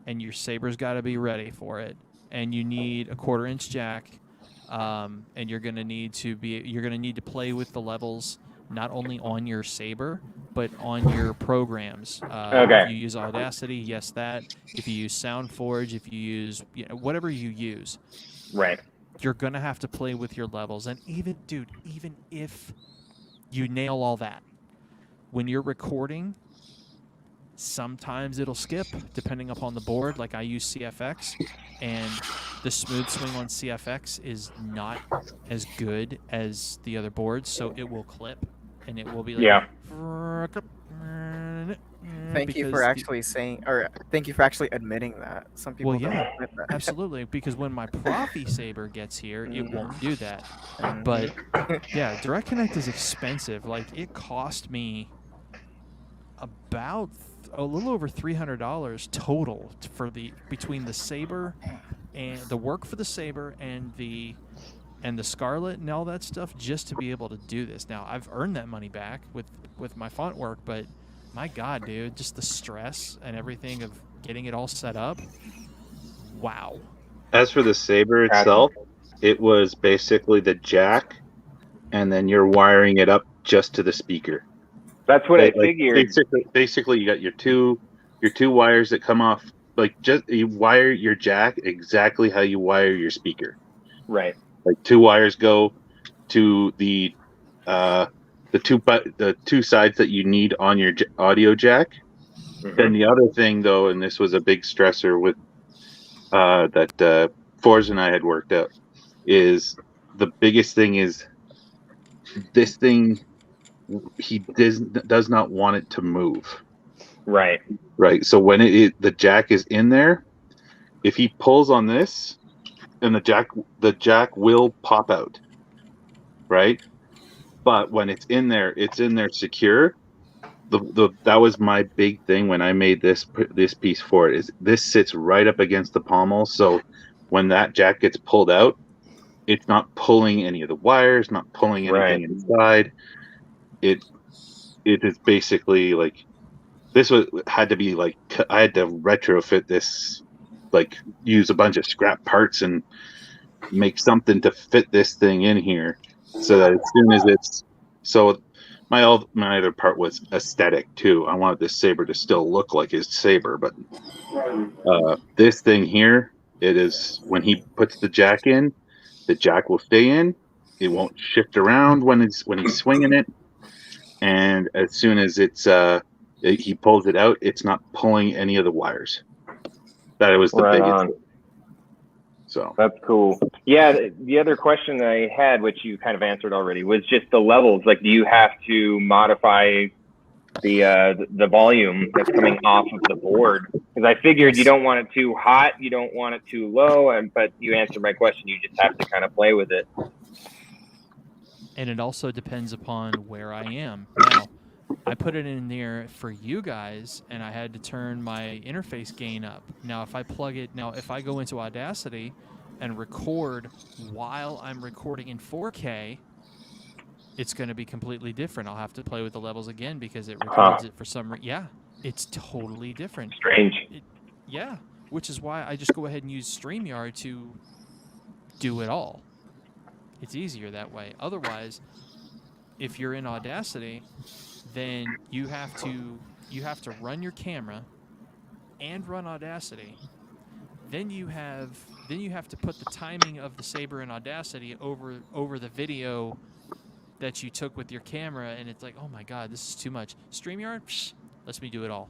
B: and your Saber's got to be ready for it. And you need a 1/4-inch jack, and you're gonna need to play with the levels not only on your Saber but on your programs. If you use Audacity, yes, that. If you use SoundForge, if you use whatever you use,
P: right,
B: you're gonna have to play with your levels. And even if you nail all that, when you're recording, sometimes it'll skip depending upon the board. Like I use CFX, and the smooth swing on CFX is not as good as the other boards, so it will clip, and it will be like,
A: Thank you for actually saying, or thank you for actually admitting that. Some people don't admit that.
B: absolutely, because when my Profi Saber gets here, it won't do that. But yeah, Direct Connect is expensive. Like it cost me about a little over $300 total for between the Saber and the work for the Saber and the Scarlett and all that stuff just to be able to do this. Now I've earned that money back with my font work, but my God, dude, just the stress and everything of getting it all set up. Wow.
E: As for the Saber itself, it was basically the jack, and then you're wiring it up just to the speaker.
P: That's what I figured.
E: Basically, you got your two wires that come off. Like you wire your jack exactly how you wire your speaker.
P: Right.
E: Like two wires go to the two sides that you need on your audio jack. Then the other thing, though, and this was a big stressor with that Fourzze and I had worked out, is the biggest thing is this thing. He does not want it to move.
P: Right.
E: Right. So when the jack is in there, if he pulls on this, then the jack will pop out. Right. But when it's in there secure. That was my big thing when I made this piece for it. Is this sits right up against the pommel, so when that jack gets pulled out, it's not pulling any of the wires, not pulling anything inside. It is basically like had to be like I had to retrofit this, like use a bunch of scrap parts and make something to fit this thing in here, so that as soon as it's so. My other part was aesthetic too. I wanted this Saber to still look like his Saber, but this thing here, it is when he puts the jack in, the jack will stay in. It won't shift around when he's swinging it, and as soon as he pulls it out, it's not pulling any of the wires. That was the biggest thing. So
P: that's cool. Yeah, the other question I had, which you kind of answered already, was just the levels. Like, do you have to modify the volume that's coming off of the board, because I figured you don't want it too hot, you don't want it too low, but you answered my question. You just have to kind of play with it.
B: And it also depends upon where I am. Now, I put it in there for you guys, and I had to turn my interface gain up. Now, if I go into Audacity and record while I'm recording in 4K, it's going to be completely different. I'll have to play with the levels again because it records it for some reason. Yeah, it's totally different.
P: Strange.
B: Yeah, which is why I just go ahead and use StreamYard to do it all. It's easier that way. Otherwise, if you're in Audacity, then you have to run your camera and run Audacity. Then you have to put the timing of the saber in Audacity over the video that you took with your camera, and it's like, oh my god, this is too much. StreamYard, lets me do it all.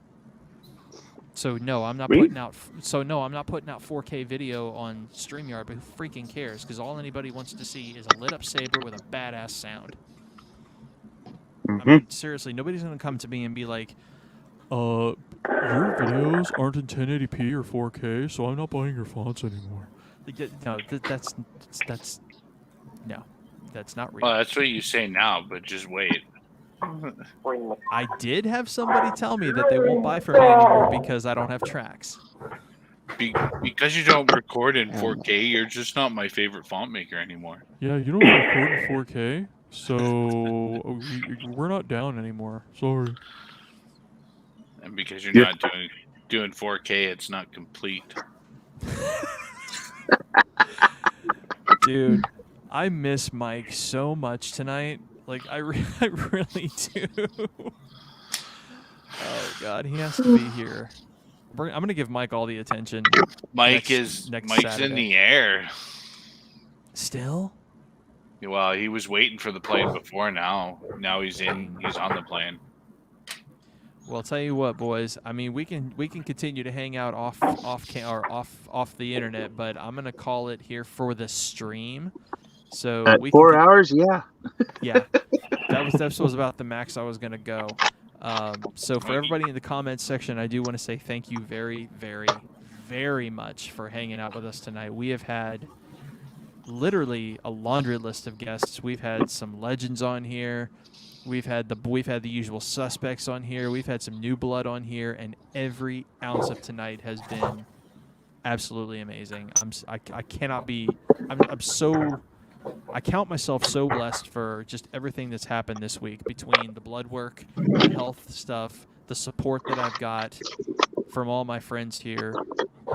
B: So no, I'm not putting out 4K video on StreamYard, but who freaking cares? Because all anybody wants to see is a lit up saber with a badass sound. I mean, seriously, nobody's gonna come to me and be like, your videos aren't in 1080p or 4K, so I'm not buying your fonts anymore. No, that's not real.
D: Well, that's what you say now, but just wait.
B: I did have somebody tell me that they won't buy from me anymore because I don't have tracks.
D: Because you don't record in 4K, you're just not my favorite font maker anymore.
B: Yeah, you don't record in 4K, so we're not down anymore. Sorry.
D: And because you're not doing 4K, it's not complete.
B: Dude, I miss Mike so much tonight. Like, I really do. Oh, God, he has to be here. I'm going to give Mike all the attention.
D: Mike's
B: Saturday.
D: in the air.
B: Still?
D: Well, he was waiting for the plane before now. Now he's on the plane.
B: Well, I'll tell you what, boys. I mean, we can continue to hang out off the internet, but I'm gonna call it here for the stream. So
E: at 4 hours, yeah.
B: Yeah, that was about the max I was gonna go. So for everybody in the comments section, I do want to say thank you very, very, very much for hanging out with us tonight. We have had literally a laundry list of guests. We've had some legends on here. We've had the usual suspects on here. We've had some new blood on here, and every ounce of tonight has been absolutely amazing. I count myself so blessed for just everything that's happened this week, between the blood work, the health stuff, the support that I've got from all my friends here,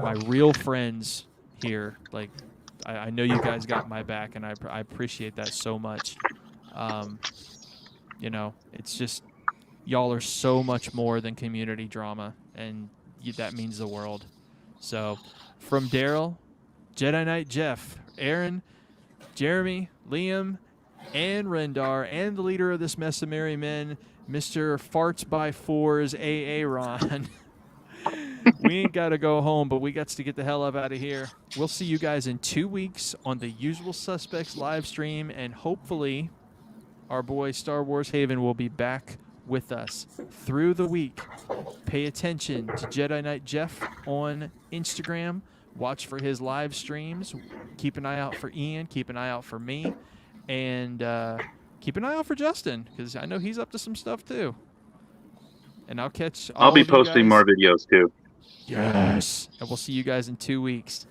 B: my real friends here. Like, I know you guys got my back, and I appreciate that so much. You know, it's just, y'all are so much more than community drama, and that means the world. So, from Daryl, Jedi Knight Jeff, Aaron, Jeremy, Liam, and Rendar, and the leader of this mess of merry men, Mr. Farts by Fours, AA Ron. We ain't got to go home, but we got to get the hell up out of here. We'll see you guys in 2 weeks on the Usual Suspects live stream, and hopefully our boy Star Wars Haven will be back with us through the week. Pay attention to Jedi Knight Jeff on Instagram. Watch for his live streams. Keep an eye out for Ian. Keep an eye out for me. And keep an eye out for Justin, because I know he's up to some stuff too. And I'll be
E: posting more videos too.
B: Yes. And we'll see you guys in 2 weeks.